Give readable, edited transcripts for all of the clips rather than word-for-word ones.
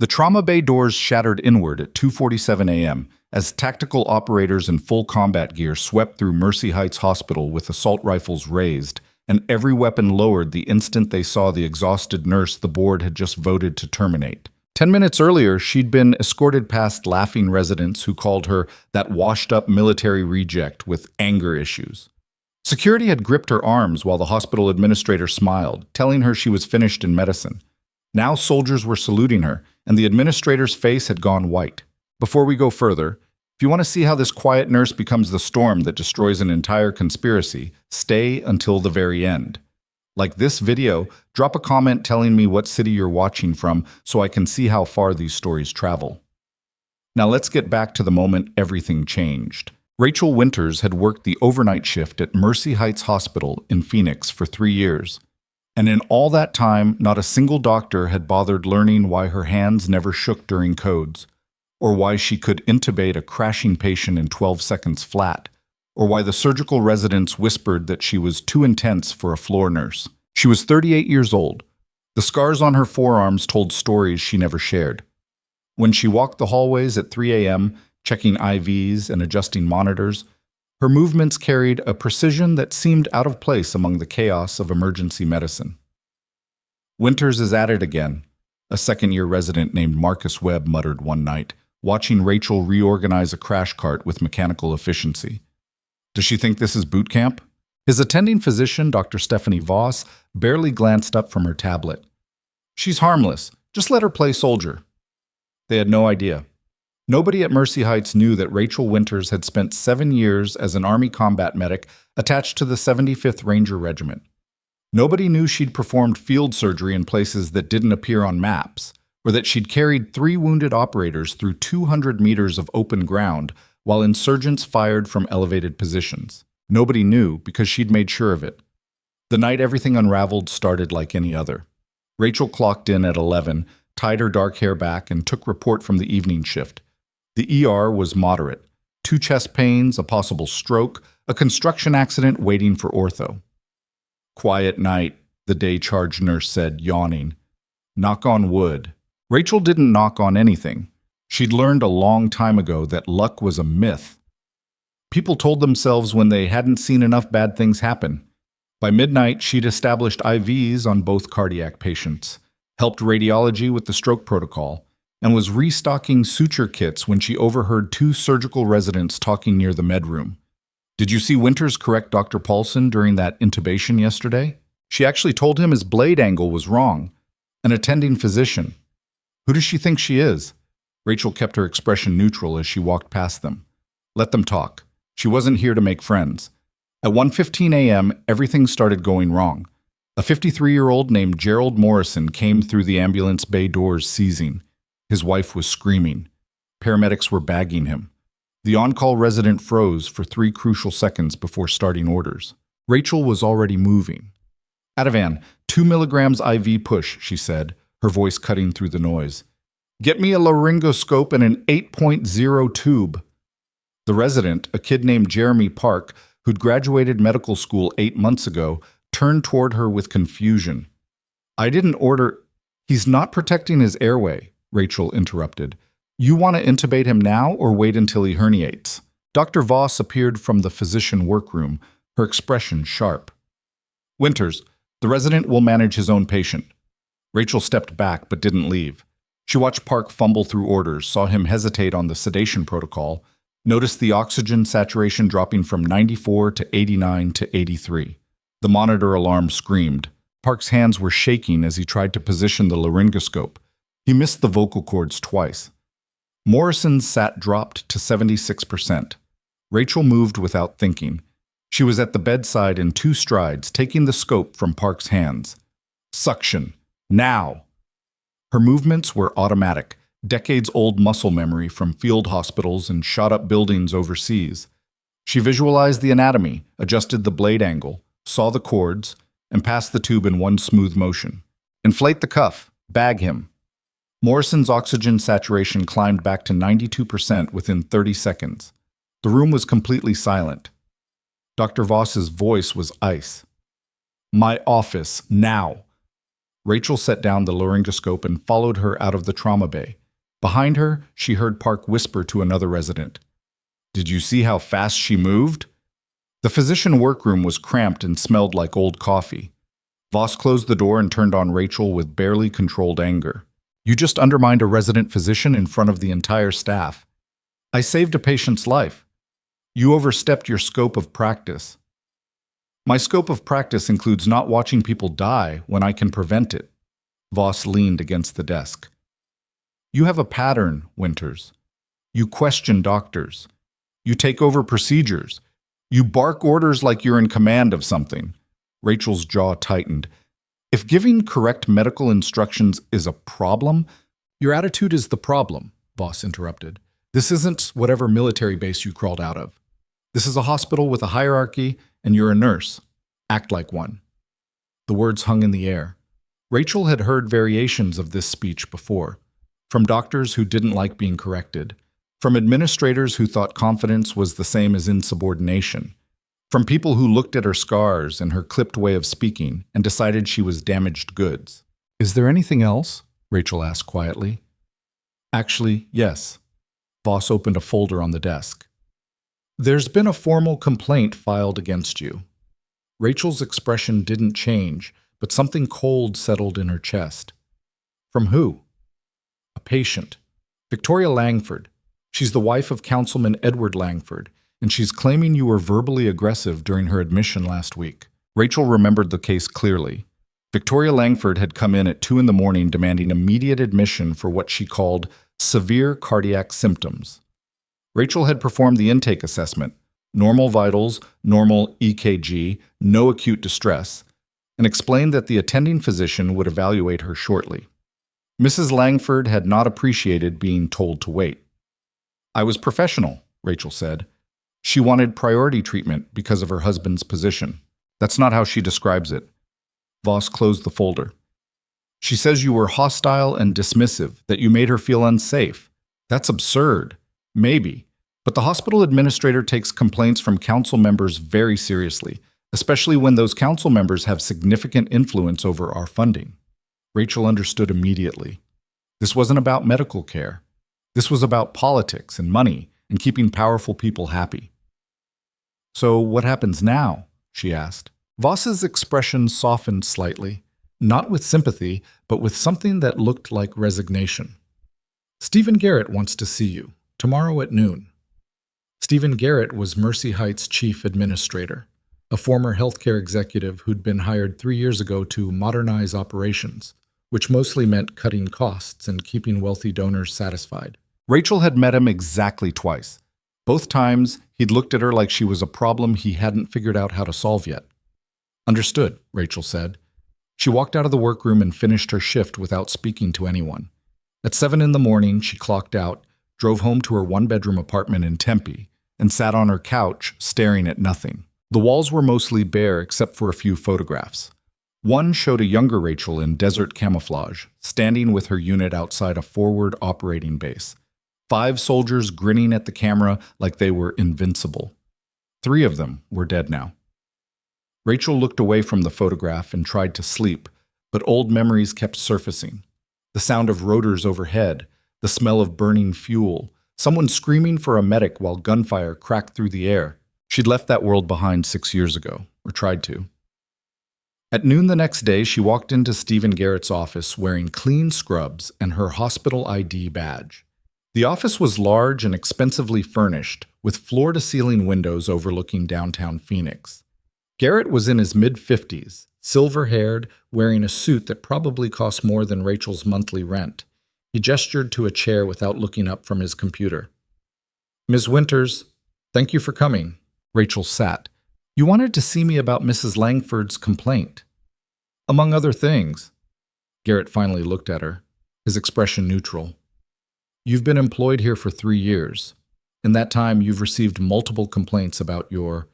The trauma bay doors shattered inward at 2:47 a.m. as tactical operators in full combat gear swept through Mercy Heights Hospital with assault rifles raised, and every weapon lowered the instant they saw the exhausted nurse the board had just voted to terminate. 10 minutes earlier, she'd been escorted past laughing residents who called her that washed-up military reject with anger issues. Security had gripped her arms while the hospital administrator smiled, telling her she was finished in medicine. Now soldiers were saluting her, and the administrator's face had gone white. Before we go further, if you want to see how this quiet nurse becomes the storm that destroys an entire conspiracy, stay until the very end. Like this video, drop a comment telling me what city you're watching from so I can see how far these stories travel. Now let's get back to the moment everything changed. Rachel Winters had worked the overnight shift at Mercy Heights Hospital in Phoenix for 3 years. And in all that time, not a single doctor had bothered learning why her hands never shook during codes, or why she could intubate a crashing patient in 12 seconds flat, or why the surgical residents whispered that she was too intense for a floor nurse. She was 38 years old. The scars on her forearms told stories she never shared. When she walked the hallways at 3 a.m., checking IVs and adjusting monitors, her movements carried a precision that seemed out of place among the chaos of emergency medicine. Winters is at it again, a second-year resident named Marcus Webb muttered one night, watching Rachel reorganize a crash cart with mechanical efficiency. Does she think this is boot camp? His attending physician, Dr. Stephanie Voss, barely glanced up from her tablet. She's harmless. Just let her play soldier. They had no idea. Nobody at Mercy Heights knew that Rachel Winters had spent 7 years as an Army combat medic attached to the 75th Ranger Regiment. Nobody knew she'd performed field surgery in places that didn't appear on maps, or that she'd carried 3 wounded operators through 200 meters of open ground while insurgents fired from elevated positions. Nobody knew because she'd made sure of it. The night everything unraveled started like any other. Rachel clocked in at 11, tied her dark hair back, and took report from the evening shift. The ER was moderate. 2 chest pains, a possible stroke, a construction accident waiting for ortho. Quiet night, the day charge nurse said, yawning. Knock on wood. Rachel didn't knock on anything. She'd learned a long time ago that luck was a myth. People told themselves when they hadn't seen enough bad things happen. By midnight, she'd established IVs on both cardiac patients, helped radiology with the stroke protocol, and was restocking suture kits when she overheard 2 surgical residents talking near the med room. Did you see Winters correct Dr. Paulson during that intubation yesterday? She actually told him his blade angle was wrong. An attending physician. Who does she think she is? Rachel kept her expression neutral as she walked past them. Let them talk. She wasn't here to make friends. At 1:15 a.m., everything started going wrong. A 53-year-old named Gerald Morrison came through the ambulance bay doors seizing. His wife was screaming. Paramedics were bagging him. The on-call resident froze for 3 crucial seconds before starting orders. Rachel was already moving. Ativan, 2 milligrams IV push, she said, her voice cutting through the noise. Get me a laryngoscope and an 8.0 tube. The resident, a kid named Jeremy Park, who'd graduated medical school 8 months ago, turned toward her with confusion. I didn't order. He's not protecting his airway, Rachel interrupted. You want to intubate him now or wait until he herniates? Dr. Voss appeared from the physician workroom, her expression sharp. Winters, the resident will manage his own patient. Rachel stepped back but didn't leave. She watched Park fumble through orders, saw him hesitate on the sedation protocol, noticed the oxygen saturation dropping from 94 to 89 to 83. The monitor alarm screamed. Park's hands were shaking as he tried to position the laryngoscope. He missed the vocal cords twice. Morrison's sat dropped to 76%. Rachel moved without thinking. She was at the bedside in 2 strides, taking the scope from Park's hands. Suction. Now! Her movements were automatic, decades-old muscle memory from field hospitals and shot-up buildings overseas. She visualized the anatomy, adjusted the blade angle, saw the cords, and passed the tube in one smooth motion. Inflate the cuff. Bag him. Morrison's oxygen saturation climbed back to 92% within 30 seconds. The room was completely silent. Dr. Voss's voice was ice. My office, now. Rachel set down the laryngoscope and followed her out of the trauma bay. Behind her, she heard Park whisper to another resident, "Did you see how fast she moved?" The physician workroom was cramped and smelled like old coffee. Voss closed the door and turned on Rachel with barely controlled anger. "You just undermined a resident physician in front of the entire staff. I saved a patient's life. You overstepped your scope of practice." "My scope of practice includes not watching people die when I can prevent it." Voss leaned against the desk. "You have a pattern, Winters. You question doctors. You take over procedures. You bark orders like you're in command of something." Rachel's jaw tightened. "If giving correct medical instructions is a problem—" "Your attitude is the problem," Voss interrupted. "This isn't whatever military base you crawled out of. This is a hospital with a hierarchy, and you're a nurse. Act like one." The words hung in the air. Rachel had heard variations of this speech before, from doctors who didn't like being corrected, from administrators who thought confidence was the same as insubordination, from people who looked at her scars and her clipped way of speaking and decided she was damaged goods. "Is there anything else?" Rachel asked quietly. "Actually, yes." Voss opened a folder on the desk. "There's been a formal complaint filed against you." Rachel's expression didn't change, but something cold settled in her chest. "From who?" "A patient. Victoria Langford. She's the wife of Councilman Edward Langford, and she's claiming you were verbally aggressive during her admission last week." Rachel remembered the case clearly. Victoria Langford had come in at 2 a.m. demanding immediate admission for what she called severe cardiac symptoms. Rachel had performed the intake assessment, normal vitals, normal EKG, no acute distress, and explained that the attending physician would evaluate her shortly. Mrs. Langford had not appreciated being told to wait. "I was professional," Rachel said. "She wanted priority treatment because of her husband's position." That's not how she describes it. Voss closed the folder. "She says you were hostile and dismissive, that you made her feel unsafe. That's absurd. Maybe. But the hospital administrator takes complaints from council members very seriously, especially when those council members have significant influence over our funding." Rachel understood immediately. This wasn't about medical care. This was about politics and money and keeping powerful people happy. "So what happens now?" she asked. Voss's expression softened slightly, not with sympathy, but with something that looked like resignation. "Stephen Garrett wants to see you, tomorrow at noon." Stephen Garrett was Mercy Heights' chief administrator, a former healthcare executive who'd been hired 3 years ago to modernize operations, which mostly meant cutting costs and keeping wealthy donors satisfied. Rachel had met him exactly twice. Both times, he'd looked at her like she was a problem he hadn't figured out how to solve yet. "Understood," Rachel said. She walked out of the workroom and finished her shift without speaking to anyone. At 7 a.m, she clocked out, drove home to her one-bedroom apartment in Tempe, and sat on her couch, staring at nothing. The walls were mostly bare except for a few photographs. One showed a younger Rachel in desert camouflage, standing with her unit outside a forward operating base. 5 soldiers grinning at the camera like they were invincible. 3 of them were dead now. Rachel looked away from the photograph and tried to sleep, but old memories kept surfacing. The sound of rotors overhead, the smell of burning fuel, someone screaming for a medic while gunfire cracked through the air. She'd left that world behind 6 years ago, or tried to. At noon the next day, she walked into Stephen Garrett's office wearing clean scrubs and her hospital ID badge. The office was large and expensively furnished, with floor-to-ceiling windows overlooking downtown Phoenix. Garrett was in his mid-50s, silver-haired, wearing a suit that probably cost more than Rachel's monthly rent. He gestured to a chair without looking up from his computer. "Ms. Winters, thank you for coming." Rachel sat. "You wanted to see me about Mrs. Langford's complaint." "Among other things." Garrett finally looked at her, his expression neutral. "You've been employed here for 3 years. In that time, you've received multiple complaints about your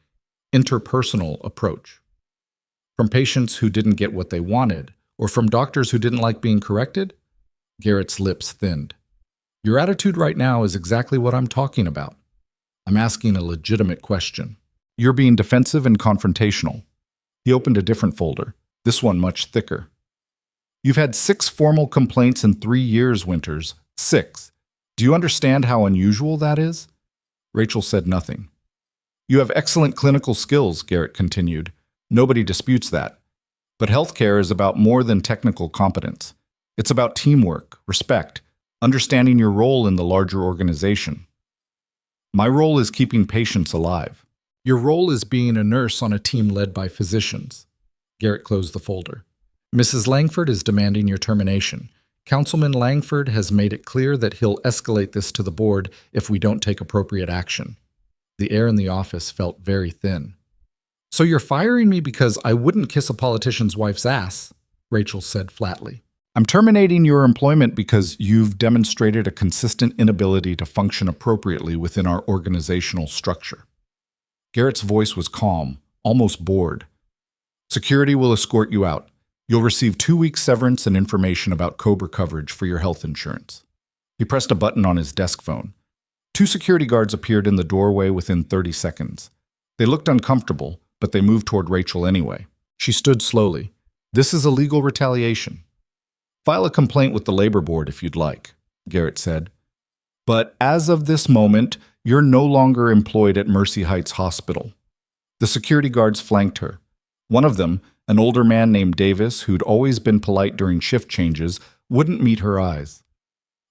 interpersonal approach. From patients who didn't get what they wanted, or from doctors who didn't like being corrected?" Garrett's lips thinned. "Your attitude right now is exactly what I'm talking about. I'm asking a legitimate question. You're being defensive and confrontational." He opened a different folder, this one much thicker. You've had 6 formal complaints in 3 years, Winters. 6. Do you understand how unusual that is? Rachel said nothing. You have excellent clinical skills, Garrett continued. Nobody disputes that. But healthcare is about more than technical competence. It's about teamwork, respect, understanding your role in the larger organization. My role is keeping patients alive. Your role is being a nurse on a team led by physicians. Garrett closed the folder. Mrs. Langford is demanding your termination. Councilman Langford has made it clear that he'll escalate this to the board if we don't take appropriate action. The air in the office felt very thin. So you're firing me because I wouldn't kiss a politician's wife's ass, Rachel said flatly. I'm terminating your employment because you've demonstrated a consistent inability to function appropriately within our organizational structure. Garrett's voice was calm, almost bored. Security will escort you out. You'll receive 2 weeks severance and information about COBRA coverage for your health insurance. He pressed a button on his desk phone. 2 security guards appeared in the doorway within 30 seconds. They looked uncomfortable, but they moved toward Rachel anyway. She stood slowly. This is illegal retaliation. File a complaint with the labor board if you'd like, Garrett said. But as of this moment, you're no longer employed at Mercy Heights Hospital. The security guards flanked her. One of them, an older man named Davis, who'd always been polite during shift changes, wouldn't meet her eyes.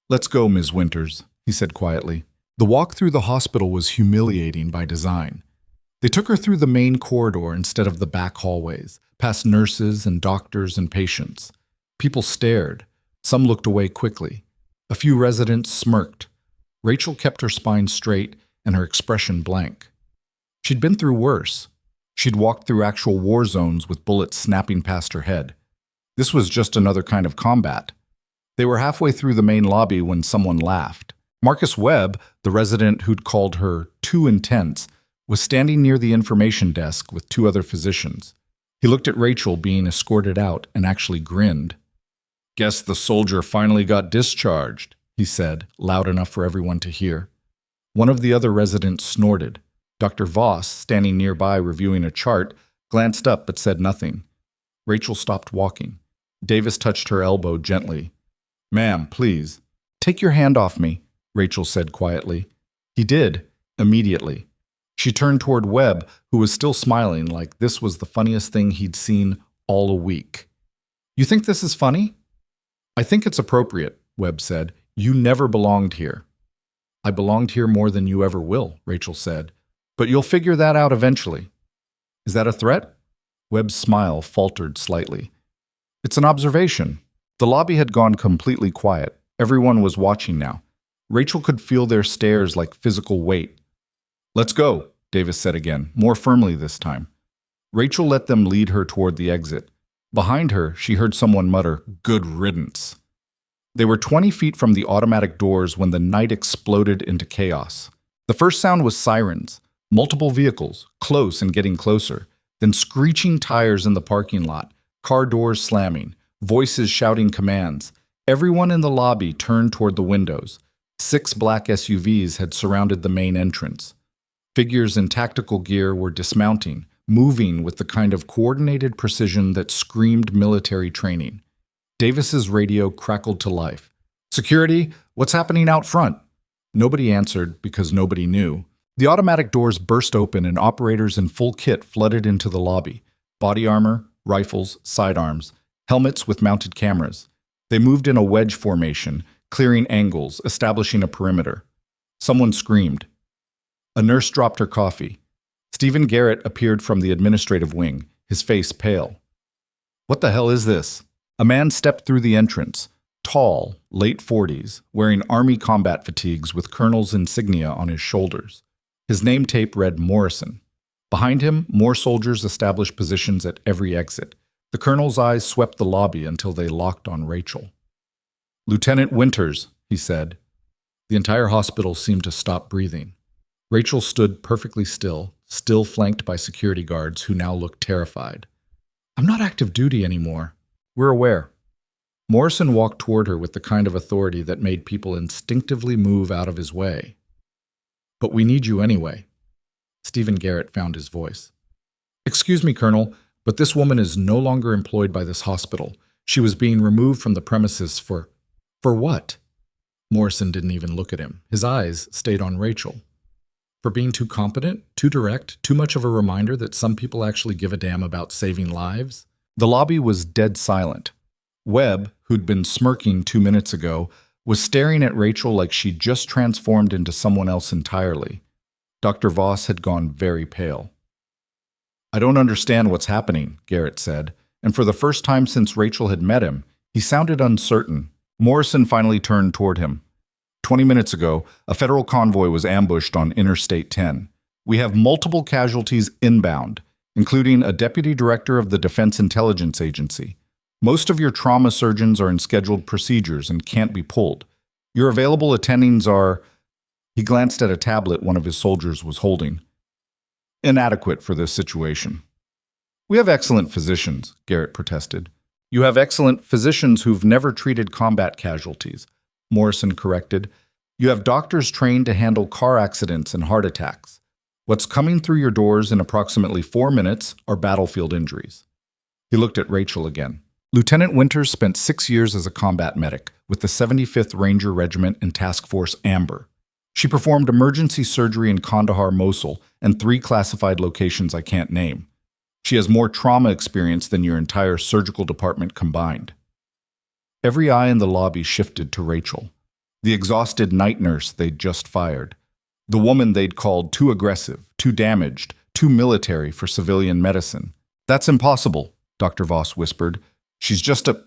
Let's go, Ms. Winters, he said quietly. The walk through the hospital was humiliating by design. They took her through the main corridor instead of the back hallways, past nurses and doctors and patients. People stared. Some looked away quickly. A few residents smirked. Rachel kept her spine straight and her expression blank. She'd been through worse. She'd walked through actual war zones with bullets snapping past her head. This was just another kind of combat. They were halfway through the main lobby when someone laughed. Marcus Webb, the resident who'd called her too intense, was standing near the information desk with 2 other physicians. He looked at Rachel being escorted out and actually grinned. Guess the soldier finally got discharged, he said, loud enough for everyone to hear. One of the other residents snorted. Dr. Voss, standing nearby reviewing a chart, glanced up but said nothing. Rachel stopped walking. Davis touched her elbow gently. Ma'am, please. Take your hand off me, Rachel said quietly. He did, immediately. She turned toward Webb, who was still smiling like this was the funniest thing he'd seen all a week. You think this is funny? I think it's appropriate, Webb said. You never belonged here. I belonged here more than you ever will, Rachel said. But you'll figure that out eventually. Is that a threat? Webb's smile faltered slightly. It's an observation. The lobby had gone completely quiet. Everyone was watching now. Rachel could feel their stares like physical weight. Let's go, Davis said again, more firmly this time. Rachel let them lead her toward the exit. Behind her, she heard someone mutter, "Good riddance." They were 20 feet from the automatic doors when the night exploded into chaos. The first sound was sirens. Multiple vehicles, close and getting closer, then screeching tires in the parking lot, car doors slamming, voices shouting commands. Everyone in the lobby turned toward the windows. 6 black SUVs had surrounded the main entrance. Figures in tactical gear were dismounting, moving with the kind of coordinated precision that screamed military training. Davis's radio crackled to life. Security, what's happening out front? Nobody answered because nobody knew. The automatic doors burst open and operators in full kit flooded into the lobby. Body armor, rifles, sidearms, helmets with mounted cameras. They moved in a wedge formation, clearing angles, establishing a perimeter. Someone screamed. A nurse dropped her coffee. Stephen Garrett appeared from the administrative wing, his face pale. What the hell is this? A man stepped through the entrance, tall, late 40s, wearing Army combat fatigues with colonel's insignia on his shoulders. His name tape read Morrison. Behind him, more soldiers established positions at every exit. The colonel's eyes swept the lobby until they locked on Rachel. Lieutenant Winters, he said. The entire hospital seemed to stop breathing. Rachel stood perfectly still flanked by security guards who now looked terrified. I'm not active duty anymore. We're aware. Morrison walked toward her with the kind of authority that made people instinctively move out of his way. But we need you anyway. Stephen Garrett found his voice. Excuse me, Colonel, but this woman is no longer employed by this hospital. She was being removed from the premises for what? Morrison didn't even look at him. His eyes stayed on Rachel. For being too competent, too direct, too much of a reminder that some people actually give a damn about saving lives? The lobby was dead silent. Webb, who'd been smirking 2 minutes ago, was staring at Rachel like she'd just transformed into someone else entirely. Dr. Voss had gone very pale. "I don't understand what's happening," Garrett said, and for the first time since Rachel had met him, he sounded uncertain. Morrison finally turned toward him. 20 minutes ago, a federal convoy was ambushed on Interstate 10. We have multiple casualties inbound, including a deputy director of the Defense Intelligence Agency. Most of your trauma surgeons are in scheduled procedures and can't be pulled. Your available attendings are—" He glanced at a tablet one of his soldiers was holding. "Inadequate for this situation." "We have excellent physicians," Garrett protested. "You have excellent physicians who've never treated combat casualties," Morrison corrected. "You have doctors trained to handle car accidents and heart attacks. What's coming through your doors in approximately 4 minutes are battlefield injuries." He looked at Rachel again. Lieutenant Winters spent 6 years as a combat medic with the 75th Ranger Regiment and Task Force Amber. She performed emergency surgery in Kandahar, Mosul, and 3 classified locations I can't name. She has more trauma experience than your entire surgical department combined. Every eye in the lobby shifted to Rachel, the exhausted night nurse they'd just fired, the woman they'd called too aggressive, too damaged, too military for civilian medicine. "That's impossible," Dr. Voss whispered. "She's just a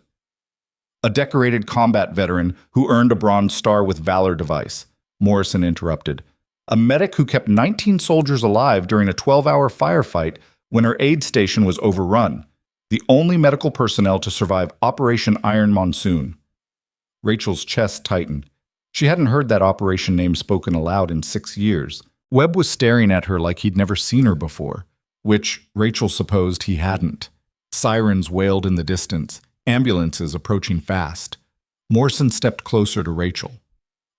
decorated combat veteran who earned a Bronze Star with Valor device," Morrison interrupted. "A medic who kept 19 soldiers alive during a 12-hour firefight when her aid station was overrun. The only medical personnel to survive Operation Iron Monsoon." Rachel's chest tightened. She hadn't heard that operation name spoken aloud in 6 years. Webb was staring at her like he'd never seen her before, which Rachel supposed he hadn't. Sirens wailed in the distance, ambulances approaching fast. Morrison stepped closer to Rachel.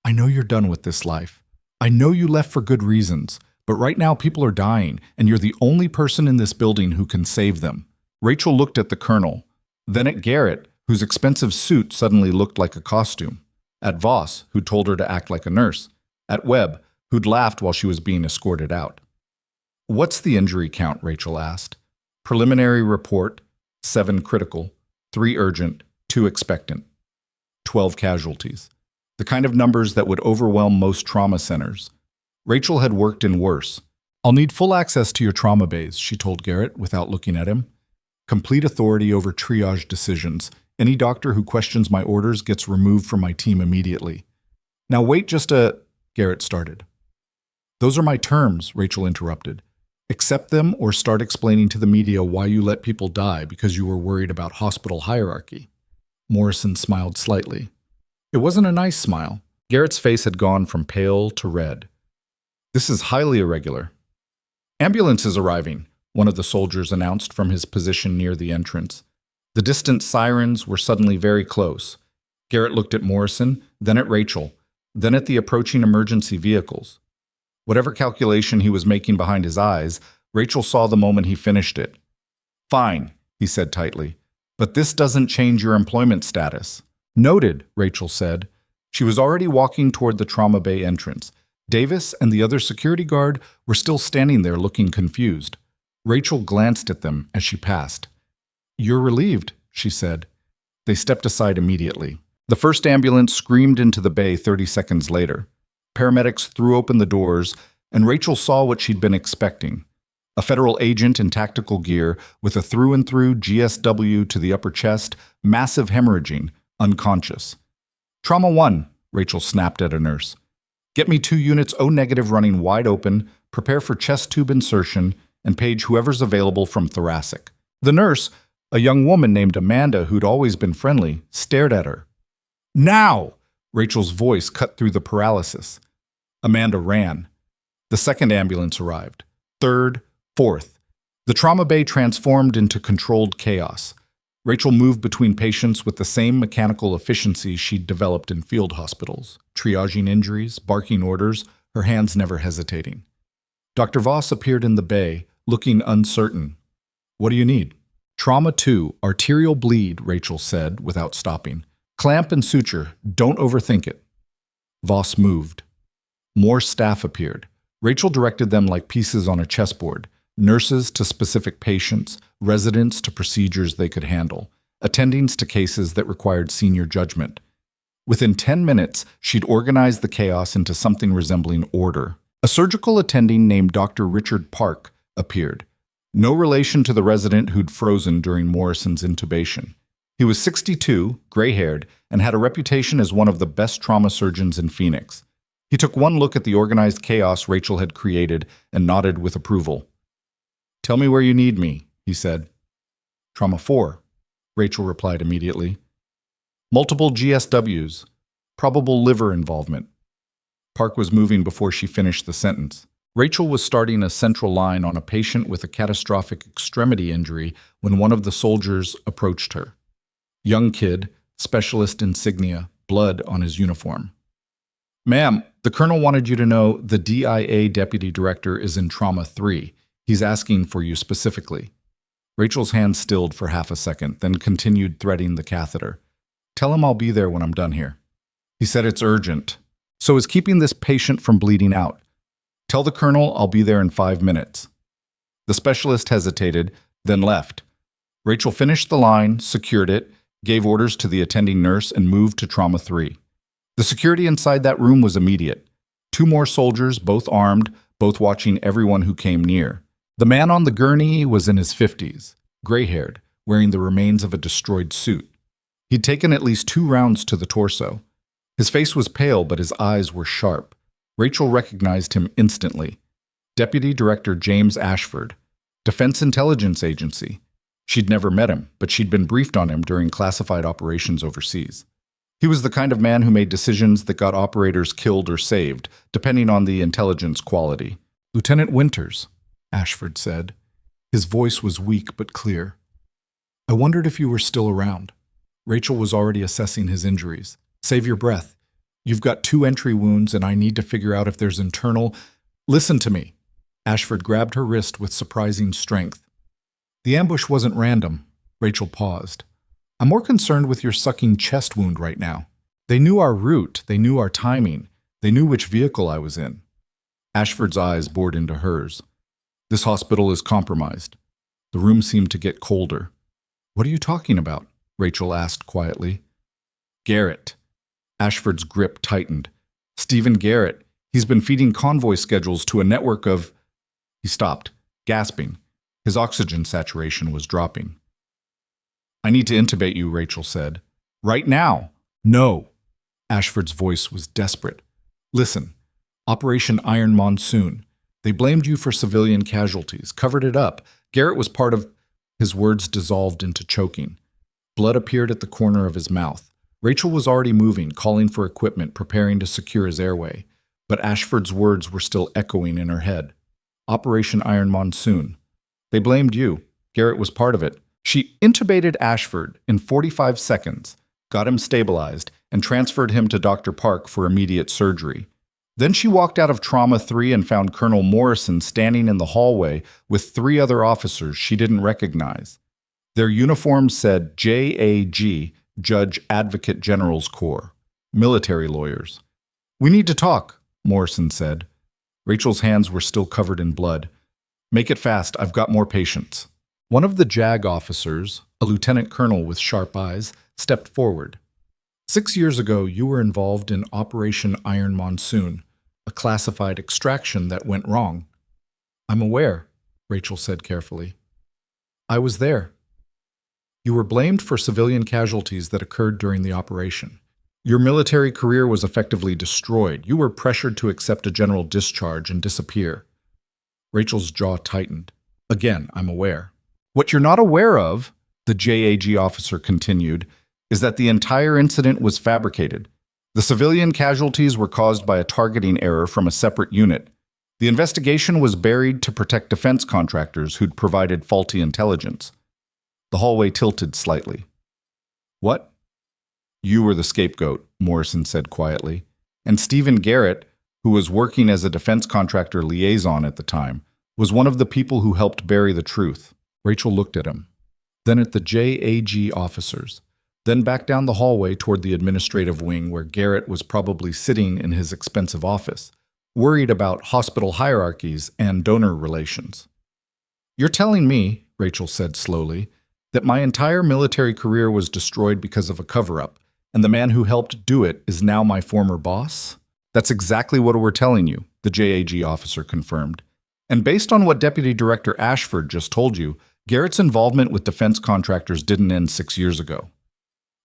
"I know you're done with this life. I know you left for good reasons, but right now people are dying, and you're the only person in this building who can save them." Rachel looked at the colonel, then at Garrett, whose expensive suit suddenly looked like a costume, at Voss, who told her to act like a nurse, at Webb, who'd laughed while she was being escorted out. "What's the injury count?" Rachel asked. "Preliminary report, 7 critical, 3 urgent, 2 expectant. 12 casualties. The kind of numbers that would overwhelm most trauma centers." Rachel had worked in worse. "I'll need full access to your trauma bays," she told Garrett without looking at him. "Complete authority over triage decisions. Any doctor who questions my orders gets removed from my team immediately." "Now wait just a—" Garrett started. "Those are my terms," Rachel interrupted. "Accept them or start explaining to the media why you let people die because you were worried about hospital hierarchy." Morrison smiled slightly. It wasn't a nice smile. Garrett's face had gone from pale to red. "This is highly irregular." "Ambulance is arriving," one of the soldiers announced from his position near the entrance. The distant sirens were suddenly very close. Garrett looked at Morrison, then at Rachel, then at the approaching emergency vehicles. Whatever calculation he was making behind his eyes, Rachel saw the moment he finished it. "Fine," he said tightly, "but this doesn't change your employment status." "Noted," Rachel said. She was already walking toward the trauma bay entrance. Davis and the other security guard were still standing there looking confused. Rachel glanced at them as she passed. "You're relieved," she said. They stepped aside immediately. The first ambulance screamed into the bay 30 seconds later. Paramedics threw open the doors, and Rachel saw what she'd been expecting. A federal agent in tactical gear with a through-and-through GSW to the upper chest, massive hemorrhaging, unconscious. "Trauma 1, Rachel snapped at a nurse. "Get me 2 units O-negative running wide open, prepare for chest tube insertion, and page whoever's available from thoracic." The nurse, a young woman named Amanda who'd always been friendly, stared at her. "Now!" Rachel's voice cut through the paralysis. Amanda ran. The second ambulance arrived. Third, fourth. The trauma bay transformed into controlled chaos. Rachel moved between patients with the same mechanical efficiency she'd developed in field hospitals, triaging injuries, barking orders, her hands never hesitating. Dr. Voss appeared in the bay, looking uncertain. "What do you need?" Trauma 2, arterial bleed, Rachel said without stopping. Clamp and suture. Don't overthink it. Voss moved. More staff appeared. Rachel directed them like pieces on a chessboard. Nurses to specific patients, residents to procedures they could handle, attendings to cases that required senior judgment. Within 10 minutes, she'd organized the chaos into something resembling order. A surgical attending named Dr. Richard Park appeared. No relation to the resident who'd frozen during Morrison's intubation. He was 62, gray-haired, and had a reputation as one of the best trauma surgeons in Phoenix. He took one look at the organized chaos Rachel had created and nodded with approval. "Tell me where you need me," he said. "Trauma 4, Rachel replied immediately. "Multiple GSWs, probable liver involvement." Park was moving before she finished the sentence. Rachel was starting a central line on a patient with a catastrophic extremity injury when one of the soldiers approached her. Young kid, specialist insignia, blood on his uniform. "Ma'am, the colonel wanted you to know the DIA deputy director is in Trauma 3. He's asking for you specifically." Rachel's hand stilled for half a second, then continued threading the catheter. "Tell him I'll be there when I'm done here." He said it's urgent. So is keeping this patient from bleeding out. "Tell the colonel I'll be there in 5 minutes." The specialist hesitated, then left. Rachel finished the line, secured it, gave orders to the attending nurse, and moved to Trauma 3. The security inside that room was immediate. 2 more soldiers, both armed, both watching everyone who came near. The man on the gurney was in his 50s, gray-haired, wearing the remains of a destroyed suit. He'd taken at least 2 rounds to the torso. His face was pale, but his eyes were sharp. Rachel recognized him instantly. Deputy Director James Ashford, Defense Intelligence Agency. She'd never met him, but she'd been briefed on him during classified operations overseas. He was the kind of man who made decisions that got operators killed or saved, depending on the intelligence quality. "Lieutenant Winters," Ashford said. His voice was weak but clear. "I wondered if you were still around." Rachel was already assessing his injuries. "Save your breath. You've got 2 entry wounds, and I need to figure out if there's internal—" "Listen to me." Ashford grabbed her wrist with surprising strength. "The ambush wasn't random." Rachel paused. "I'm more concerned with your sucking chest wound right now. They knew our route. They knew our timing. They knew which vehicle I was in." Ashford's eyes bored into hers. "This hospital is compromised." The room seemed to get colder. "What are you talking about?" Rachel asked quietly. "Garrett." Ashford's grip tightened. "Stephen Garrett. He's been feeding convoy schedules to a network of—" He stopped, gasping. His oxygen saturation was dropping. "I need to intubate you," Rachel said. "Right now." "No." Ashford's voice was desperate. "Listen, Operation Iron Monsoon. They blamed you for civilian casualties, covered it up. Garrett was part of—" His words dissolved into choking. Blood appeared at the corner of his mouth. Rachel was already moving, calling for equipment, preparing to secure his airway. But Ashford's words were still echoing in her head. "Operation Iron Monsoon. They blamed you. Garrett was part of it." She intubated Ashford in 45 seconds, got him stabilized, and transferred him to Dr. Park for immediate surgery. Then she walked out of Trauma 3 and found Colonel Morrison standing in the hallway with 3 other officers she didn't recognize. Their uniforms said JAG, Judge Advocate General's Corps, military lawyers. "We need to talk," Morrison said. Rachel's hands were still covered in blood. "Make it fast, I've got more patients." One of the JAG officers, a lieutenant colonel with sharp eyes, stepped forward. 6 years ago, you were involved in Operation Iron Monsoon, a classified extraction that went wrong. "I'm aware," Rachel said carefully. "I was there. You were blamed for civilian casualties that occurred during the operation. Your military career was effectively destroyed. You were pressured to accept a general discharge and disappear." Rachel's jaw tightened. "Again, I'm aware." "What you're not aware of," the JAG officer continued, "is that the entire incident was fabricated. The civilian casualties were caused by a targeting error from a separate unit. The investigation was buried to protect defense contractors who'd provided faulty intelligence." The hallway tilted slightly. "What?" "You were the scapegoat," Morrison said quietly. "And Stephen Garrett, who was working as a defense contractor liaison at the time, was one of the people who helped bury the truth." Rachel looked at him. then at the JAG officers, then back down the hallway toward the administrative wing where Garrett was probably sitting in his expensive office, worried about hospital hierarchies and donor relations. "You're telling me," Rachel said slowly, "that my entire military career was destroyed because of a cover-up, and the man who helped do it is now my former boss?" "That's exactly what we're telling you," the JAG officer confirmed. "And based on what Deputy Director Ashford just told you, Garrett's involvement with defense contractors didn't end 6 years ago.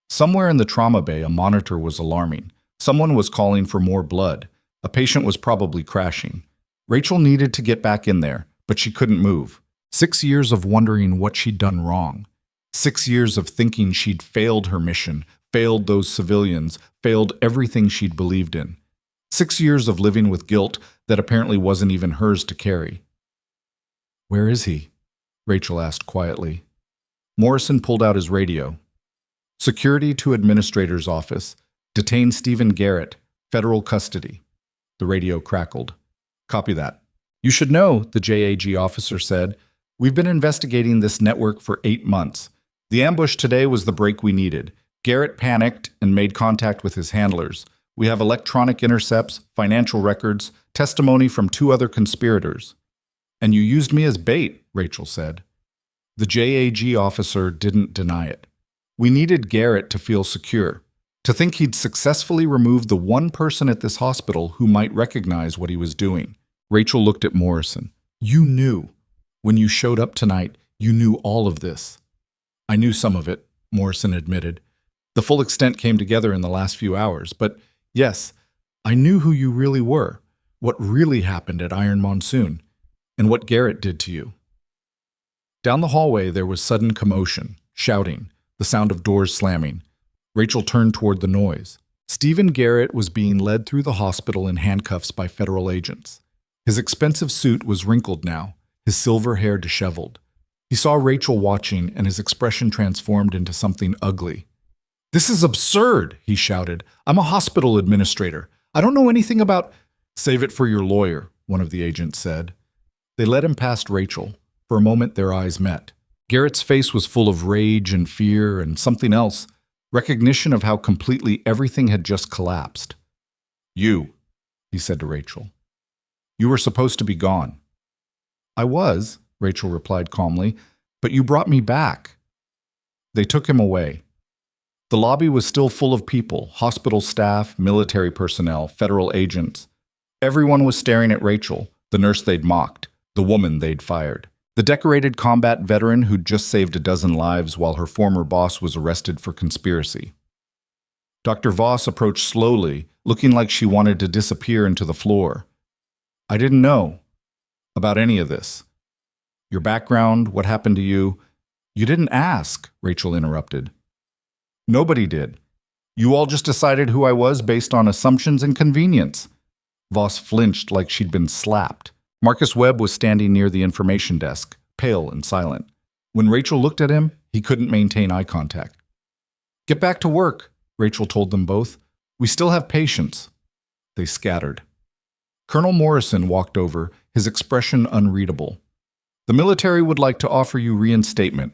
Somewhere in the trauma bay, a monitor was alarming. Someone was calling for more blood. A patient was probably crashing. Rachel needed to get back in there, but she couldn't move. 6 years of wondering what she'd done wrong. 6 years of thinking she'd failed her mission, failed those civilians, failed everything she'd believed in. 6 years of living with guilt that apparently wasn't even hers to carry." "Where is he?" Rachel asked quietly. Morrison pulled out his radio. "Security to Administrator's Office. Detain Stephen Garrett. Federal custody." The radio crackled. "Copy that." "You should know," the JAG officer said, "we've been investigating this network for 8 months. The ambush today was the break we needed. Garrett panicked and made contact with his handlers. We have electronic intercepts, financial records, testimony from 2 other conspirators." "And you used me as bait," Rachel said. The JAG officer didn't deny it. "We needed Garrett to feel secure, to think he'd successfully removed the one person at this hospital who might recognize what he was doing." Rachel looked at Morrison. "You knew. When you showed up tonight, you knew all of this." "I knew some of it," Morrison admitted. "The full extent came together in the last few hours, but yes, I knew who you really were, what really happened at Iron Monsoon, and what Garrett did to you." Down the hallway there was sudden commotion, shouting, the sound of doors slamming. Rachel turned toward the noise. Stephen Garrett was being led through the hospital in handcuffs by federal agents. His expensive suit was wrinkled now, his silver hair disheveled. He saw Rachel watching, and his expression transformed into something ugly. "This is absurd," he shouted. "I'm a hospital administrator. I don't know anything about—" "Save it for your lawyer," one of the agents said. They led him past Rachel. For a moment their eyes met. Garrett's face was full of rage and fear and something else, recognition of how completely everything had just collapsed. "You," he said to Rachel. "You were supposed to be gone." "I was," Rachel replied calmly, "but you brought me back." They took him away. The lobby was still full of people, hospital staff, military personnel, federal agents. Everyone was staring at Rachel, the nurse they'd mocked, the woman they'd fired, the decorated combat veteran who'd just saved a dozen lives while her former boss was arrested for conspiracy. Dr. Voss approached slowly, looking like she wanted to disappear into the floor. "I didn't know about any of this. Your background, what happened to you." "You didn't ask," Rachel interrupted. "Nobody did. You all just decided who I was based on assumptions and convenience." Voss flinched like she'd been slapped. Marcus Webb was standing near the information desk, pale and silent. When Rachel looked at him, he couldn't maintain eye contact. "Get back to work," Rachel told them both. "We still have patients." They scattered. Colonel Morrison walked over, his expression unreadable. "The military would like to offer you reinstatement,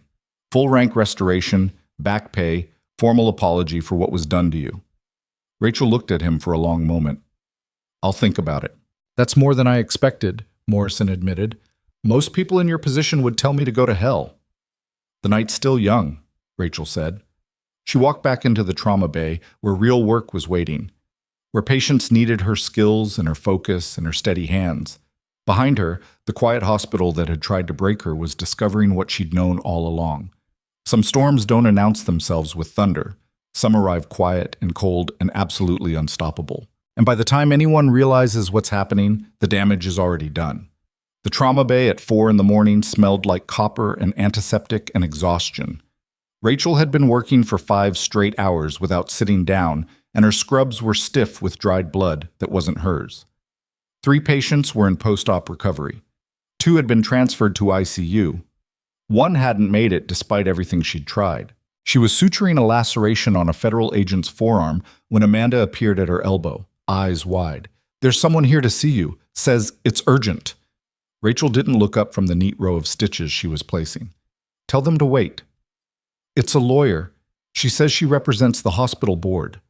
full rank restoration, back pay, formal apology for what was done to you." Rachel looked at him for a long moment. "I'll think about it." "That's more than I expected," Morrison admitted. "Most people in your position would tell me to go to hell." "The night's still young," Rachel said. She walked back into the trauma bay, where real work was waiting, where patients needed her skills and her focus and her steady hands. Behind her, the quiet hospital that had tried to break her was discovering what she'd known all along. Some storms don't announce themselves with thunder. Some arrive quiet and cold and absolutely unstoppable. And by the time anyone realizes what's happening, the damage is already done. The trauma bay at 4 a.m. smelled like copper and antiseptic and exhaustion. Rachel had been working for 5 straight hours without sitting down, and her scrubs were stiff with dried blood that wasn't hers. 3 patients were in post-op recovery. 2 had been transferred to ICU. 1 hadn't made it despite everything she'd tried. She was suturing a laceration on a federal agent's forearm when Amanda appeared at her elbow, eyes wide. "There's someone here to see you. Says it's urgent." Rachel didn't look up from the neat row of stitches she was placing. "Tell them to wait." It's a lawyer. She says she represents the hospital board.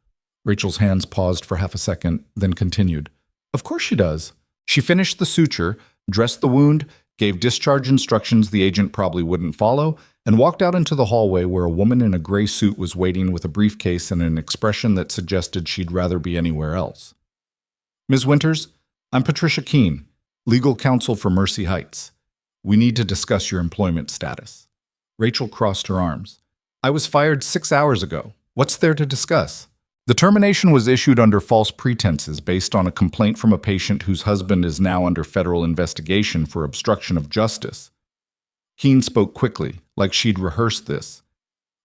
Rachel's hands paused for half a second, then continued. Of course she does. She finished the suture, dressed the wound, gave discharge instructions the agent probably wouldn't follow, and walked out into the hallway where a woman in a gray suit was waiting with a briefcase and an expression that suggested she'd rather be anywhere else. Ms. Winters, I'm Patricia Keene, legal counsel for Mercy Heights. We need to discuss your employment status. Rachel crossed her arms. I was fired 6 hours ago. What's there to discuss? The termination was issued under false pretenses based on a complaint from a patient whose husband is now under federal investigation for obstruction of justice. Keene spoke quickly, like she'd rehearsed this.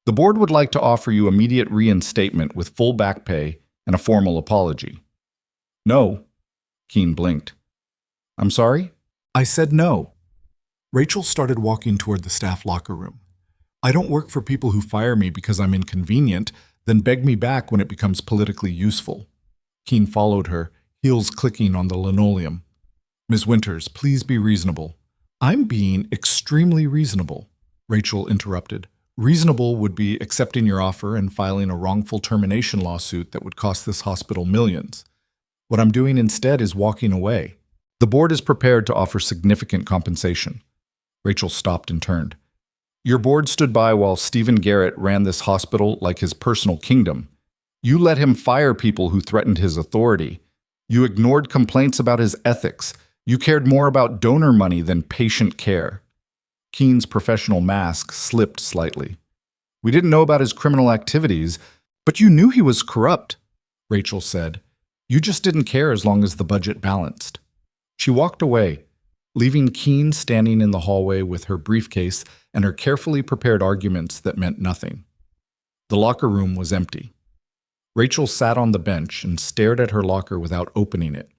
The board would like to offer you immediate reinstatement with full back pay and a formal apology. No. Keene blinked. I'm sorry? I said no. Rachel started walking toward the staff locker room. I don't work for people who fire me because I'm inconvenient, then beg me back when it becomes politically useful. Keene followed her, heels clicking on the linoleum. Ms. Winters, please be reasonable. I'm being extremely reasonable, Rachel interrupted. Reasonable would be accepting your offer and filing a wrongful termination lawsuit that would cost this hospital millions. What I'm doing instead is walking away. The board is prepared to offer significant compensation. Rachel stopped and turned. Your board stood by while Stephen Garrett ran this hospital like his personal kingdom. You let him fire people who threatened his authority. You ignored complaints about his ethics. You cared more about donor money than patient care. Keene's professional mask slipped slightly. We didn't know about his criminal activities, but you knew he was corrupt, Rachel said. You just didn't care as long as the budget balanced. She walked away, leaving Keene standing in the hallway with her briefcase and her carefully prepared arguments that meant nothing. The locker room was empty. Rachel sat on the bench and stared at her locker without opening it.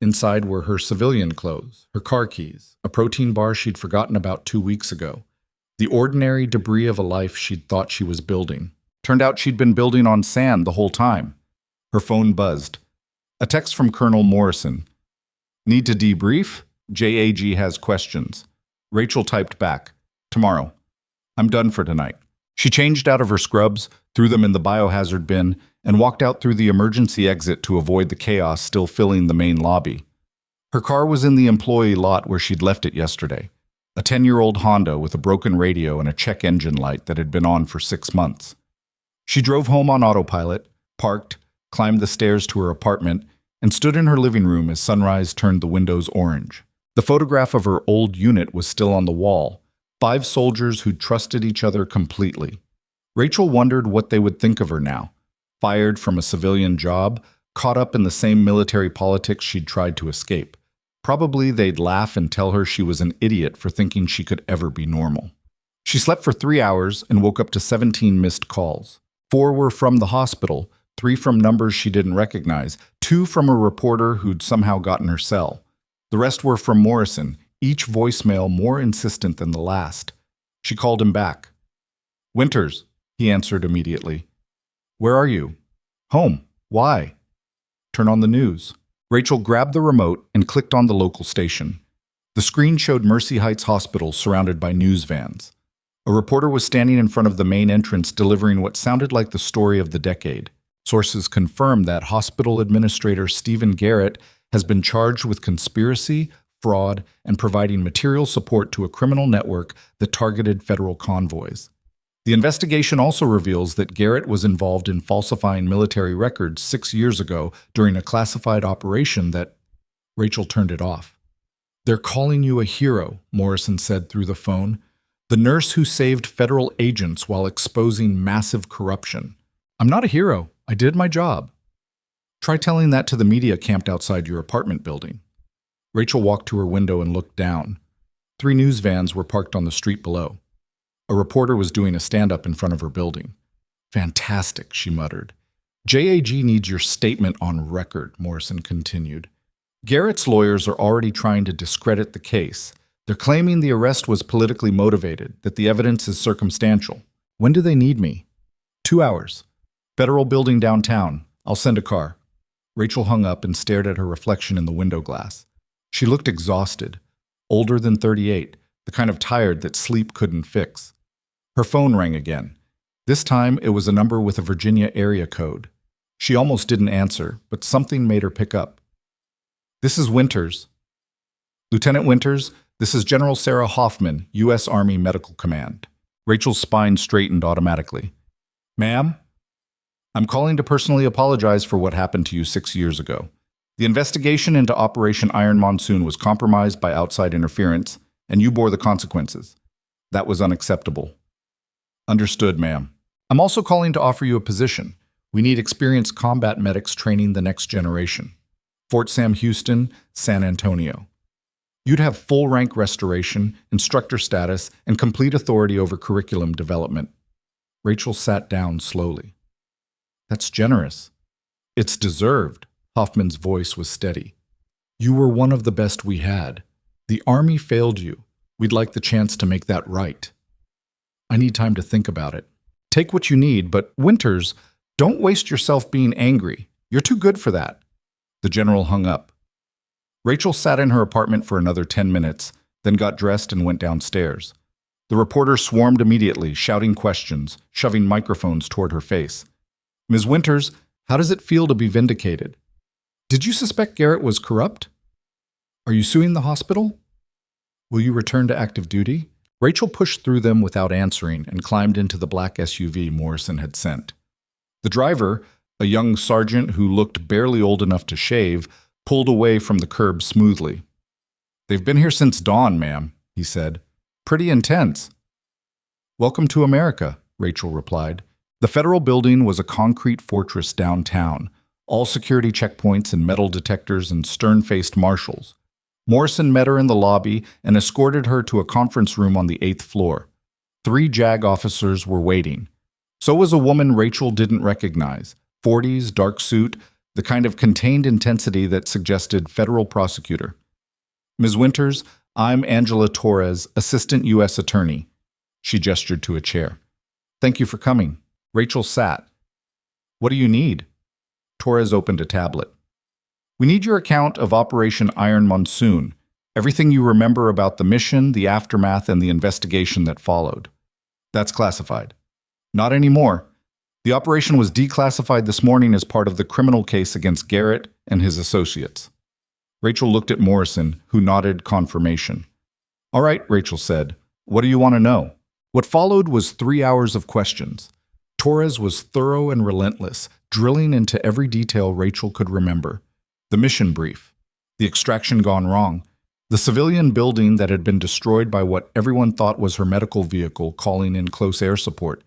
Inside were her civilian clothes, her car keys, a protein bar she'd forgotten about 2 weeks ago, the ordinary debris of a life she'd thought she was building. Turned out she'd been building on sand the whole time. Her phone buzzed. A text from Colonel Morrison. Need to debrief? JAG has questions. Rachel typed back. Tomorrow. I'm done for tonight. She changed out of her scrubs, threw them in the biohazard bin, and walked out through the emergency exit to avoid the chaos still filling the main lobby. Her car was in the employee lot where she'd left it yesterday. A 10-year-old Honda with a broken radio and a check engine light that had been on for 6 months. She drove home on autopilot, parked, climbed the stairs to her apartment, and stood in her living room as sunrise turned the windows orange. The photograph of her old unit was still on the wall. 5 soldiers who'd trusted each other completely. Rachel wondered what they would think of her now. Fired from a civilian job, caught up in the same military politics she'd tried to escape. Probably they'd laugh and tell her she was an idiot for thinking she could ever be normal. She slept for 3 hours and woke up to 17 missed calls. 4 were from the hospital, 3 from numbers she didn't recognize, 2 from a reporter who'd somehow gotten her cell. The rest were from Morrison, each voicemail more insistent than the last. She called him back. Winters, he answered immediately. Where are you? Home. Why? Turn on the news. Rachel grabbed the remote and clicked on the local station. The screen showed Mercy Heights Hospital surrounded by news vans. A reporter was standing in front of the main entrance delivering what sounded like the story of the decade. Sources confirmed that hospital administrator Stephen Garrett has been charged with conspiracy, fraud, and providing material support to a criminal network that targeted federal convoys. The investigation also reveals that Garrett was involved in falsifying military records 6 years ago during a classified operation that... Rachel turned it off. They're calling you a hero, Morrison said through the phone. The nurse who saved federal agents while exposing massive corruption. I'm not a hero. I did my job. Try telling that to the media camped outside your apartment building. Rachel walked to her window and looked down. 3 news vans were parked on the street below. A reporter was doing a stand-up in front of her building. Fantastic, she muttered. JAG needs your statement on record, Morrison continued. Garrett's lawyers are already trying to discredit the case. They're claiming the arrest was politically motivated, that the evidence is circumstantial. When do they need me? 2 hours. Federal building downtown. I'll send a car. Rachel hung up and stared at her reflection in the window glass. She looked exhausted, older than 38, the kind of tired that sleep couldn't fix. Her phone rang again. This time, it was a number with a Virginia area code. She almost didn't answer, but something made her pick up. "This is Winters." "Lieutenant Winters, this is General Sarah Hoffman, U.S. Army Medical Command." Rachel's spine straightened automatically. "Ma'am? I'm calling to personally apologize for what happened to you 6 years ago. The investigation into Operation Iron Monsoon was compromised by outside interference, and you bore the consequences. That was unacceptable." "Understood, ma'am. I'm also calling to offer you a position. We need experienced combat medics training the next generation. Fort Sam Houston, San Antonio. You'd have full rank restoration, instructor status, and complete authority over curriculum development." Rachel sat down slowly. "That's generous." "It's deserved." Hoffman's voice was steady. "You were one of the best we had. The Army failed you. We'd like the chance to make that right." "I need time to think about it." "Take what you need, but Winters, don't waste yourself being angry. You're too good for that." The general hung up. Rachel sat in her apartment for another 10 minutes, then got dressed and went downstairs. The reporter swarmed immediately, shouting questions, shoving microphones toward her face. "Ms. Winters, how does it feel to be vindicated? Did you suspect Garrett was corrupt? Are you suing the hospital? Will you return to active duty?" Rachel pushed through them without answering and climbed into the black SUV Morrison had sent. The driver, a young sergeant who looked barely old enough to shave, pulled away from the curb smoothly. "They've been here since dawn, ma'am," he said. "Pretty intense." "Welcome to America," Rachel replied. The federal building was a concrete fortress downtown, all security checkpoints and metal detectors and stern-faced marshals. Morrison met her in the lobby and escorted her to a conference room on the 8th floor. 3 JAG officers were waiting. So was a woman Rachel didn't recognize, 40s, dark suit, the kind of contained intensity that suggested federal prosecutor. "Ms. Winters, I'm Angela Torres, Assistant U.S. Attorney." She gestured to a chair. "Thank you for coming." Rachel sat. "What do you need?" Torres opened a tablet. "We need your account of Operation Iron Monsoon, everything you remember about the mission, the aftermath, and the investigation that followed." "That's classified." "Not anymore. The operation was declassified this morning as part of the criminal case against Garrett and his associates." Rachel looked at Morrison, who nodded confirmation. "All right," Rachel said. "What do you want to know?" What followed was 3 hours of questions. Torres was thorough and relentless, drilling into every detail Rachel could remember. The mission brief, the extraction gone wrong, the civilian building that had been destroyed by what everyone thought was her medical vehicle calling in close air support,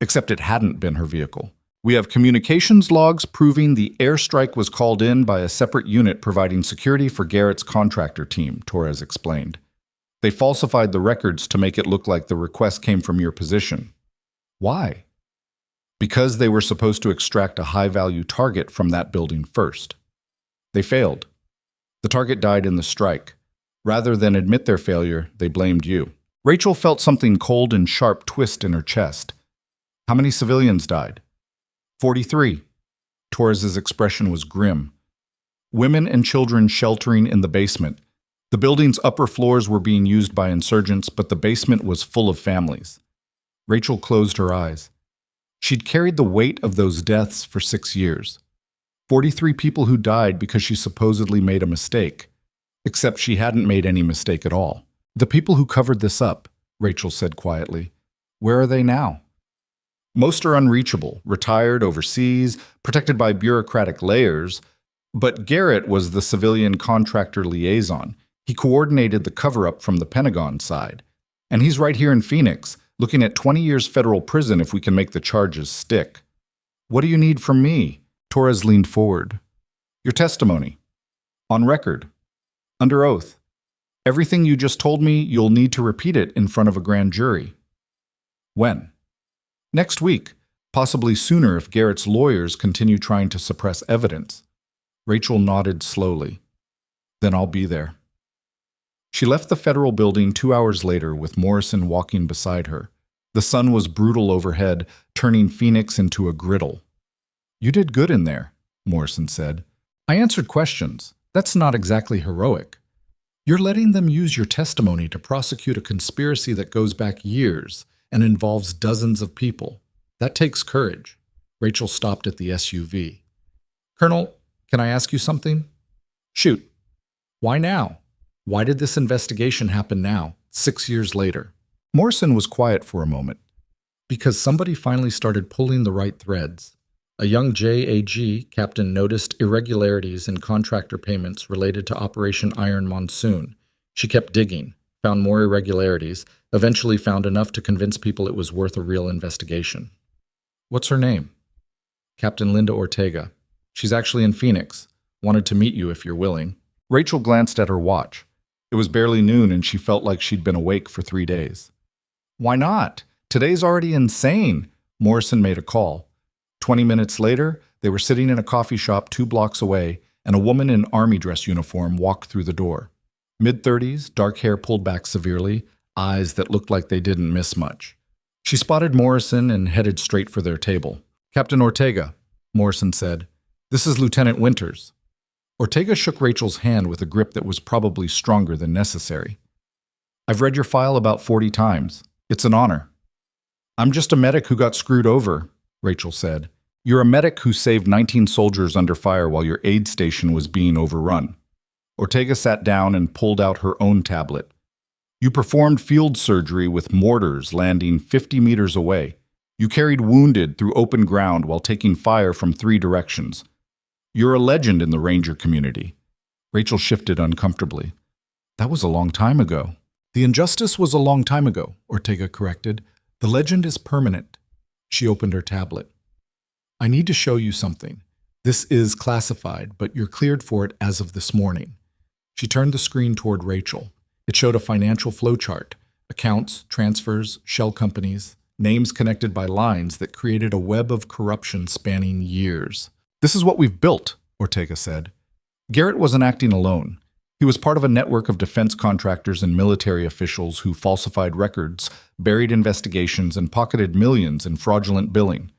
except it hadn't been her vehicle. "We have communications logs proving the airstrike was called in by a separate unit providing security for Garrett's contractor team," Torres explained. "They falsified the records to make it look like the request came from your position." "Why?" "Because they were supposed to extract a high-value target from that building first. They failed. The target died in the strike. Rather than admit their failure, they blamed you." Rachel felt something cold and sharp twist in her chest. "How many civilians died?" 43. Torres's expression was grim. "Women and children sheltering in the basement. The building's upper floors were being used by insurgents, but the basement was full of families." Rachel closed her eyes. She'd carried the weight of those deaths for 6 years. 43 people who died because she supposedly made a mistake. Except she hadn't made any mistake at all. "The people who covered this up," Rachel said quietly, "where are they now?" "Most are unreachable, retired overseas, protected by bureaucratic layers. But Garrett was the civilian contractor liaison. He coordinated the cover-up from the Pentagon side. And he's right here in Phoenix, looking at 20 years federal prison if we can make the charges stick." "What do you need from me?" Torres leaned forward. "Your testimony. On record. Under oath. Everything you just told me, you'll need to repeat it in front of a grand jury." "When?" "Next week. Possibly sooner if Garrett's lawyers continue trying to suppress evidence." Rachel nodded slowly. "Then I'll be there." She left the federal building 2 hours later with Morrison walking beside her. The sun was brutal overhead, turning Phoenix into a griddle. "You did good in there," Morrison said. "I answered questions. That's not exactly heroic. You're letting them use your testimony to prosecute a conspiracy that goes back years and involves dozens of people. That takes courage. Rachel stopped at the SUV. Colonel, can I ask you something? Shoot. Why now? Why did this investigation happen now, 6 years later? Morrison was quiet for a moment. Because somebody finally started pulling the right threads. A young JAG captain noticed irregularities in contractor payments related to Operation Iron Monsoon. She kept digging, found more irregularities, eventually found enough to convince people it was worth a real investigation. What's her name? Captain Linda Ortega. She's actually in Phoenix. Wanted to meet you if you're willing. Rachel glanced at her watch. It was barely noon and she felt like she'd been awake for 3 days. Why not? Today's already insane. Morrison made a call. 20 minutes later, they were sitting in a coffee shop 2 blocks away, and a woman in army dress uniform walked through the door. Mid-30s, dark hair pulled back severely, eyes that looked like they didn't miss much. She spotted Morrison and headed straight for their table. Captain Ortega, Morrison said, this is Lieutenant Winters. Ortega shook Rachel's hand with a grip that was probably stronger than necessary. I've read your file about 40 times. It's an honor. I'm just a medic who got screwed over, Rachel said. You're a medic who saved 19 soldiers under fire while your aid station was being overrun. Ortega sat down and pulled out her own tablet. You performed field surgery with mortars landing 50 meters away. You carried wounded through open ground while taking fire from 3 directions. You're a legend in the Ranger community. Rachel shifted uncomfortably. That was a long time ago. The injustice was a long time ago, Ortega corrected. The legend is permanent. She opened her tablet. I need to show you something. This is classified, but you're cleared for it as of this morning. She turned the screen toward Rachel. It showed a financial flowchart, accounts, transfers, shell companies, names connected by lines that created a web of corruption spanning years. This is what we've built, Ortega said. Garrett wasn't acting alone. He was part of a network of defense contractors and military officials who falsified records, buried investigations, and pocketed millions in fraudulent billing.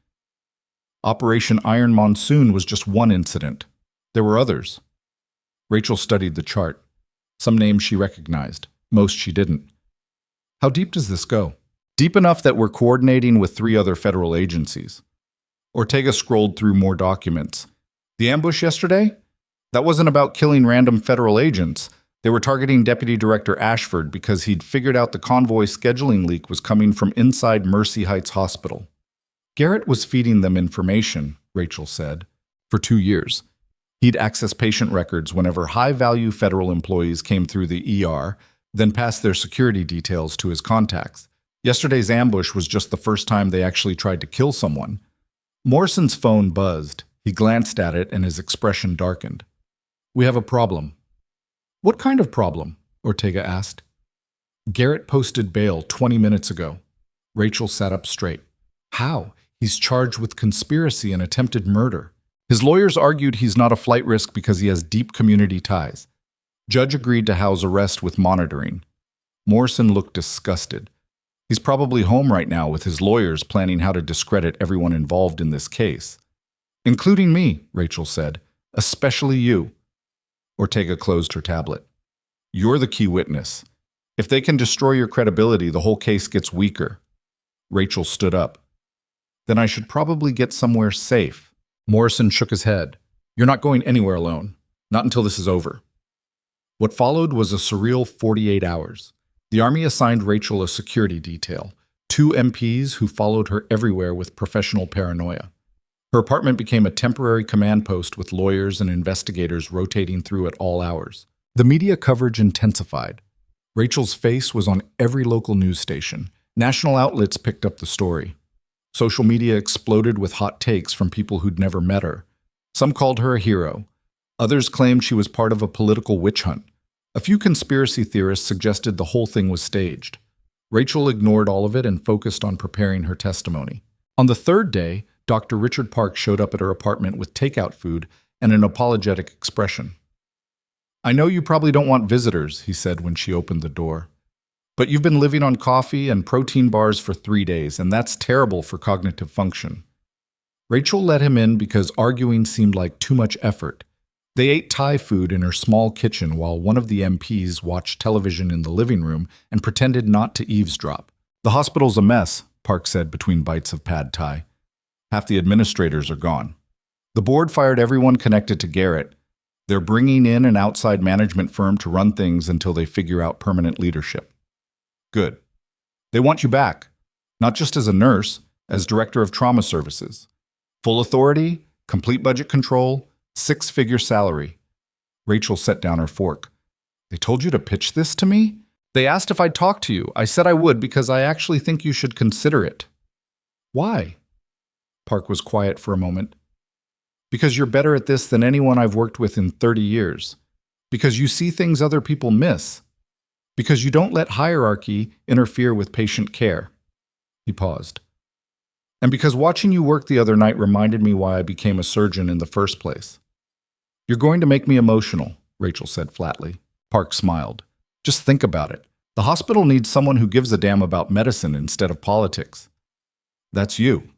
Operation Iron Monsoon was just one incident. There were others. Rachel studied the chart. Some names she recognized, most she didn't. How deep does this go? Deep enough that we're coordinating with 3 other federal agencies. Ortega scrolled through more documents. The ambush yesterday? That wasn't about killing random federal agents. They were targeting Deputy Director Ashford because he'd figured out the convoy scheduling leak was coming from inside Mercy Heights Hospital. Garrett was feeding them information, Rachel said, for 2 years. He'd access patient records whenever high-value federal employees came through the ER, then pass their security details to his contacts. Yesterday's ambush was just the first time they actually tried to kill someone. Morrison's phone buzzed. He glanced at it and his expression darkened. We have a problem. What kind of problem? Ortega asked. Garrett posted bail 20 minutes ago. Rachel sat up straight. How? He's charged with conspiracy and attempted murder. His lawyers argued he's not a flight risk because he has deep community ties. Judge agreed to house arrest with monitoring. Morrison looked disgusted. He's probably home right now with his lawyers planning how to discredit everyone involved in this case. Including me, Rachel said. Especially you. Ortega closed her tablet. You're the key witness. If they can destroy your credibility, the whole case gets weaker. Rachel stood up. Then I should probably get somewhere safe. Morrison shook his head. You're not going anywhere alone. Not until this is over. What followed was a surreal 48 hours. The Army assigned Rachel a security detail, 2 MPs who followed her everywhere with professional paranoia. Her apartment became a temporary command post with lawyers and investigators rotating through at all hours. The media coverage intensified. Rachel's face was on every local news station. National outlets picked up the story. Social media exploded with hot takes from people who'd never met her. Some called her a hero. Others claimed she was part of a political witch hunt. A few conspiracy theorists suggested the whole thing was staged. Rachel ignored all of it and focused on preparing her testimony. On the 3rd day, Dr. Richard Park showed up at her apartment with takeout food and an apologetic expression. I know you probably don't want visitors, he said when she opened the door. But you've been living on coffee and protein bars for 3 days, and that's terrible for cognitive function. Rachel let him in because arguing seemed like too much effort. They ate Thai food in her small kitchen while one of the MPs watched television in the living room and pretended not to eavesdrop. The hospital's a mess, Park said between bites of pad Thai. Half the administrators are gone. The board fired everyone connected to Garrett. They're bringing in an outside management firm to run things until they figure out permanent leadership. Good. They want you back, not just as a nurse, as director of trauma services. Full authority, complete budget control, 6-figure salary. Rachel set down her fork. They told you to pitch this to me? They asked if I'd talk to you. I said I would because I actually think you should consider it. Why? Park was quiet for a moment. Because you're better at this than anyone I've worked with in 30 years. Because you see things other people miss. Because you don't let hierarchy interfere with patient care. He paused. And because watching you work the other night reminded me why I became a surgeon in the first place. You're going to make me emotional, Rachel said flatly. Park smiled. Just think about it. The hospital needs someone who gives a damn about medicine instead of politics. That's you.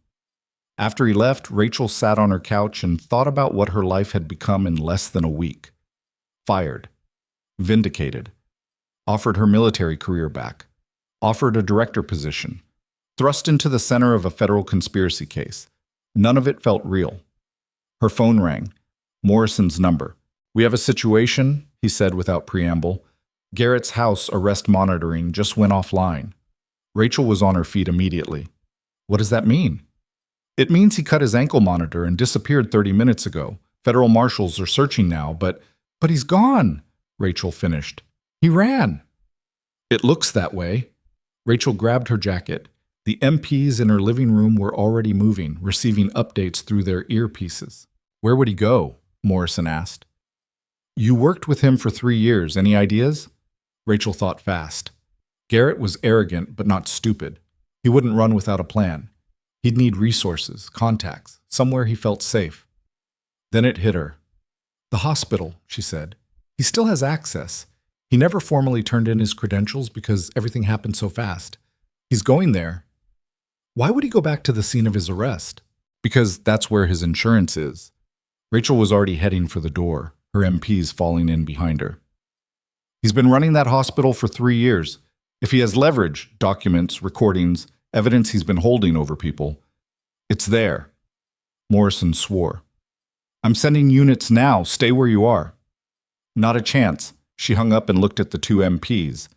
After he left, Rachel sat on her couch and thought about what her life had become in less than a week. Fired. Vindicated. Offered her military career back. Offered a director position. Thrust into the center of a federal conspiracy case. None of it felt real. Her phone rang. Morrison's number. We have a situation, he said without preamble. Garrett's house arrest monitoring just went offline. Rachel was on her feet immediately. What does that mean? It means he cut his ankle monitor and disappeared 30 minutes ago. Federal marshals are searching now, but he's gone, Rachel finished. He ran. It looks that way. Rachel grabbed her jacket. The MPs in her living room were already moving, receiving updates through their earpieces. Where would he go? Morrison asked. You worked with him for 3 years. Any ideas? Rachel thought fast. Garrett was arrogant but not stupid. He wouldn't run without a plan. He'd need resources, contacts, somewhere he felt safe. Then it hit her. The hospital, she said. He still has access. He never formally turned in his credentials because everything happened so fast. He's going there. Why would he go back to the scene of his arrest? Because that's where his insurance is. Rachel was already heading for the door, her MPs falling in behind her. He's been running that hospital for 3 years. If he has leverage, documents, recordings, evidence he's been holding over people, it's there. Morrison swore. I'm sending units now. Stay where you are. Not a chance. She hung up and looked at the 2 MPs.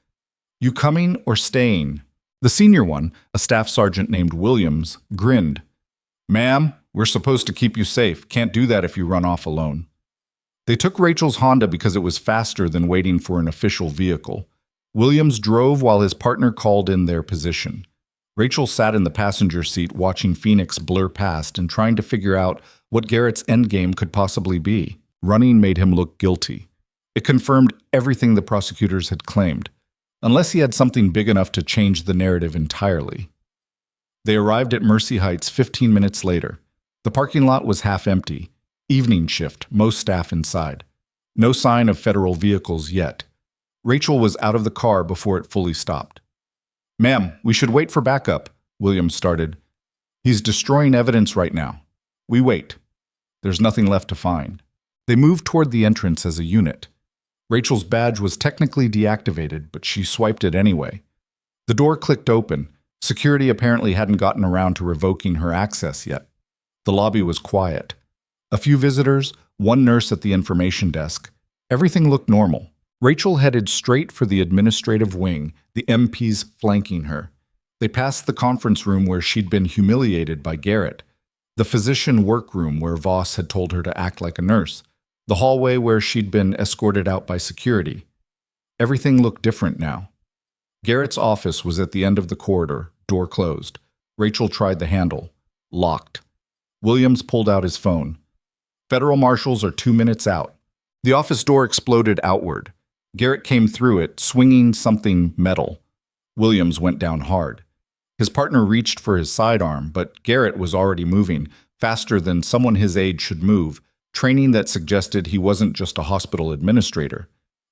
You coming or staying? The senior one, a staff sergeant named Williams, grinned. Ma'am, we're supposed to keep you safe. Can't do that if you run off alone. They took Rachel's Honda because it was faster than waiting for an official vehicle. Williams drove while his partner called in their position. Rachel sat in the passenger seat watching Phoenix blur past and trying to figure out what Garrett's endgame could possibly be. Running made him look guilty. It confirmed everything the prosecutors had claimed, unless he had something big enough to change the narrative entirely. They arrived at Mercy Heights 15 minutes later. The parking lot was half empty. Evening shift, most staff inside. No sign of federal vehicles yet. Rachel was out of the car before it fully stopped. Ma'am, we should wait for backup, Williams started. He's destroying evidence right now. We wait. There's nothing left to find. They moved toward the entrance as a unit. Rachel's badge was technically deactivated, but she swiped it anyway. The door clicked open. Security apparently hadn't gotten around to revoking her access yet. The lobby was quiet. A few visitors, one nurse at the information desk. Everything looked normal. Rachel headed straight for the administrative wing, the MPs flanking her. They passed the conference room where she'd been humiliated by Garrett, the physician workroom where Voss had told her to act like a nurse, the hallway where she'd been escorted out by security. Everything looked different now. Garrett's office was at the end of the corridor, door closed. Rachel tried the handle. Locked. Williams pulled out his phone. Federal marshals are 2 minutes out. The office door exploded outward. Garrett came through it, swinging something metal. Williams went down hard. His partner reached for his sidearm, but Garrett was already moving, faster than someone his age should move, training that suggested he wasn't just a hospital administrator.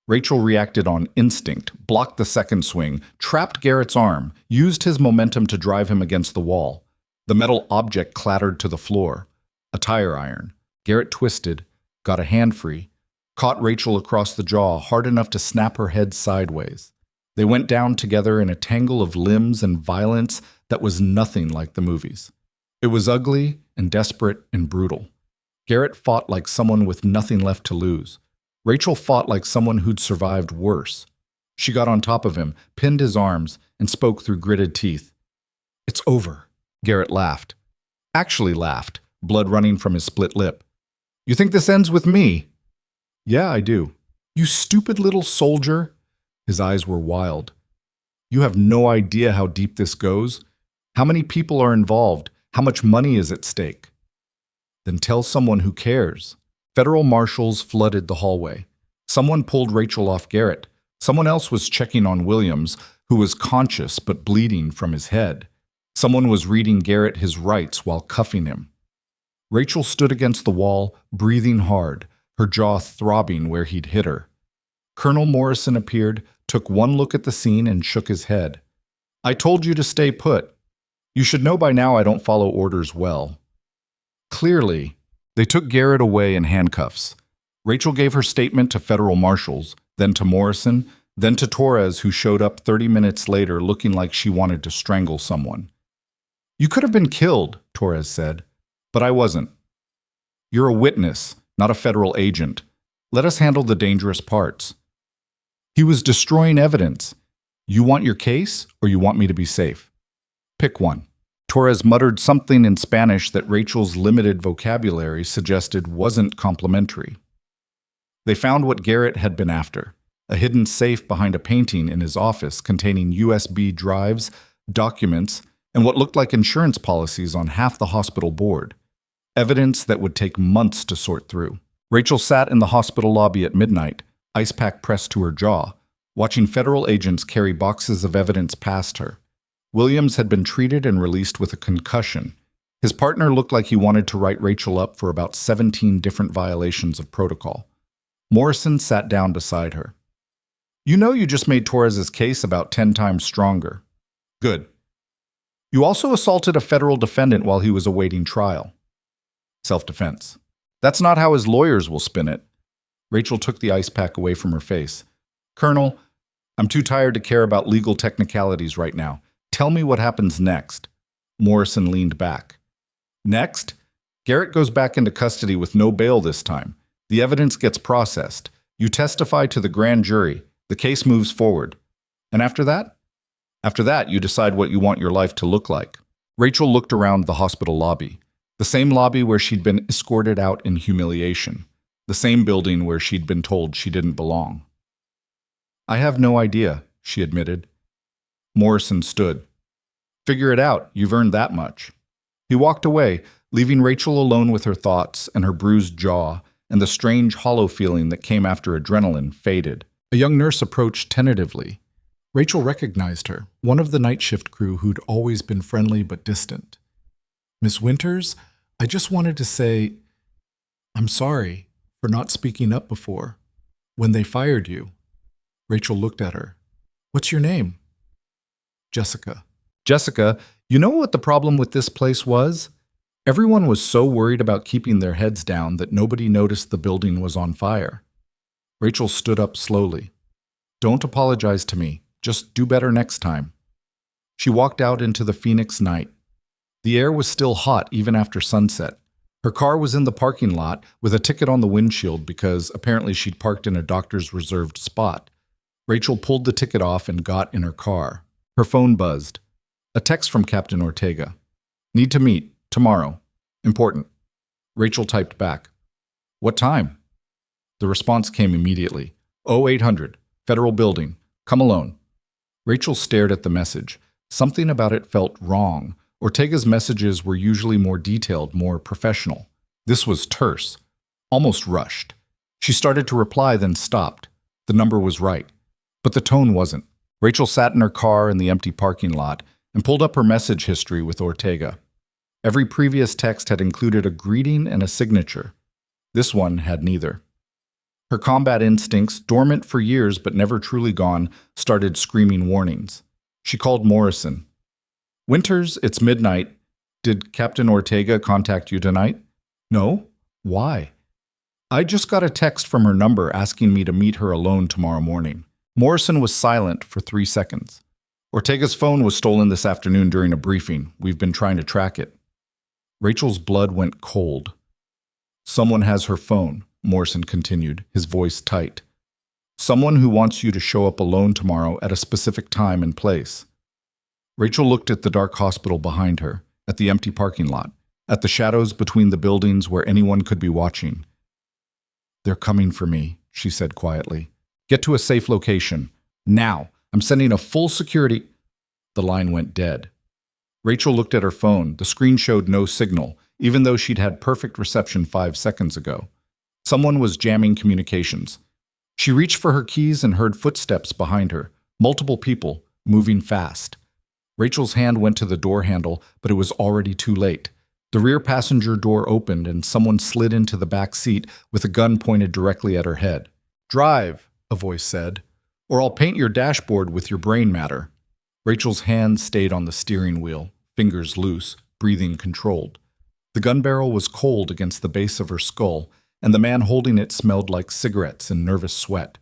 Rachel reacted on instinct, blocked the second swing, trapped Garrett's arm, used his momentum to drive him against the wall. The metal object clattered to the floor. A tire iron. Garrett twisted, got a hand free, caught Rachel across the jaw hard enough to snap her head sideways. They went down together in a tangle of limbs and violence that was nothing like the movies. It was ugly, and desperate and brutal. Garrett fought like someone with nothing left to lose. Rachel fought like someone who'd survived worse. She got on top of him, pinned his arms, and spoke through gritted teeth. "It's over." Garrett laughed. Actually laughed, blood running from his split lip. "You think this ends with me?" "Yeah, I do." "You stupid little soldier." His eyes were wild. "You have no idea how deep this goes. How many people are involved? How much money is at stake?" "Then tell someone who cares." Federal marshals flooded the hallway. Someone pulled Rachel off Garrett. Someone else was checking on Williams, who was conscious but bleeding from his head. Someone was reading Garrett his rights while cuffing him. Rachel stood against the wall, breathing hard, her jaw throbbing where he'd hit her. Colonel Morrison appeared, took one look at the scene, and shook his head. "I told you to stay put. You should know by now I don't follow orders well." Clearly, they took Garrett away in handcuffs. Rachel gave her statement to federal marshals, then to Morrison, then to Torres, who showed up 30 minutes later looking like she wanted to strangle someone. "You could have been killed," Torres said, "but I wasn't. You're a witness, not a federal agent. Let us handle the dangerous parts." "He was destroying evidence. You want your case, or you want me to be safe? Pick one." Torres muttered something in Spanish that Rachel's limited vocabulary suggested wasn't complimentary. They found what Garrett had been after, a hidden safe behind a painting in his office containing USB drives, documents, and what looked like insurance policies on half the hospital board. Evidence that would take months to sort through. Rachel sat in the hospital lobby at midnight, ice pack pressed to her jaw, watching federal agents carry boxes of evidence past her. Williams had been treated and released with a concussion. His partner looked like he wanted to write Rachel up for about 17 different violations of protocol. Morrison sat down beside her. "You know you just made Torres's case about 10 times stronger." "Good. You also assaulted a federal defendant while he was awaiting trial." "Self-defense." "That's not how his lawyers will spin it." Rachel took the ice pack away from her face. "Colonel, I'm too tired to care about legal technicalities right now. Tell me what happens next." Morrison leaned back. "Next? Garrett goes back into custody with no bail this time. The evidence gets processed. You testify to the grand jury. The case moves forward. And after that? After that, you decide what you want your life to look like." Rachel looked around the hospital lobby. The same lobby where she'd been escorted out in humiliation. The same building where she'd been told she didn't belong. "I have no idea," she admitted. Morrison stood. "Figure it out. You've earned that much." He walked away, leaving Rachel alone with her thoughts, and her bruised jaw, and the strange hollow feeling that came after adrenaline faded. A young nurse approached tentatively. Rachel recognized her, one of the night shift crew who'd always been friendly but distant. "Miss Winters, I just wanted to say, I'm sorry for not speaking up before, when they fired you." Rachel looked at her. "What's your name?" "Jessica." "Jessica, you know what the problem with this place was? Everyone was so worried about keeping their heads down that nobody noticed the building was on fire." Rachel stood up slowly. "Don't apologize to me. Just do better next time." She walked out into the Phoenix night. The air was still hot even after sunset. Her car was in the parking lot with a ticket on the windshield because apparently she'd parked in a doctor's reserved spot. Rachel pulled the ticket off and got in her car. Her phone buzzed. A text from Captain Ortega. "Need to meet. Tomorrow. Important." Rachel typed back. "What time?" The response came immediately. 0800, Federal Building. Come alone." Rachel stared at the message. Something about it felt wrong. Ortega's messages were usually more detailed, more professional. This was terse, almost rushed. She started to reply, then stopped. The number was right, but the tone wasn't. Rachel sat in her car in the empty parking lot and pulled up her message history with Ortega. Every previous text had included a greeting and a signature. This one had neither. Her combat instincts, dormant for years but never truly gone, started screaming warnings. She called Morrison. "Winters, it's midnight. Did Captain Ortega contact you tonight?" "No. Why?" "I just got a text from her number asking me to meet her alone tomorrow morning." Morrison was silent for 3 seconds. "Ortega's phone was stolen this afternoon during a briefing. We've been trying to track it." Rachel's blood went cold. Someone has her phone, Morrison continued, his voice tight. Someone who wants you to show up alone tomorrow at a specific time and place. Rachel looked at the dark hospital behind her, at the empty parking lot, at the shadows between the buildings where anyone could be watching. They're coming for me, she said quietly. Get to a safe location. Now. I'm sending a full security. The line went dead. Rachel looked at her phone. The screen showed no signal, even though she'd had perfect reception 5 seconds ago. Someone was jamming communications. She reached for her keys and heard footsteps behind her, multiple people, moving fast. Rachel's hand went to the door handle, but it was already too late. The rear passenger door opened and someone slid into the back seat with a gun pointed directly at her head. "Drive," a voice said, "or I'll paint your dashboard with your brain matter." Rachel's hand stayed on the steering wheel, fingers loose, breathing controlled. The gun barrel was cold against the base of her skull, and the man holding it smelled like cigarettes and nervous sweat.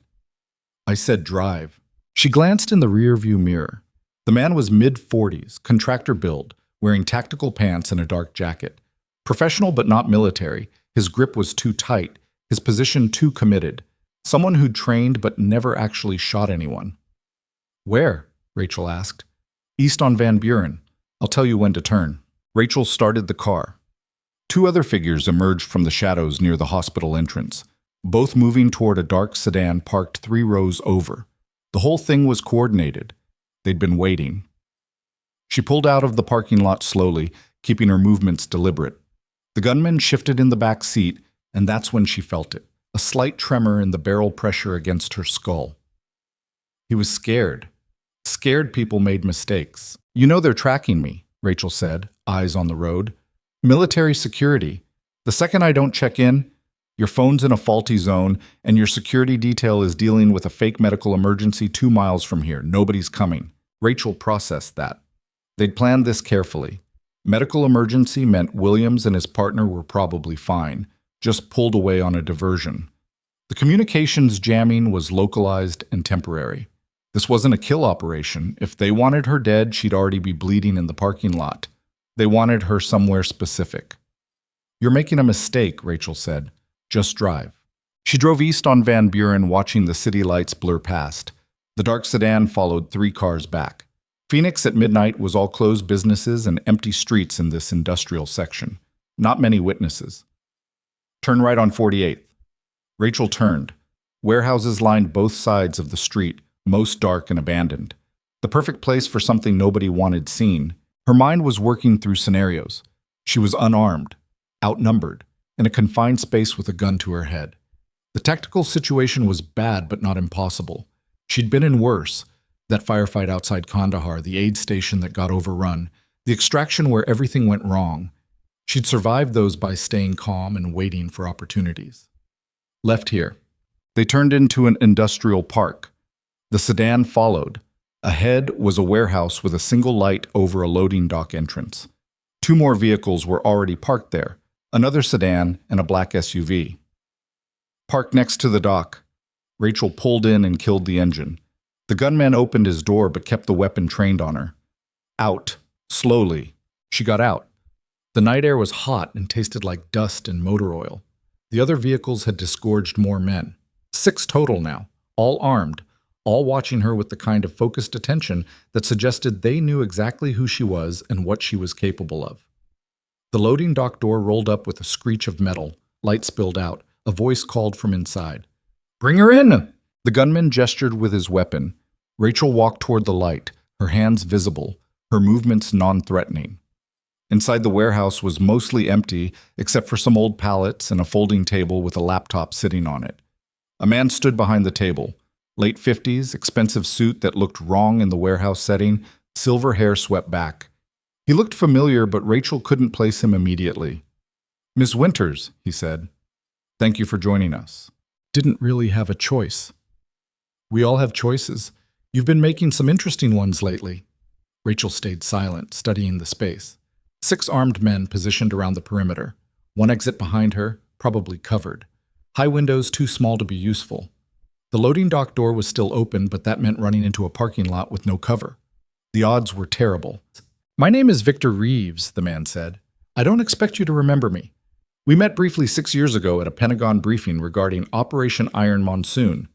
I said drive. She glanced in the rearview mirror. The man was mid-40s, contractor build, wearing tactical pants and a dark jacket. Professional but not military, his grip was too tight, his position too committed. Someone who'd trained but never actually shot anyone. "Where?" Rachel asked. "East on Van Buren. I'll tell you when to turn." Rachel started the car. 2 other figures emerged from the shadows near the hospital entrance, both moving toward a dark sedan parked 3 rows over. The whole thing was coordinated. They'd been waiting. She pulled out of the parking lot slowly, keeping her movements deliberate. The gunman shifted in the back seat, and that's when she felt it. A slight tremor in the barrel pressure against her skull. He was scared. Scared people made mistakes. "You know they're tracking me," Rachel said, eyes on the road. "Military security. The second I don't check in, your phone's in a faulty zone, and your security detail is dealing with a fake medical emergency 2 miles from here. Nobody's coming." Rachel processed that. They'd planned this carefully. Medical emergency meant Williams and his partner were probably fine, just pulled away on a diversion. The communications jamming was localized and temporary. This wasn't a kill operation. If they wanted her dead, she'd already be bleeding in the parking lot. They wanted her somewhere specific. "You're making a mistake," Rachel said. "Just drive." She drove east on Van Buren, watching the city lights blur past. The dark sedan followed 3 cars back. Phoenix at midnight was all closed businesses and empty streets in this industrial section. Not many witnesses. "Turn right on 48th. Rachel turned. Warehouses lined both sides of the street, most dark and abandoned. The perfect place for something nobody wanted seen. Her mind was working through scenarios. She was unarmed, outnumbered, in a confined space with a gun to her head. The tactical situation was bad but not impossible. She'd been in worse. That firefight outside Kandahar, the aid station that got overrun, the extraction where everything went wrong. She'd survived those by staying calm and waiting for opportunities. Left here. They turned into an industrial park. The sedan followed. Ahead was a warehouse with a single light over a loading dock entrance. 2 more vehicles were already parked there, another sedan and a black SUV. Parked next to the dock. Rachel pulled in and killed the engine. The gunman opened his door but kept the weapon trained on her. Out. Slowly. She got out. The night air was hot and tasted like dust and motor oil. The other vehicles had disgorged more men. 6 total now, all armed, all watching her with the kind of focused attention that suggested they knew exactly who she was and what she was capable of. The loading dock door rolled up with a screech of metal. Light spilled out. A voice called from inside. "Bring her in!" The gunman gestured with his weapon. Rachel walked toward the light, her hands visible, her movements non-threatening. Inside the warehouse was mostly empty, except for some old pallets and a folding table with a laptop sitting on it. A man stood behind the table. Late 50s, expensive suit that looked wrong in the warehouse setting, silver hair swept back. He looked familiar, but Rachel couldn't place him immediately. "Miss Winters," he said. "Thank you for joining us." Didn't really have a choice. "We all have choices. You've been making some interesting ones lately." Rachel stayed silent, studying the space. 6 armed men positioned around the perimeter. 1 exit behind her, probably covered. High windows too small to be useful. The loading dock door was still open, but that meant running into a parking lot with no cover. The odds were terrible. "My name is Victor Reeves," the man said. I don't expect you to remember me. We met briefly 6 years ago at a Pentagon briefing regarding Operation Iron Monsoon.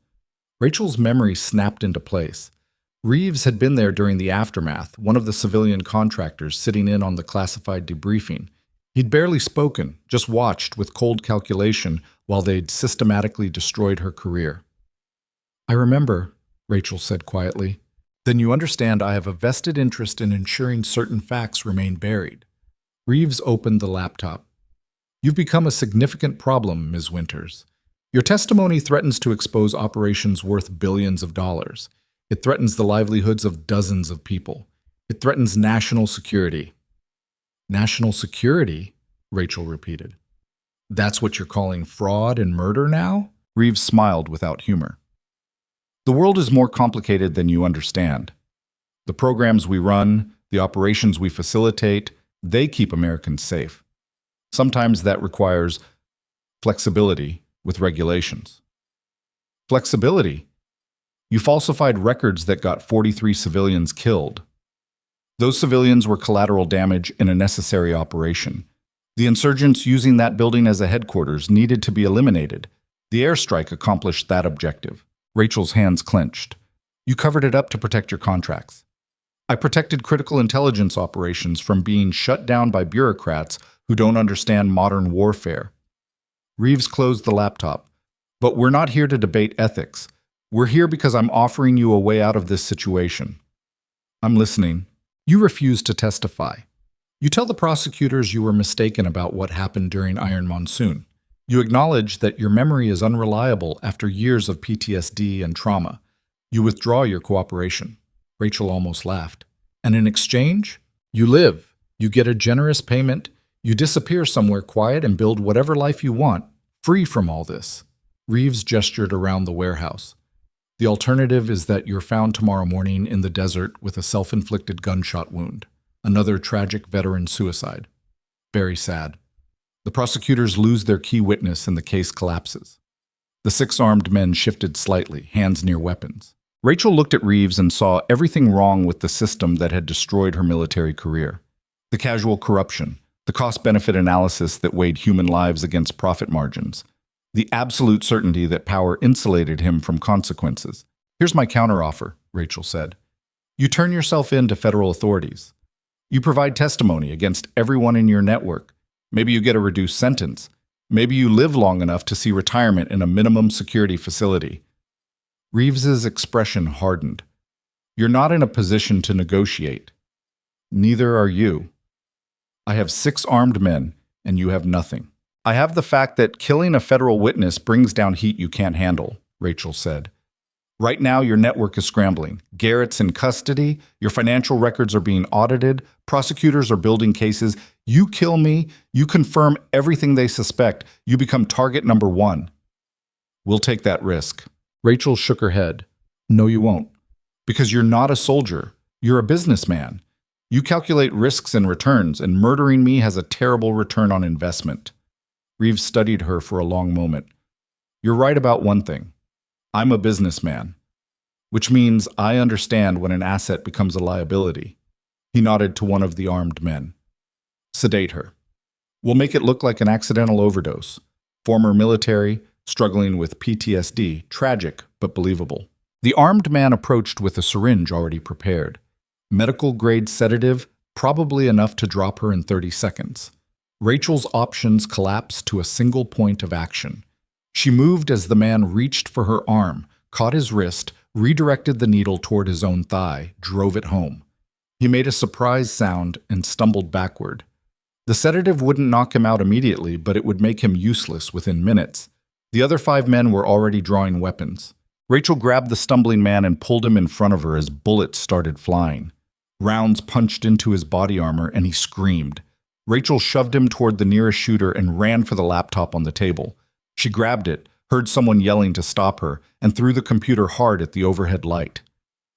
Rachel's memory snapped into place. Reeves had been there during the aftermath, one of the civilian contractors sitting in on the classified debriefing. He'd barely spoken, just watched with cold calculation while they'd systematically destroyed her career. I remember, Rachel said quietly. Then you understand I have a vested interest in ensuring certain facts remain buried. Reeves opened the laptop. You've become a significant problem, Ms. Winters. Your testimony threatens to expose operations worth billions of dollars. It threatens the livelihoods of dozens of people. It threatens national security. National security? Rachel repeated. That's what you're calling fraud and murder now? Reeves smiled without humor. The world is more complicated than you understand. The programs we run, the operations we facilitate, they keep Americans safe. Sometimes that requires flexibility with regulations. Flexibility? You falsified records that got 43 civilians killed. Those civilians were collateral damage in a necessary operation. The insurgents using that building as a headquarters needed to be eliminated. The airstrike accomplished that objective. Rachel's hands clenched. You covered it up to protect your contracts. I protected critical intelligence operations from being shut down by bureaucrats who don't understand modern warfare. Reeves closed the laptop. But we're not here to debate ethics. We're here because I'm offering you a way out of this situation. I'm listening. You refuse to testify. You tell the prosecutors you were mistaken about what happened during Iron Monsoon. You acknowledge that your memory is unreliable after years of PTSD and trauma. You withdraw your cooperation. Rachel almost laughed. And in exchange, you live. You get a generous payment. You disappear somewhere quiet and build whatever life you want, free from all this. Reeves gestured around the warehouse. The alternative is that you're found tomorrow morning in the desert with a self-inflicted gunshot wound. Another tragic veteran suicide. Very sad. The prosecutors lose their key witness and the case collapses. The 6 armed men shifted slightly, hands near weapons. Rachel looked at Reeves and saw everything wrong with the system that had destroyed her military career. The casual corruption, the cost-benefit analysis that weighed human lives against profit margins, the absolute certainty that power insulated him from consequences. Here's my counteroffer, Rachel said. You turn yourself in to federal authorities. You provide testimony against everyone in your network. Maybe you get a reduced sentence. Maybe you live long enough to see retirement in a minimum security facility. Reeves's expression hardened. You're not in a position to negotiate. Neither are you. I have 6 armed men, and you have nothing. I have the fact that killing a federal witness brings down heat you can't handle, Rachel said. Right now, your network is scrambling. Garrett's in custody. Your financial records are being audited. Prosecutors are building cases. You kill me. You confirm everything they suspect. You become target number 1. We'll take that risk. Rachel shook her head. No, you won't. Because you're not a soldier. You're a businessman. You calculate risks and returns, and murdering me has a terrible return on investment. Reeves studied her for a long moment. You're right about one thing. I'm a businessman, which means I understand when an asset becomes a liability. He nodded to one of the armed men. Sedate her. We'll make it look like an accidental overdose. Former military, struggling with PTSD, tragic but believable. The armed man approached with a syringe already prepared. Medical-grade sedative, probably enough to drop her in 30 seconds. Rachel's options collapsed to a single point of action. She moved as the man reached for her arm, caught his wrist, redirected the needle toward his own thigh, drove it home. He made a surprise sound and stumbled backward. The sedative wouldn't knock him out immediately, but it would make him useless within minutes. The other 5 men were already drawing weapons. Rachel grabbed the stumbling man and pulled him in front of her as bullets started flying. Rounds punched into his body armor and he screamed. Rachel shoved him toward the nearest shooter and ran for the laptop on the table. She grabbed it, heard someone yelling to stop her, and threw the computer hard at the overhead light.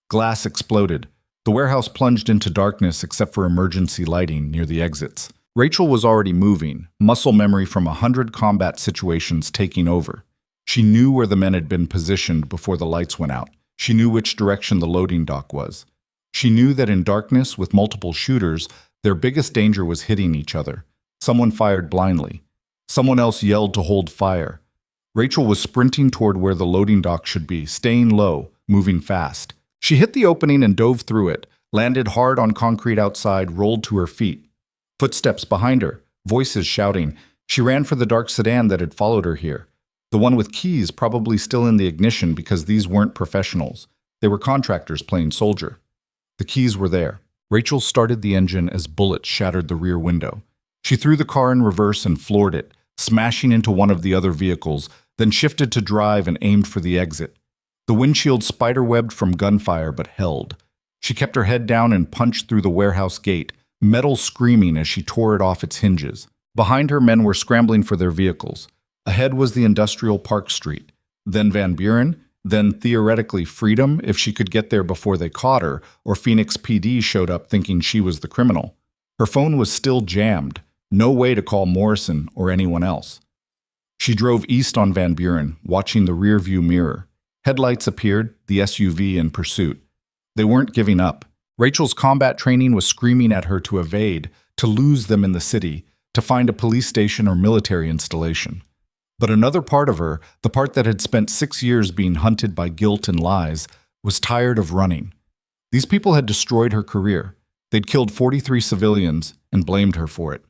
Glass exploded. The warehouse plunged into darkness except for emergency lighting near the exits. Rachel was already moving, muscle memory from 100 combat situations taking over. She knew where the men had been positioned before the lights went out. She knew which direction the loading dock was. She knew that in darkness with multiple shooters, their biggest danger was hitting each other. Someone fired blindly. Someone else yelled to hold fire. Rachel was sprinting toward where the loading dock should be, staying low, moving fast. She hit the opening and dove through it, landed hard on concrete outside, rolled to her feet. Footsteps behind her, voices shouting. She ran for the dark sedan that had followed her here. The one with keys probably still in the ignition because these weren't professionals. They were contractors playing soldier. The keys were there. Rachel started the engine as bullets shattered the rear window. She threw the car in reverse and floored it, smashing into one of the other vehicles, then shifted to drive and aimed for the exit. The windshield spiderwebbed from gunfire but held. She kept her head down and punched through the warehouse gate, metal screaming as she tore it off its hinges. Behind her, men were scrambling for their vehicles. Ahead was the industrial Park Street, then Van Buren, then theoretically Freedom if she could get there before they caught her, or Phoenix PD showed up thinking she was the criminal. Her phone was still jammed, no way to call Morrison or anyone else. She drove east on Van Buren, watching the rearview mirror. Headlights appeared, the SUV in pursuit. They weren't giving up. Rachel's combat training was screaming at her to evade, to lose them in the city, to find a police station or military installation. But another part of her, the part that had spent 6 years being hunted by guilt and lies, was tired of running. These people had destroyed her career. They'd killed 43 civilians and blamed her for it.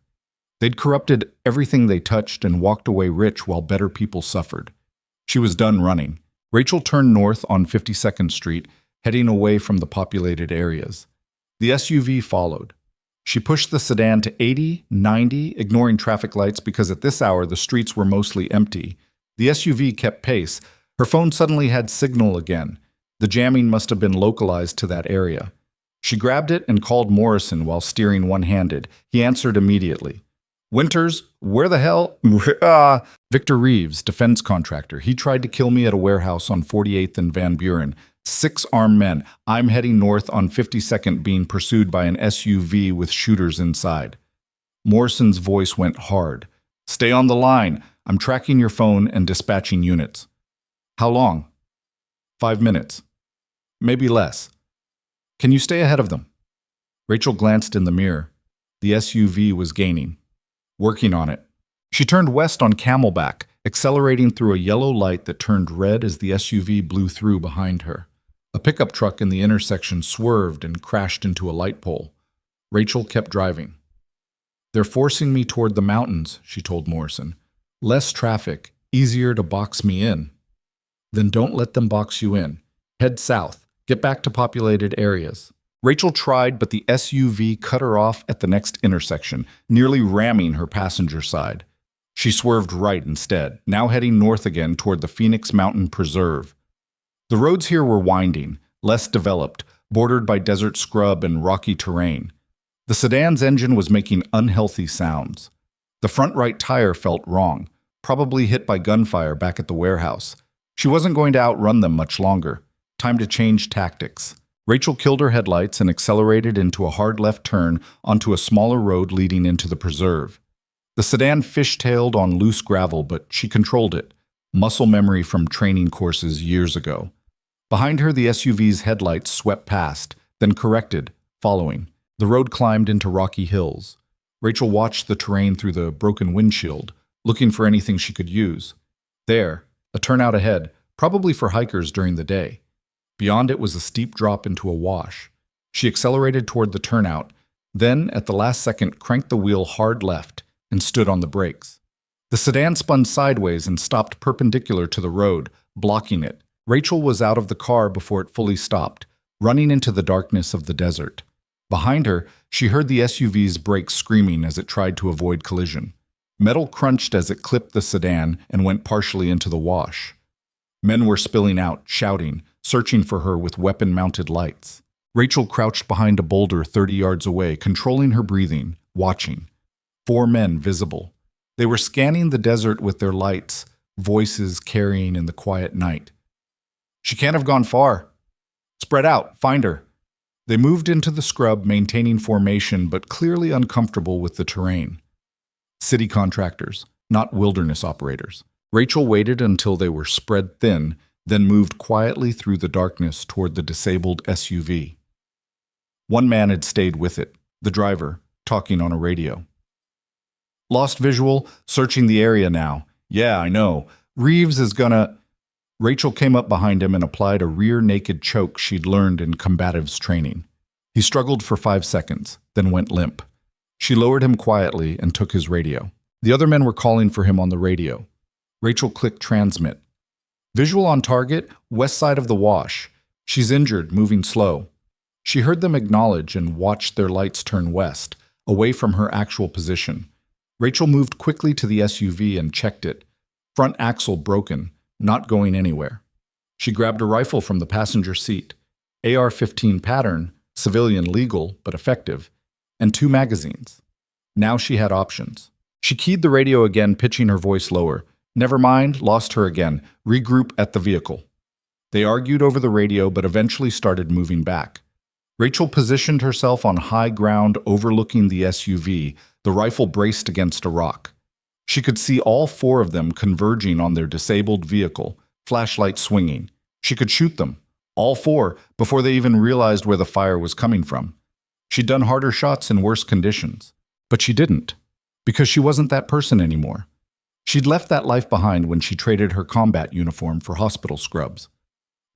They'd corrupted everything they touched and walked away rich while better people suffered. She was done running. Rachel turned north on 52nd Street, heading away from the populated areas. The SUV followed. She pushed the sedan to 80, 90, ignoring traffic lights because at this hour the streets were mostly empty. The SUV kept pace. Her phone suddenly had signal again. The jamming must have been localized to that area. She grabbed it and called Morrison while steering one-handed. He answered immediately. Winters, where the hell? Victor Reeves, defense contractor. He tried to kill me at a warehouse on 48th and Van Buren. 6 armed men. I'm heading north on 52nd being pursued by an SUV with shooters inside. Morrison's voice went hard. Stay on the line. I'm tracking your phone and dispatching units. How long? 5 minutes. Maybe less. Can you stay ahead of them? Rachel glanced in the mirror. The SUV was gaining. Working on it. She turned west on Camelback, accelerating through a yellow light that turned red as the SUV blew through behind her. A pickup truck in the intersection swerved and crashed into a light pole. Rachel kept driving. They're forcing me toward the mountains, she told Morrison. Less traffic, easier to box me in. Then don't let them box you in. Head south. Get back to populated areas. Rachel tried, but the SUV cut her off at the next intersection, nearly ramming her passenger side. She swerved right instead, now heading north again toward the Phoenix Mountain Preserve. The roads here were winding, less developed, bordered by desert scrub and rocky terrain. The sedan's engine was making unhealthy sounds. The front right tire felt wrong, probably hit by gunfire back at the warehouse. She wasn't going to outrun them much longer. Time to change tactics. Rachel killed her headlights and accelerated into a hard left turn onto a smaller road leading into the preserve. The sedan fishtailed on loose gravel, but she controlled it, muscle memory from training courses years ago. Behind her, the SUV's headlights swept past, then corrected, following. The road climbed into rocky hills. Rachel watched the terrain through the broken windshield, looking for anything she could use. There, a turnout ahead, probably for hikers during the day. Beyond it was a steep drop into a wash. She accelerated toward the turnout, then, at the last second, cranked the wheel hard left and stood on the brakes. The sedan spun sideways and stopped perpendicular to the road, blocking it. Rachel was out of the car before it fully stopped, running into the darkness of the desert. Behind her, she heard the SUV's brakes screaming as it tried to avoid collision. Metal crunched as it clipped the sedan and went partially into the wash. Men were spilling out, shouting, searching for her with weapon-mounted lights. Rachel crouched behind a boulder 30 yards away, controlling her breathing, watching. 4 men visible. They were scanning the desert with their lights, voices carrying in the quiet night. She can't have gone far. Spread out, find her. They moved into the scrub, maintaining formation, but clearly uncomfortable with the terrain. City contractors, not wilderness operators. Rachel waited until they were spread thin, then moved quietly through the darkness toward the disabled SUV. One man had stayed with it, the driver, talking on a radio. Lost visual, searching the area now. Yeah, I know. Reeves is gonna... Rachel came up behind him and applied a rear naked choke she'd learned in combatives training. He struggled for 5 seconds, then went limp. She lowered him quietly and took his radio. The other men were calling for him on the radio. Rachel clicked transmit. Visual on target, west side of the wash. She's injured, moving slow. She heard them acknowledge and watched their lights turn west, away from her actual position. Rachel moved quickly to the SUV and checked it. Front axle broken, not going anywhere. She grabbed a rifle from the passenger seat. AR-15 pattern, civilian legal but effective, and 2 magazines. Now she had options. She keyed the radio again, pitching her voice lower. Never mind, lost her again. Regroup at the vehicle. They argued over the radio but eventually started moving back. Rachel positioned herself on high ground overlooking the SUV, the rifle braced against a rock. She could see all 4 of them converging on their disabled vehicle, flashlight swinging. She could shoot them, all 4, before they even realized where the fire was coming from. She'd done harder shots in worse conditions. But she didn't, because she wasn't that person anymore. She'd left that life behind when she traded her combat uniform for hospital scrubs.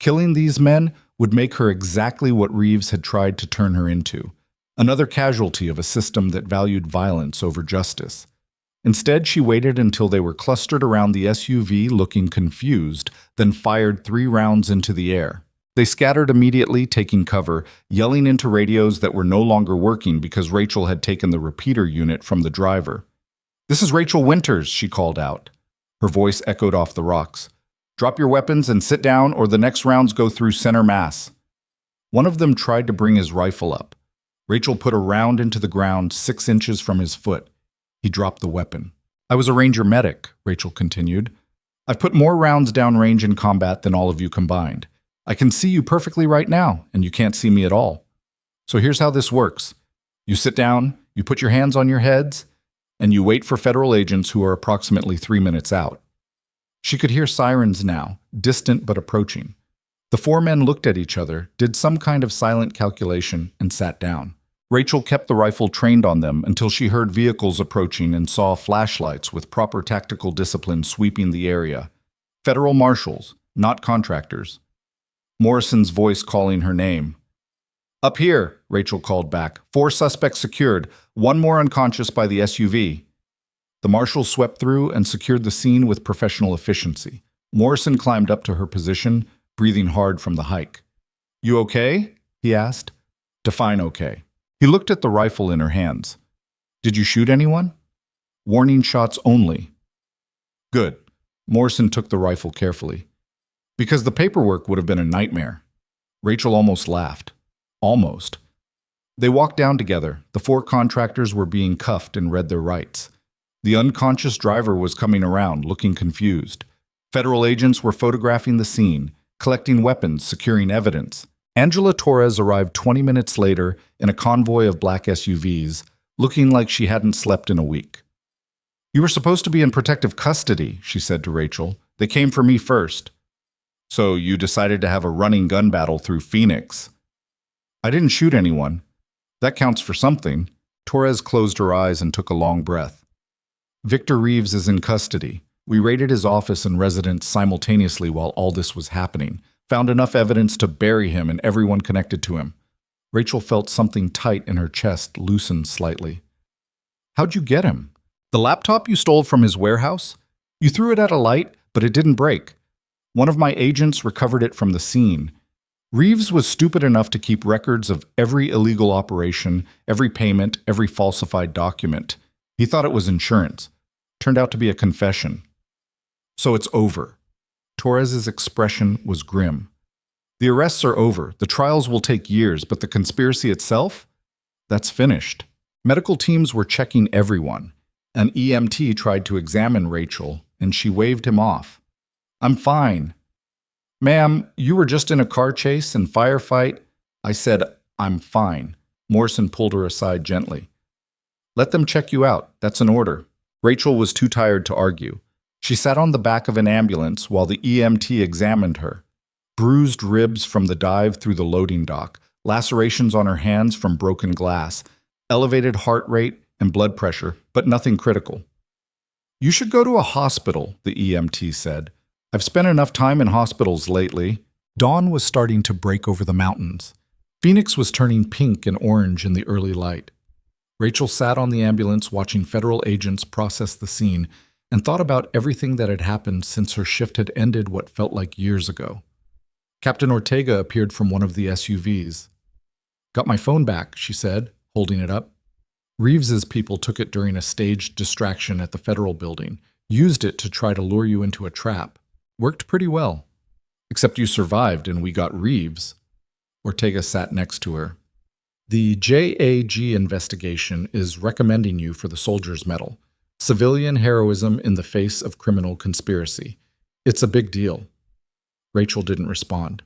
Killing these men would make her exactly what Reeves had tried to turn her into, another casualty of a system that valued violence over justice. Instead, she waited until they were clustered around the SUV looking confused, then fired 3 rounds into the air. They scattered immediately, taking cover, yelling into radios that were no longer working because Rachel had taken the repeater unit from the driver. "This is Rachel Winters," she called out. Her voice echoed off the rocks. "Drop your weapons and sit down, or the next rounds go through center mass." One of them tried to bring his rifle up. Rachel put a round into the ground 6 inches from his foot. He dropped the weapon. "I was a Ranger medic," Rachel continued. "I've put more rounds downrange in combat than all of you combined. I can see you perfectly right now, and you can't see me at all. So here's how this works. You sit down, you put your hands on your heads, and you wait for federal agents who are approximately 3 minutes out." She could hear sirens now, distant but approaching. The 4 men looked at each other, did some kind of silent calculation, and sat down. Rachel kept the rifle trained on them until she heard vehicles approaching and saw flashlights with proper tactical discipline sweeping the area. Federal marshals, not contractors. Morrison's voice calling her name. "Up here," Rachel called back. 4 suspects secured, 1 more unconscious by the SUV. The marshal swept through and secured the scene with professional efficiency. Morrison climbed up to her position, breathing hard from the hike. "You okay?" he asked. Define okay. He looked at the rifle in her hands. "Did you shoot anyone?" "Warning shots only." "Good." Morrison took the rifle carefully. "Because the paperwork would have been a nightmare." Rachel almost laughed. Almost. They walked down together. The 4 contractors were being cuffed and read their rights. The unconscious driver was coming around, looking confused. Federal agents were photographing the scene, collecting weapons, securing evidence. Angela Torres arrived 20 minutes later in a convoy of black SUVs, looking like she hadn't slept in a week. "You were supposed to be in protective custody," she said to Rachel. "They came for me first." "So you decided to have a running gun battle through Phoenix." "I didn't shoot anyone. That counts for something." Torres closed her eyes and took a long breath. "Victor Reeves is in custody. We raided his office and residence simultaneously while all this was happening. Found enough evidence to bury him and everyone connected to him." Rachel felt something tight in her chest loosen slightly. "How'd you get him? The laptop you stole from his warehouse? You threw it at a light, but it didn't break. One of my agents recovered it from the scene. Reeves was stupid enough to keep records of every illegal operation, every payment, every falsified document. He thought it was insurance. Turned out to be a confession. So it's over." Torres's expression was grim. "The arrests are over. The trials will take years, but the conspiracy itself? That's finished." Medical teams were checking everyone. An EMT tried to examine Rachel, and she waved him off. "I'm fine." "Ma'am, you were just in a car chase and firefight." I said, "I'm fine." Morrison pulled her aside gently. "Let them check you out. That's an order." Rachel was too tired to argue. She sat on the back of an ambulance while the EMT examined her. Bruised ribs from the dive through the loading dock, lacerations on her hands from broken glass, elevated heart rate, and blood pressure, but nothing critical. You should go to a hospital, the EMT said. I've spent enough time in hospitals lately. Dawn was starting to break over the mountains. Phoenix was turning pink and orange in the early light. Rachel sat on the ambulance watching federal agents process the scene and thought about everything that had happened since her shift had ended what felt like years ago. Captain Ortega appeared from one of the SUVs. "Got my phone back," she said, holding it up. "Reeves's people took it during a staged distraction at the federal building, used it to try to lure you into a trap. Worked pretty well. Except you survived and we got Reeves." Ortega sat next to her. "The JAG investigation is recommending you for the Soldier's Medal. Civilian heroism in the face of criminal conspiracy. It's a big deal." Rachel didn't respond.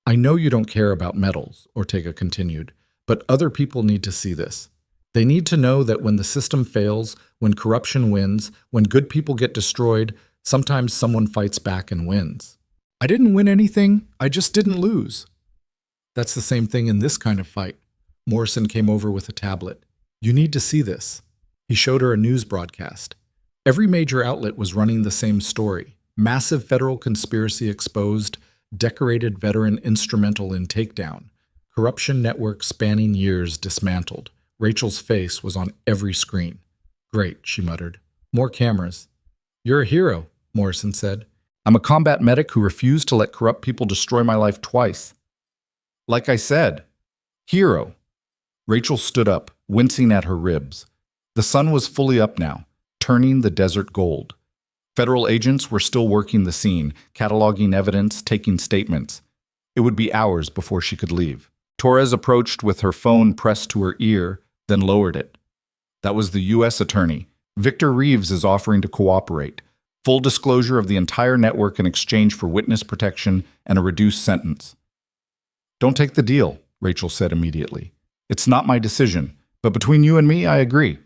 "I know you don't care about medals," Ortega continued, "but other people need to see this. They need to know that when the system fails, when corruption wins, when good people get destroyed, sometimes someone fights back and wins." "I didn't win anything, I just didn't lose." "That's the same thing in this kind of fight." Morrison came over with a tablet. "You need to see this." He showed her a news broadcast. Every major outlet was running the same story. Massive federal conspiracy exposed, decorated veteran instrumental in takedown, corruption network spanning years dismantled. Rachel's face was on every screen. "Great," she muttered. "More cameras." "You're a hero," Morrison said. "I'm a combat medic who refused to let corrupt people destroy my life twice." "Like I said, hero." Rachel stood up, wincing at her ribs. The sun was fully up now, turning the desert gold. Federal agents were still working the scene, cataloging evidence, taking statements. It would be hours before she could leave. Torres approached with her phone pressed to her ear, then lowered it. "That was the U.S. attorney. Victor Reeves is offering to cooperate. Full disclosure of the entire network in exchange for witness protection and a reduced sentence." "Don't take the deal," Rachel said immediately. "It's not my decision, but between you and me, I agree."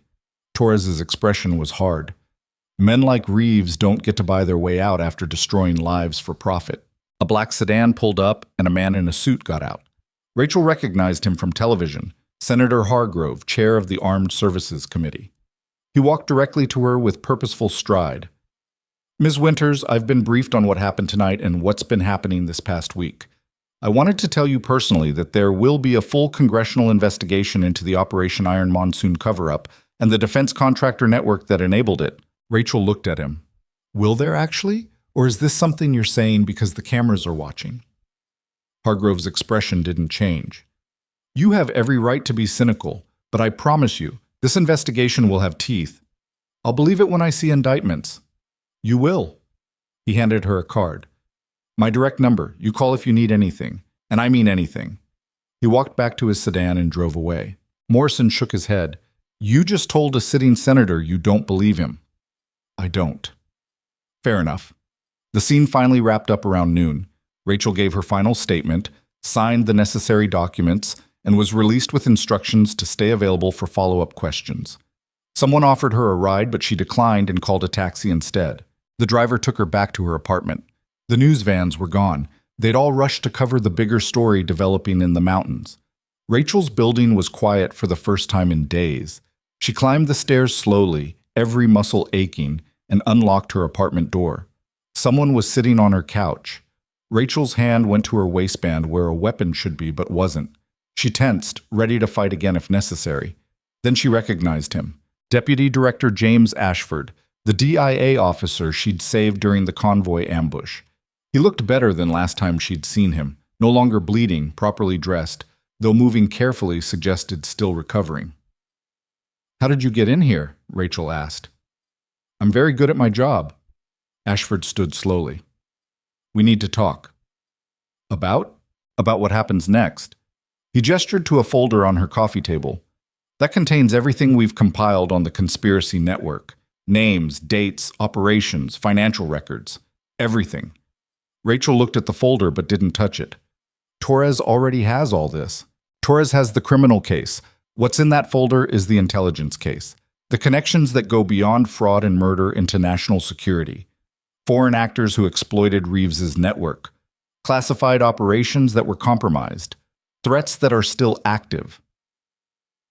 Torres's expression was hard. Men like Reeves don't get to buy their way out after destroying lives for profit. A black sedan pulled up and a man in a suit got out. Rachel recognized him from television, Senator Hargrove, chair of the Armed Services Committee. He walked directly to her with purposeful stride. "Ms. Winters, I've been briefed on what happened tonight and what's been happening this past week. I wanted to tell you personally that there will be a full congressional investigation into the Operation Iron Monsoon cover-up and the defense contractor network that enabled it." Rachel looked at him. "Will there actually? Or is this something you're saying because the cameras are watching?" Hargrove's expression didn't change. "You have every right to be cynical, but I promise you, this investigation will have teeth. I'll believe it when I see indictments." "You will." He handed her a card. "My direct number. You call if you need anything. And I mean anything." He walked back to his sedan and drove away. Morrison shook his head. "You just told a sitting senator you don't believe him." "I don't." "Fair enough." The scene finally wrapped up around noon. Rachel gave her final statement, signed the necessary documents, and was released with instructions to stay available for follow-up questions. Someone offered her a ride, but she declined and called a taxi instead. The driver took her back to her apartment. The news vans were gone. They'd all rushed to cover the bigger story developing in the mountains. Rachel's building was quiet for the first time in days. She climbed the stairs slowly, every muscle aching, and unlocked her apartment door. Someone was sitting on her couch. Rachel's hand went to her waistband where a weapon should be but wasn't. She tensed, ready to fight again if necessary. Then she recognized him. Deputy Director James Ashford, the DIA officer she'd saved during the convoy ambush. He looked better than last time she'd seen him, no longer bleeding, properly dressed, though moving carefully suggested still recovering. "How did you get in here?" Rachel asked. "I'm very good at my job." Ashford stood slowly. "We need to talk." "About? About what happens next." He gestured to a folder on her coffee table. "That contains everything we've compiled on the conspiracy network. Names, dates, operations, financial records. Everything." Rachel looked at the folder but didn't touch it. "Torres already has all this. Torres has the criminal case. What's in that folder is the intelligence case. The connections that go beyond fraud and murder into national security. Foreign actors who exploited Reeves's network. Classified operations that were compromised. Threats that are still active."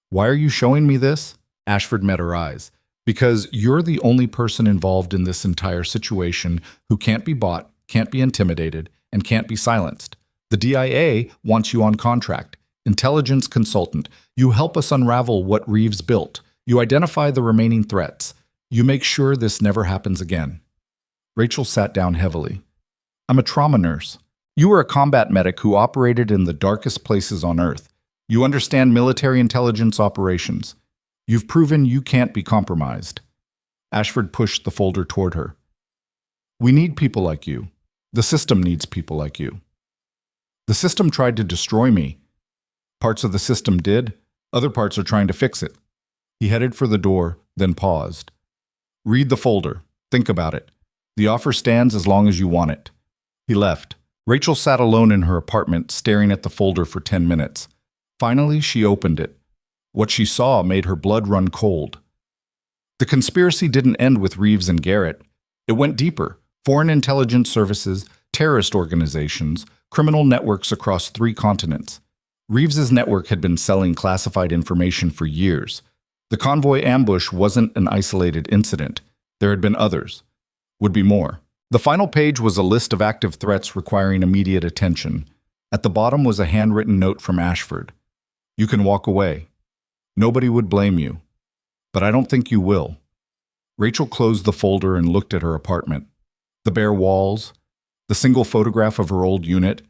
"Why are you showing me this?" Ashford met her eyes. Because you're the only person involved in this entire situation who can't be bought, can't be intimidated, and can't be silenced. The DIA wants you on contract. Intelligence consultant. You help us unravel what Reeves built. You identify the remaining threats. You make sure this never happens again. Rachel sat down heavily. I'm a trauma nurse. You were a combat medic who operated in the darkest places on Earth. You understand military intelligence operations. You've proven you can't be compromised. Ashford pushed the folder toward her. We need people like you. The system needs people like you. The system tried to destroy me. Parts of the system did. Other parts are trying to fix it. He headed for the door, then paused. Read the folder. Think about it. The offer stands as long as you want it. He left. Rachel sat alone in her apartment, staring at the folder for 10 minutes. Finally, she opened it. What she saw made her blood run cold. The conspiracy didn't end with Reeves and Garrett. It went deeper. Foreign intelligence services, terrorist organizations, criminal networks across 3 continents. Reeves's network had been selling classified information for years. The convoy ambush wasn't an isolated incident. There had been others. Would be more. The final page was a list of active threats requiring immediate attention. At the bottom was a handwritten note from Ashford. You can walk away. Nobody would blame you. But I don't think you will. Rachel closed the folder and looked at her apartment. The bare walls, the single photograph of her old unit,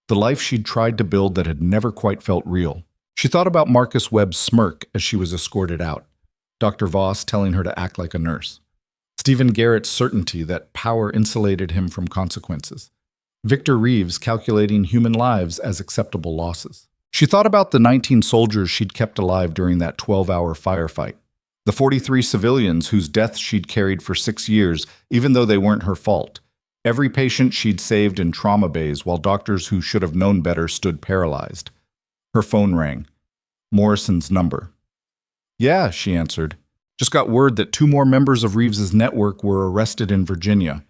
the life she'd tried to build that had never quite felt real. She thought about Marcus Webb's smirk as she was escorted out, Dr. Voss telling her to act like a nurse, Stephen Garrett's certainty that power insulated him from consequences, Victor Reeves calculating human lives as acceptable losses. She thought about the 19 soldiers she'd kept alive during that 12-hour firefight, the 43 civilians whose deaths she'd carried for 6 years, even though they weren't her fault, every patient she'd saved in trauma bays while doctors who should have known better stood paralyzed. Her phone rang. Morrison's number. Yeah, she answered. Just got word that 2 more members of Reeves's network were arrested in Virginia.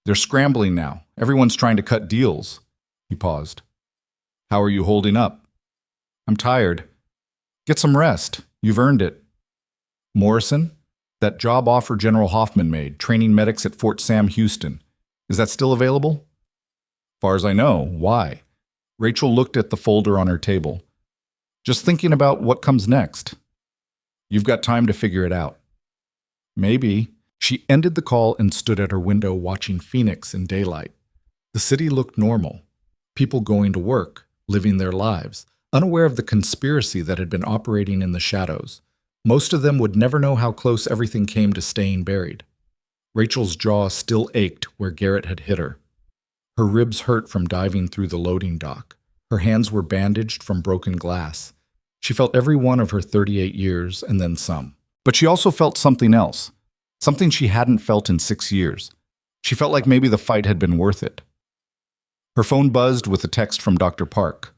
They're scrambling now. Everyone's trying to cut deals. He paused. How are you holding up? I'm tired. Get some rest. You've earned it. Morrison? That job offer General Hoffman made, training medics at Fort Sam Houston. Is that still available? Far as I know. Why? Rachel looked at the folder on her table. Just thinking about what comes next. You've got time to figure it out. Maybe. She ended the call and stood at her window watching Phoenix in daylight. The city looked normal. People going to work, living their lives, unaware of the conspiracy that had been operating in the shadows. Most of them would never know how close everything came to staying buried. Rachel's jaw still ached where Garrett had hit her. Her ribs hurt from diving through the loading dock. Her hands were bandaged from broken glass. She felt every one of her 38 years and then some. But she also felt something else, something she hadn't felt in 6 years. She felt like maybe the fight had been worth it. Her phone buzzed with a text from Dr. Park.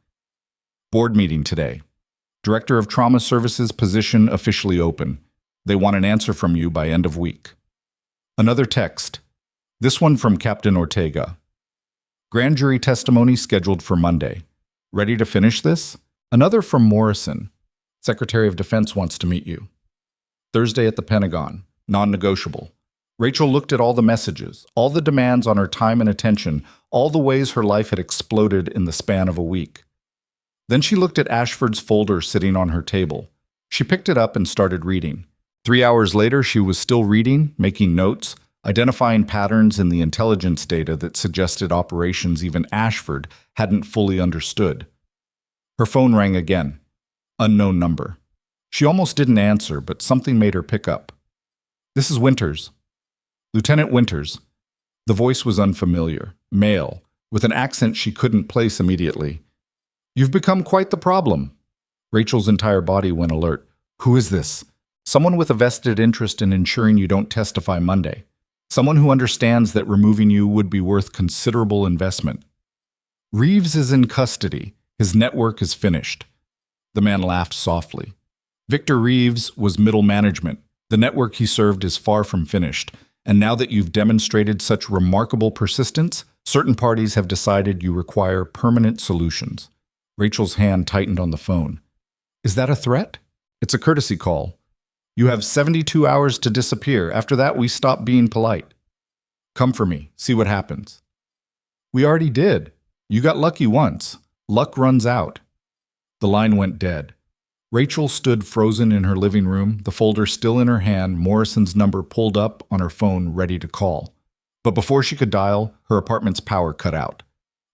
Board meeting today. Director of Trauma Services position officially open. They want an answer from you by end of week. Another text. This one from Captain Ortega. Grand jury testimony scheduled for Monday. Ready to finish this? Another from Morrison. Secretary of Defense wants to meet you. Thursday at the Pentagon. Non-negotiable. Rachel looked at all the messages, all the demands on her time and attention, all the ways her life had exploded in the span of a week. Then she looked at Ashford's folder sitting on her table. She picked it up and started reading. 3 hours later, she was still reading, making notes, identifying patterns in the intelligence data that suggested operations even Ashford hadn't fully understood. Her phone rang again. Unknown number. She almost didn't answer, but something made her pick up. This is Winters. Lieutenant Winters. The voice was unfamiliar, male, with an accent she couldn't place immediately. You've become quite the problem. Rachel's entire body went alert. Who is this? Someone with a vested interest in ensuring you don't testify Monday. Someone who understands that removing you would be worth considerable investment. Reeves is in custody. His network is finished. The man laughed softly. Victor Reeves was middle management. The network he served is far from finished. And now that you've demonstrated such remarkable persistence, certain parties have decided you require permanent solutions. Rachel's hand tightened on the phone. Is that a threat? It's a courtesy call. You have 72 hours to disappear. After that, we stop being polite. Come for me. See what happens. We already did. You got lucky once. Luck runs out. The line went dead. Rachel stood frozen in her living room, the folder still in her hand, Morrison's number pulled up on her phone ready to call. But before she could dial, her apartment's power cut out.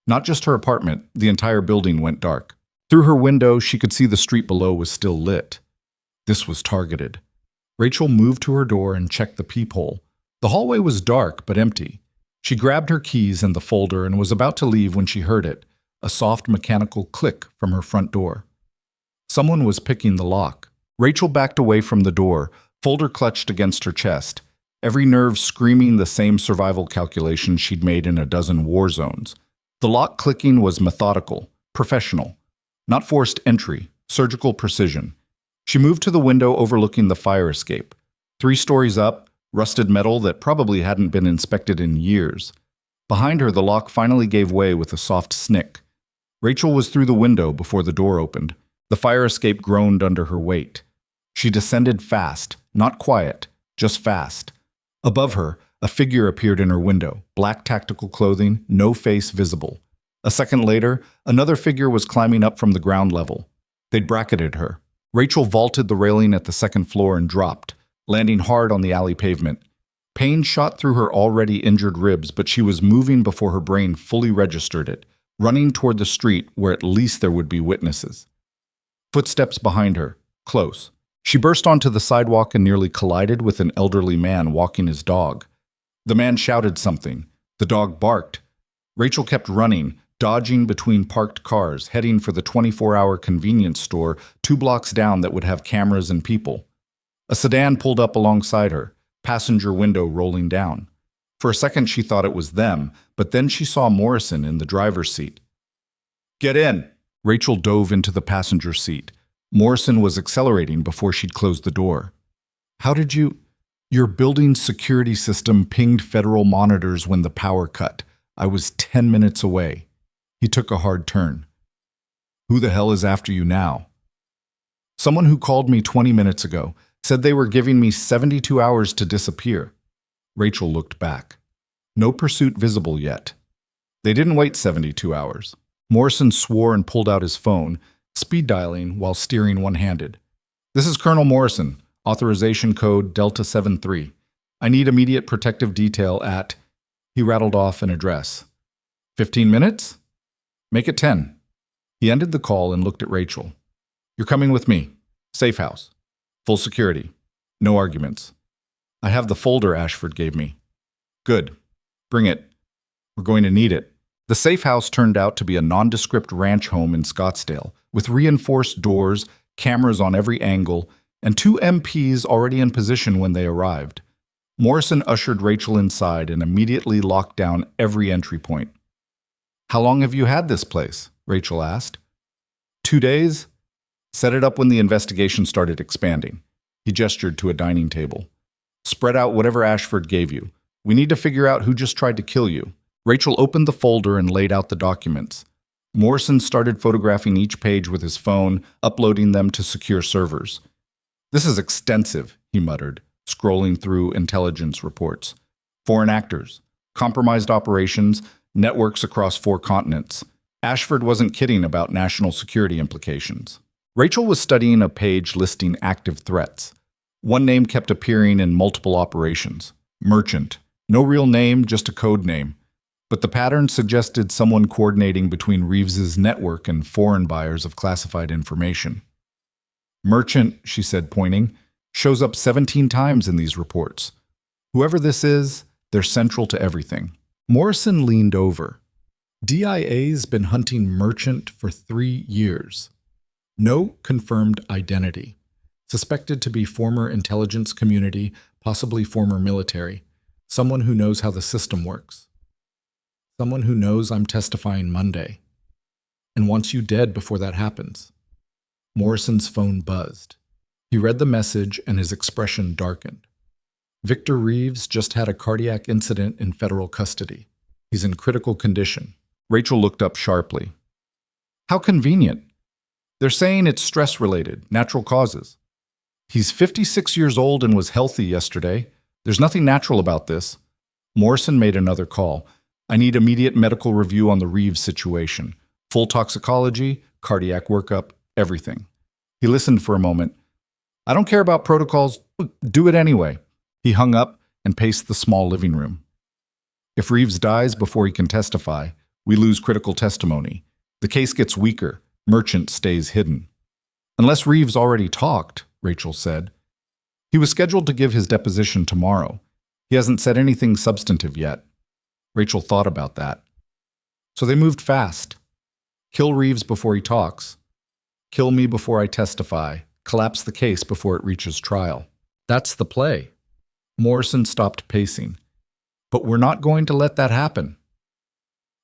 Not just her apartment, the entire building went dark. Through her window, she could see the street below was still lit. This was targeted. Rachel moved to her door and checked the peephole. The hallway was dark but empty. She grabbed her keys and the folder and was about to leave when she heard it, a soft mechanical click from her front door. Someone was picking the lock. Rachel backed away from the door, folder clutched against her chest, every nerve screaming the same survival calculations she'd made in a dozen war zones. The lock clicking was methodical, professional, not forced entry, surgical precision. She moved to the window overlooking the fire escape. 3 stories up, rusted metal that probably hadn't been inspected in years. Behind her, the lock finally gave way with a soft snick. Rachel was through the window before the door opened. The fire escape groaned under her weight. She descended fast, not quiet, just fast. Above her, a figure appeared in her window, black tactical clothing, no face visible. A second later, another figure was climbing up from the ground level. They'd bracketed her. Rachel vaulted the railing at the second floor and dropped, landing hard on the alley pavement. Pain shot through her already injured ribs, but she was moving before her brain fully registered it, running toward the street where at least there would be witnesses. Footsteps behind her, close. She burst onto the sidewalk and nearly collided with an elderly man walking his dog. The man shouted something. The dog barked. Rachel kept running, dodging between parked cars, heading for the 24-hour convenience store 2 blocks down that would have cameras and people. A sedan pulled up alongside her, passenger window rolling down. For a second she thought it was them, but then she saw Morrison in the driver's seat. "Get in!" Rachel dove into the passenger seat. Morrison was accelerating before she'd closed the door. "How did you—" "Your building's security system pinged federal monitors when the power cut. I was 10 minutes away." He took a hard turn. "Who the hell is after you now?" "Someone who called me 20 minutes ago. Said they were giving me 72 hours to disappear." Rachel looked back. No pursuit visible yet. They didn't wait 72 hours. Morrison swore and pulled out his phone, speed dialing while steering one-handed. "This is Colonel Morrison, authorization code Delta 73. I need immediate protective detail at—" He rattled off an address. 15 minutes? Make it 10. He ended the call and looked at Rachel. "You're coming with me. Safe house. Full security. No arguments. I have the folder Ashford gave me." "Good. Bring it. We're going to need it." The safe house turned out to be a nondescript ranch home in Scottsdale, with reinforced doors, cameras on every angle, and 2 MPs already in position when they arrived. Morrison ushered Rachel inside and immediately locked down every entry point. "How long have you had this place?" Rachel asked. 2 days. Set it up when the investigation started expanding. He gestured to a dining table. "Spread out whatever Ashford gave you. We need to figure out who just tried to kill you." Rachel opened the folder and laid out the documents. Morrison started photographing each page with his phone, uploading them to secure servers. "This is extensive," he muttered, scrolling through intelligence reports. "Foreign actors, compromised operations, networks across 4 continents. Ashford wasn't kidding about national security implications." Rachel was studying a page listing active threats. One name kept appearing in multiple operations. Merchant. No real name, just a code name. But the pattern suggested someone coordinating between Reeves's network and foreign buyers of classified information. "Merchant," she said, pointing, "shows up 17 times in these reports. Whoever this is, they're central to everything." Morrison leaned over. "DIA's been hunting Merchant for 3 years. No confirmed identity. Suspected to be former intelligence community, possibly former military. Someone who knows how the system works. Someone who knows I'm testifying Monday. And wants you dead before that happens." Morrison's phone buzzed. He read the message and his expression darkened. "Victor Reeves just had a cardiac incident in federal custody. He's in critical condition." Rachel looked up sharply. "How convenient. They're saying it's stress-related, natural causes." He's 56 years old and was healthy yesterday. There's nothing natural about this. Morrison made another call. I need immediate medical review on the Reeves situation. Full toxicology, cardiac workup, everything. He listened for a moment. I don't care about protocols. Do it anyway. He hung up and paced the small living room. If Reeves dies before he can testify, we lose critical testimony. The case gets weaker. Merchant stays hidden. Unless Reeves already talked, Rachel said. He was scheduled to give his deposition tomorrow. He hasn't said anything substantive yet. Rachel thought about that. So they moved fast. Kill Reeves before he talks. Kill me before I testify. Collapse the case before it reaches trial. That's the play. Morrison stopped pacing. But we're not going to let that happen.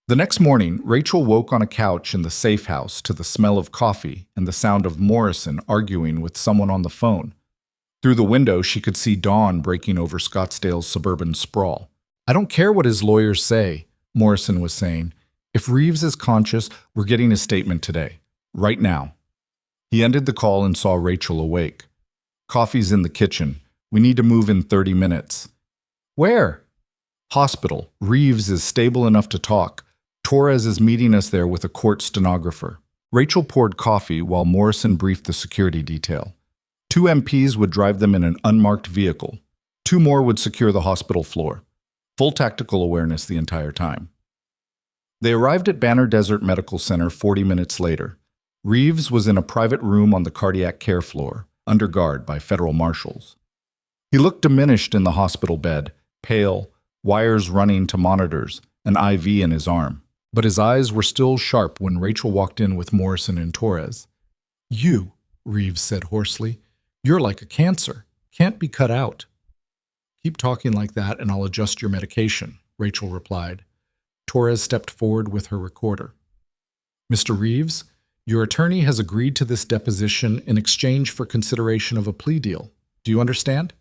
The next morning, Rachel woke on a couch in the safe house to the smell of coffee and the sound of Morrison arguing with someone on the phone. Through the window, she could see dawn breaking over Scottsdale's suburban sprawl. I don't care what his lawyers say, Morrison was saying. If Reeves is conscious, we're getting a statement today. Right now. He ended the call and saw Rachel awake. Coffee's in the kitchen. We need to move in 30 minutes. Where? Hospital. Reeves is stable enough to talk. Torres is meeting us there with a court stenographer. Rachel poured coffee while Morrison briefed the security detail. 2 MPs would drive them in an unmarked vehicle. 2 more would secure the hospital floor. Full tactical awareness the entire time. They arrived at Banner Desert Medical Center 40 minutes later. Reeves was in a private room on the cardiac care floor, under guard by federal marshals. He looked diminished in the hospital bed, pale, wires running to monitors, an IV in his arm. But his eyes were still sharp when Rachel walked in with Morrison and Torres. You, Reeves said hoarsely, you're like a cancer. Can't be cut out. Keep talking like that and I'll adjust your medication, Rachel replied. Torres stepped forward with her recorder. Mr. Reeves, your attorney has agreed to this deposition in exchange for consideration of a plea deal. Do you understand?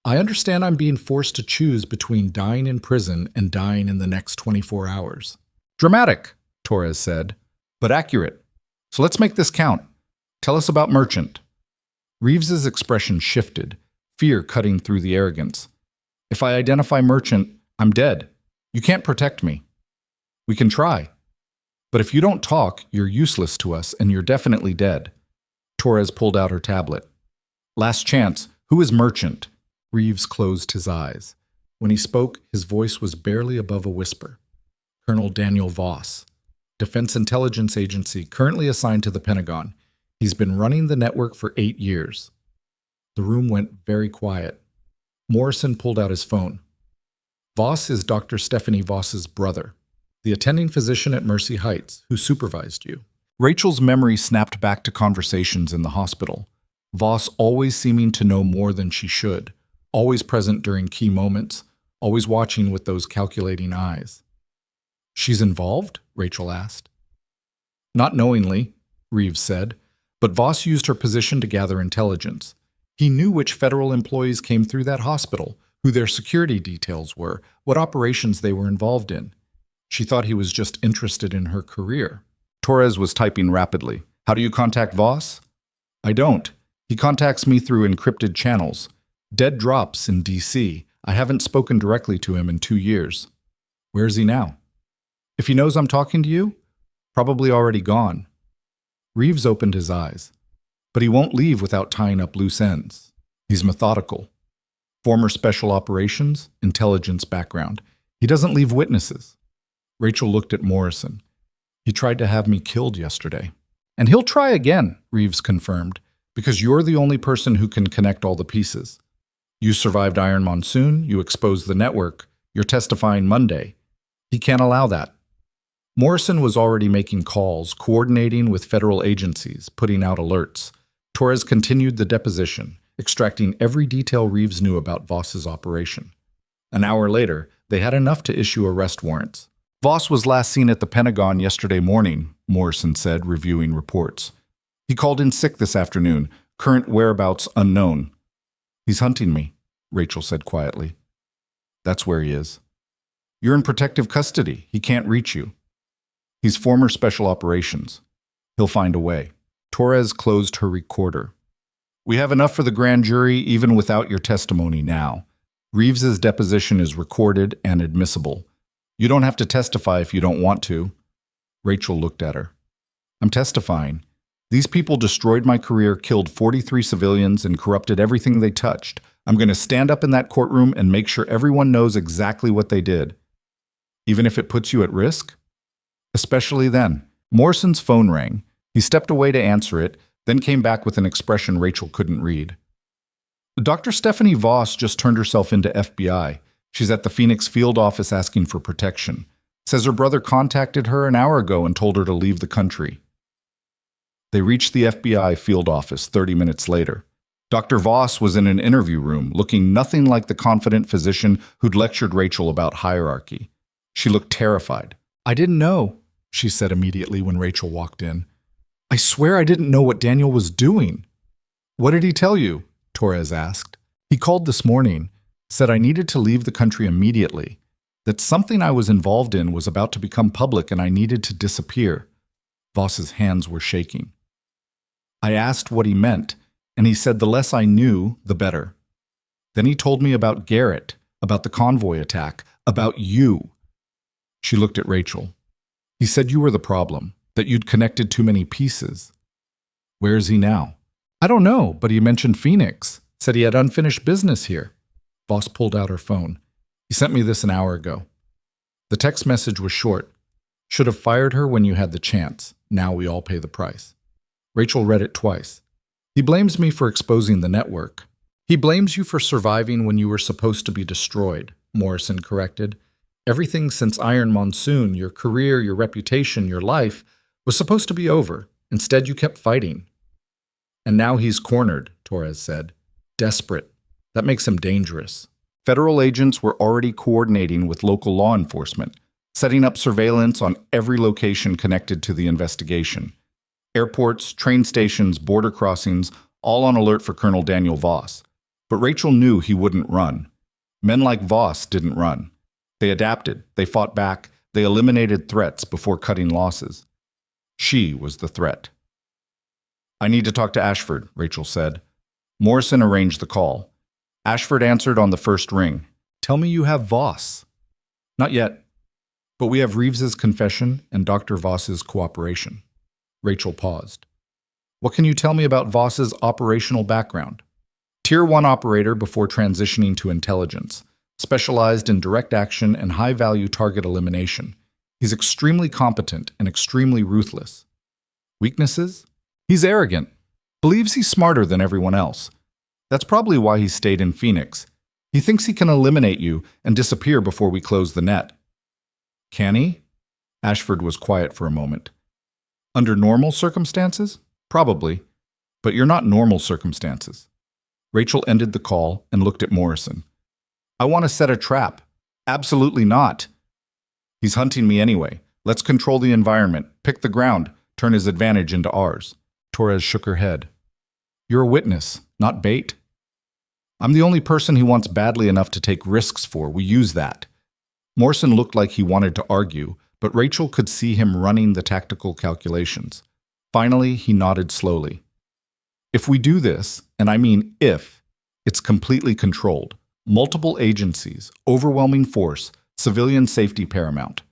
I understand I'm being forced to choose between dying in prison and dying in the next 24 hours. Dramatic, Torres said, but accurate. So let's make this count. Tell us about Merchant. Reeves's expression shifted, fear cutting through the arrogance. If I identify Merchant, I'm dead. You can't protect me. We can try. But if you don't talk, you're useless to us and you're definitely dead. Torres pulled out her tablet. Last chance. Who is Merchant? Reeves closed his eyes. When he spoke, his voice was barely above a whisper. Colonel Daniel Voss, Defense Intelligence Agency currently assigned to the Pentagon. He's been running the network for 8 years. The room went very quiet. Morrison pulled out his phone. Voss is Dr. Stephanie Voss's brother, the attending physician at Mercy Heights, who supervised you. Rachel's memory snapped back to conversations in the hospital. Voss always seeming to know more than she should, always present during key moments, always watching with those calculating eyes. She's involved? Rachel asked. Not knowingly, Reeves said, but Voss used her position to gather intelligence. He knew which federal employees came through that hospital, who their security details were, what operations they were involved in. She thought he was just interested in her career. Torres was typing rapidly. How do you contact Voss? I don't. He contacts me through encrypted channels. Dead drops in D.C. I haven't spoken directly to him in 2 years. Where is he now? If he knows I'm talking to you, probably already gone. Reeves opened his eyes. But he won't leave without tying up loose ends. He's methodical. Former special operations, intelligence background. He doesn't leave witnesses. Rachel looked at Morrison. He tried to have me killed yesterday. And he'll try again, Reeves confirmed, because you're the only person who can connect all the pieces. You survived Iron Monsoon, you exposed the network, you're testifying Monday. He can't allow that. Morrison was already making calls, coordinating with federal agencies, putting out alerts. Torres continued the deposition, extracting every detail Reeves knew about Voss's operation. An hour later, they had enough to issue arrest warrants. Voss was last seen at the Pentagon yesterday morning, Morrison said, reviewing reports. He called in sick this afternoon, current whereabouts unknown. He's hunting me, Rachel said quietly. That's where he is. You're in protective custody. He can't reach you. He's former special operations. He'll find a way. Torres closed her recorder. We have enough for the grand jury even without your testimony now. Reeves's deposition is recorded and admissible. You don't have to testify if you don't want to. Rachel looked at her. I'm testifying. These people destroyed my career, killed 43 civilians, and corrupted everything they touched. I'm going to stand up in that courtroom and make sure everyone knows exactly what they did. Even if it puts you at risk? Especially then. Morrison's phone rang. He stepped away to answer it, then came back with an expression Rachel couldn't read. Dr. Stephanie Voss just turned herself into FBI. She's at the Phoenix field office asking for protection. Says her brother contacted her an hour ago and told her to leave the country. They reached the FBI field office 30 minutes later. Dr. Voss was in an interview room, looking nothing like the confident physician who'd lectured Rachel about hierarchy. She looked terrified. I didn't know, she said immediately when Rachel walked in. I swear I didn't know what Daniel was doing. What did he tell you? Torres asked. He called this morning, said I needed to leave the country immediately, that something I was involved in was about to become public and I needed to disappear. Voss's hands were shaking. I asked what he meant, and he said the less I knew, the better. Then he told me about Garrett, about the convoy attack, about you. She looked at Rachel. He said you were the problem, that you'd connected too many pieces. Where is he now? I don't know, but he mentioned Phoenix, said he had unfinished business here. Voss pulled out her phone. He sent me this an hour ago. The text message was short. Should have fired her when you had the chance. Now we all pay the price. Rachel read it twice. He blames me for exposing the network. He blames you for surviving when you were supposed to be destroyed, Morrison corrected. Everything since Iron Monsoon, your career, your reputation, your life, was supposed to be over. Instead, you kept fighting. And now he's cornered, Torres said. Desperate. That makes him dangerous. Federal agents were already coordinating with local law enforcement, setting up surveillance on every location connected to the investigation. Airports, train stations, border crossings, all on alert for Colonel Daniel Voss. But Rachel knew he wouldn't run. Men like Voss didn't run. They adapted, they fought back, they eliminated threats before cutting losses. She was the threat. I need to talk to Ashford, Rachel said. Morrison arranged the call. Ashford answered on the first ring. Tell me you have Voss. Not yet, but we have Reeves's confession and Dr. Voss's cooperation. Rachel paused. What can you tell me about Voss's operational background? Tier 1 operator before transitioning to intelligence, specialized in direct action and high-value target elimination. He's extremely competent and extremely ruthless. Weaknesses? He's arrogant, believes he's smarter than everyone else. That's probably why he stayed in Phoenix. He thinks he can eliminate you and disappear before we close the net. Can he? Ashford was quiet for a moment. Under normal circumstances? Probably. But you're not normal circumstances. Rachel ended the call and looked at Morrison. I want to set a trap. Absolutely not. He's hunting me anyway. Let's control the environment, pick the ground, turn his advantage into ours. Torres shook her head. You're a witness, not bait. I'm the only person he wants badly enough to take risks for. We use that. Morrison looked like he wanted to argue, but Rachel could see him running the tactical calculations. Finally, he nodded slowly. If we do this, and I mean if, it's completely controlled. Multiple agencies, overwhelming force, civilian safety paramount.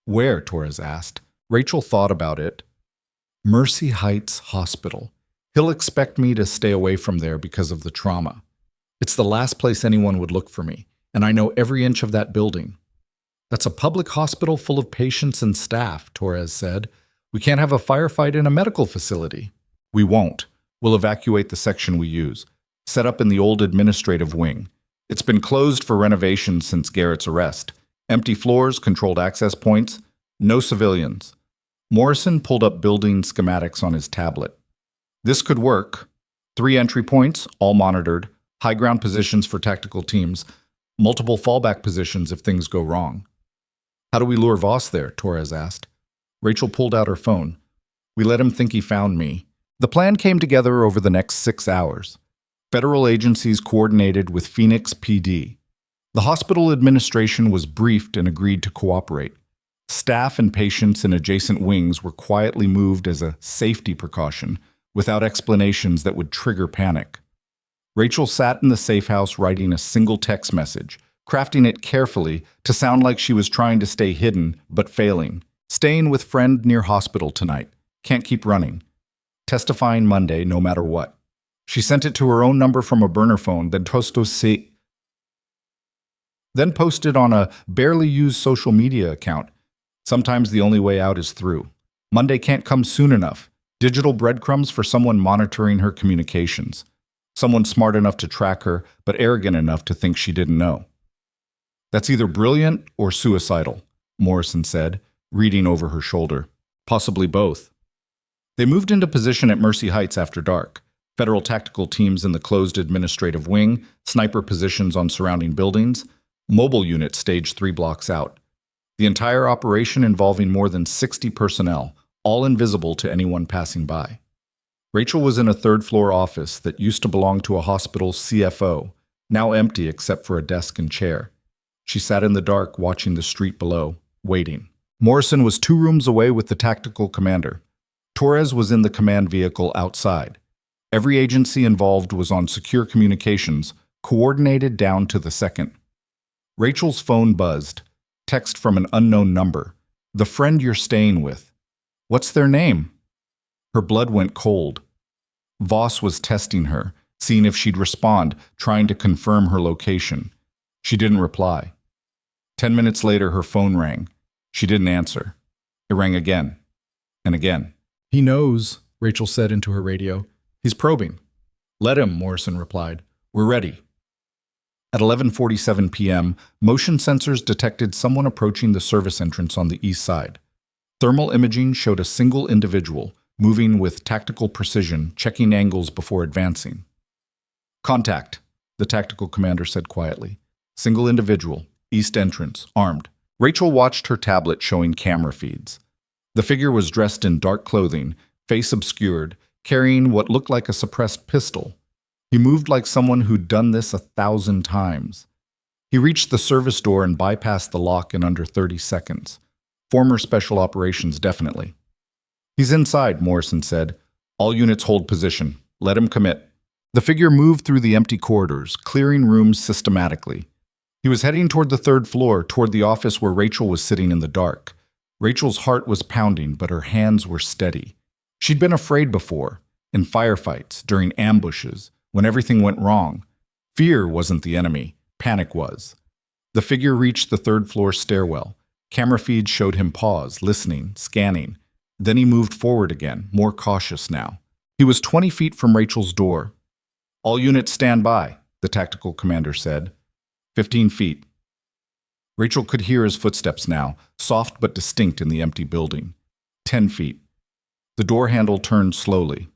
Where? Torres asked. Rachel thought about it. Mercy Heights Hospital. He'll expect me to stay away from there because of the trauma. It's the last place anyone would look for me, and I know every inch of that building. That's a public hospital full of patients and staff, Torres said. We can't have a firefight in a medical facility. We won't. We'll evacuate the section we use, set up in the old administrative wing. It's been closed for renovation since Garrett's arrest. Empty floors, controlled access points, no civilians. Morrison pulled up building schematics on his tablet. This could work. 3 entry points, all monitored, high ground positions for tactical teams, multiple fallback positions if things go wrong. How do we lure Voss there? Torres asked. Rachel pulled out her phone. We let him think he found me. The plan came together over the next 6 hours. Federal agencies coordinated with Phoenix PD. The hospital administration was briefed and agreed to cooperate. Staff and patients in adjacent wings were quietly moved as a safety precaution, without explanations that would trigger panic. Rachel sat in the safe house writing a single text message, crafting it carefully to sound like she was trying to stay hidden, but failing. Staying with friend near hospital tonight. Can't keep running. Testifying Monday no matter what. She sent it to her own number from a burner phone, then posted on a barely used social media account. Sometimes the only way out is through. Monday can't come soon enough. Digital breadcrumbs for someone monitoring her communications. Someone smart enough to track her, but arrogant enough to think she didn't know. That's either brilliant or suicidal, Morrison said, reading over her shoulder. Possibly both. They moved into position at Mercy Heights after dark. Federal tactical teams in the closed administrative wing, sniper positions on surrounding buildings, mobile units staged 3 blocks out. The entire operation involving more than 60 personnel, all invisible to anyone passing by. Rachel was in a third-floor office that used to belong to a hospital CFO, now empty except for a desk and chair. She sat in the dark watching the street below, waiting. Morrison was 2 rooms away with the tactical commander. Torres was in the command vehicle outside. Every agency involved was on secure communications, coordinated down to the second. Rachel's phone buzzed. Text from an unknown number. The friend you're staying with. What's their name? Her blood went cold. Voss was testing her, seeing if she'd respond, trying to confirm her location. She didn't reply. 10 minutes later, her phone rang. She didn't answer. It rang again and again. He knows, Rachel said into her radio. He's probing. Let him, Morrison replied. We're ready. At 11:47 p.m., motion sensors detected someone approaching the service entrance on the east side. Thermal imaging showed a single individual, moving with tactical precision, checking angles before advancing. Contact, the tactical commander said quietly. Single individual, east entrance, armed. Rachel watched her tablet showing camera feeds. The figure was dressed in dark clothing, face obscured, carrying what looked like a suppressed pistol. He moved like someone who'd done this 1,000 times. He reached the service door and bypassed the lock in under 30 seconds. Former special operations, definitely. He's inside, Morrison said. All units hold position. Let him commit. The figure moved through the empty corridors, clearing rooms systematically. He was heading toward the 3rd floor, toward the office where Rachel was sitting in the dark. Rachel's heart was pounding, but her hands were steady. She'd been afraid before, in firefights, during ambushes, when everything went wrong. Fear wasn't the enemy, panic was. The figure reached the 3rd floor stairwell. Camera feeds showed him pause, listening, scanning. Then he moved forward again, more cautious now. He was 20 feet from Rachel's door. All units stand by, the tactical commander said. 15 feet. Rachel could hear his footsteps now, soft but distinct in the empty building. 10 feet. The door handle turned slowly.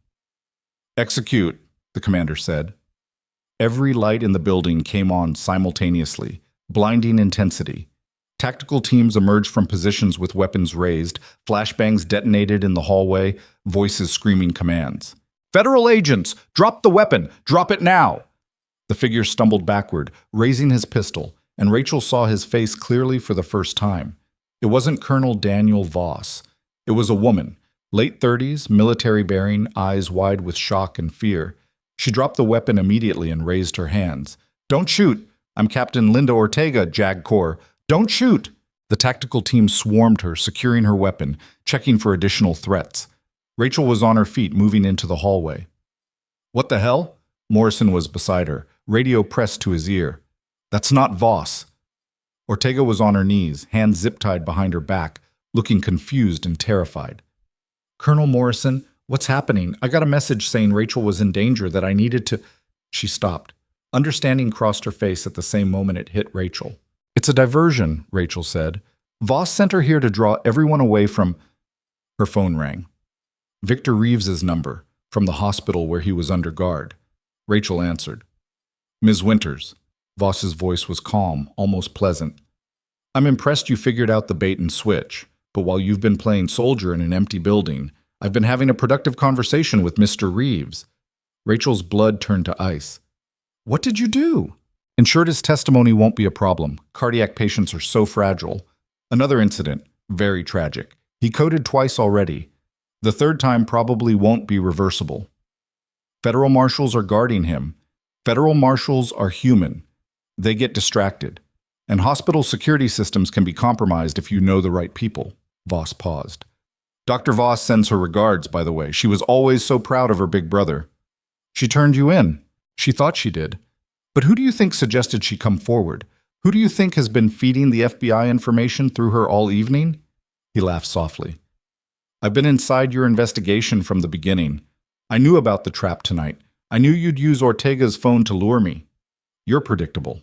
Execute, the commander said. Every light in the building came on simultaneously, blinding intensity. Tactical teams emerged from positions with weapons raised, flashbangs detonated in the hallway, voices screaming commands. Federal agents, drop the weapon, drop it now! The figure stumbled backward, raising his pistol, and Rachel saw his face clearly for the first time. It wasn't Colonel Daniel Voss. It was a woman, late 30s, military bearing, eyes wide with shock and fear. She dropped the weapon immediately and raised her hands. Don't shoot! I'm Captain Linda Ortega, JAG Corps. Don't shoot! The tactical team swarmed her, securing her weapon, checking for additional threats. Rachel was on her feet, moving into the hallway. What the hell? Morrison was beside her, radio pressed to his ear. That's not Voss. Ortega was on her knees, hands zip-tied behind her back, looking confused and terrified. Colonel Morrison, what's happening? I got a message saying Rachel was in danger, that I needed to... She stopped. Understanding crossed her face at the same moment it hit Rachel. It's a diversion, Rachel said. Voss sent her here to draw everyone away from... Her phone rang. Victor Reeves's number, from the hospital where he was under guard. Rachel answered. Ms. Winters. Voss's voice was calm, almost pleasant. I'm impressed you figured out the bait and switch, but while you've been playing soldier in an empty building, I've been having a productive conversation with Mr. Reeves. Rachel's blood turned to ice. What did you do? Ensured his testimony won't be a problem. Cardiac patients are so fragile. Another incident, very tragic. He coded twice already. The third time probably won't be reversible. Federal marshals are guarding him. Federal marshals are human. They get distracted. And hospital security systems can be compromised if you know the right people. Voss paused. Dr. Voss sends her regards, by the way. She was always so proud of her big brother. She turned you in. She thought she did. But who do you think suggested she come forward? Who do you think has been feeding the FBI information through her all evening? He laughed softly. I've been inside your investigation from the beginning. I knew about the trap tonight. I knew you'd use Ortega's phone to lure me. You're predictable.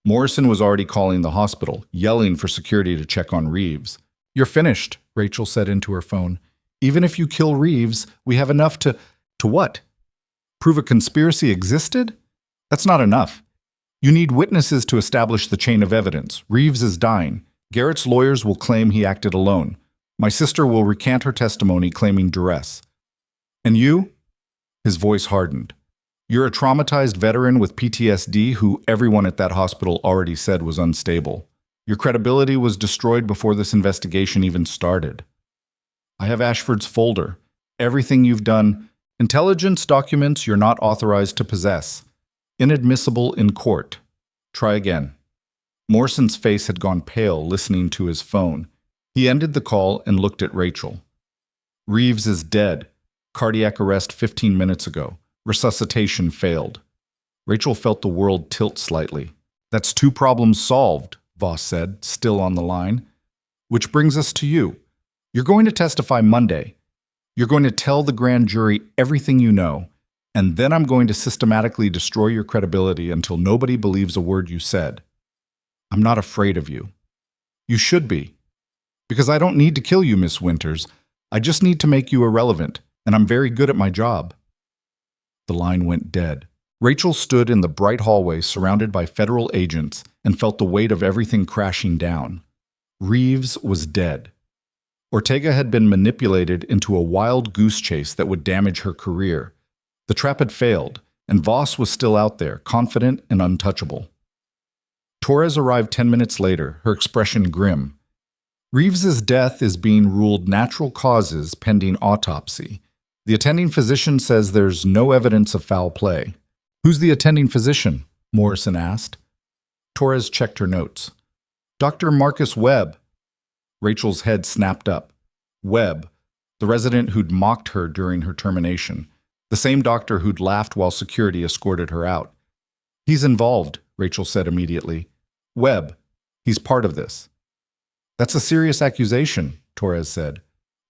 Morrison was already calling the hospital, yelling for security to check on Reeves. You're finished, Rachel said into her phone. Even if you kill Reeves, we have enough to what? Prove a conspiracy existed? That's not enough. You need witnesses to establish the chain of evidence. Reeves is dying. Garrett's lawyers will claim he acted alone. My sister will recant her testimony claiming duress. And you? His voice hardened. You're a traumatized veteran with PTSD who everyone at that hospital already said was unstable. Your credibility was destroyed before this investigation even started. I have Ashford's folder. Everything you've done. Intelligence documents you're not authorized to possess. Inadmissible in court. Try again. Morrison's face had gone pale listening to his phone. He ended the call and looked at Rachel. Reeves is dead. Cardiac arrest 15 minutes ago. Resuscitation failed. Rachel felt the world tilt slightly. That's 2 problems solved, Voss said, still on the line. Which brings us to you. You're going to testify Monday. You're going to tell the grand jury everything you know, and then I'm going to systematically destroy your credibility until nobody believes a word you said. I'm not afraid of you. You should be. Because I don't need to kill you, Miss Winters. I just need to make you irrelevant, and I'm very good at my job. The line went dead. Rachel stood in the bright hallway surrounded by federal agents and felt the weight of everything crashing down. Reeves was dead. Ortega had been manipulated into a wild goose chase that would damage her career. The trap had failed, and Voss was still out there, confident and untouchable. Torres arrived 10 minutes later, her expression grim. Reeves's death is being ruled natural causes pending autopsy. The attending physician says there's no evidence of foul play. Who's the attending physician? Morrison asked. Torres checked her notes. Dr. Marcus Webb. Rachel's head snapped up. Webb, the resident who'd mocked her during her termination. The same doctor who'd laughed while security escorted her out. He's involved, Rachel said immediately. Webb, he's part of this. That's a serious accusation, Torres said.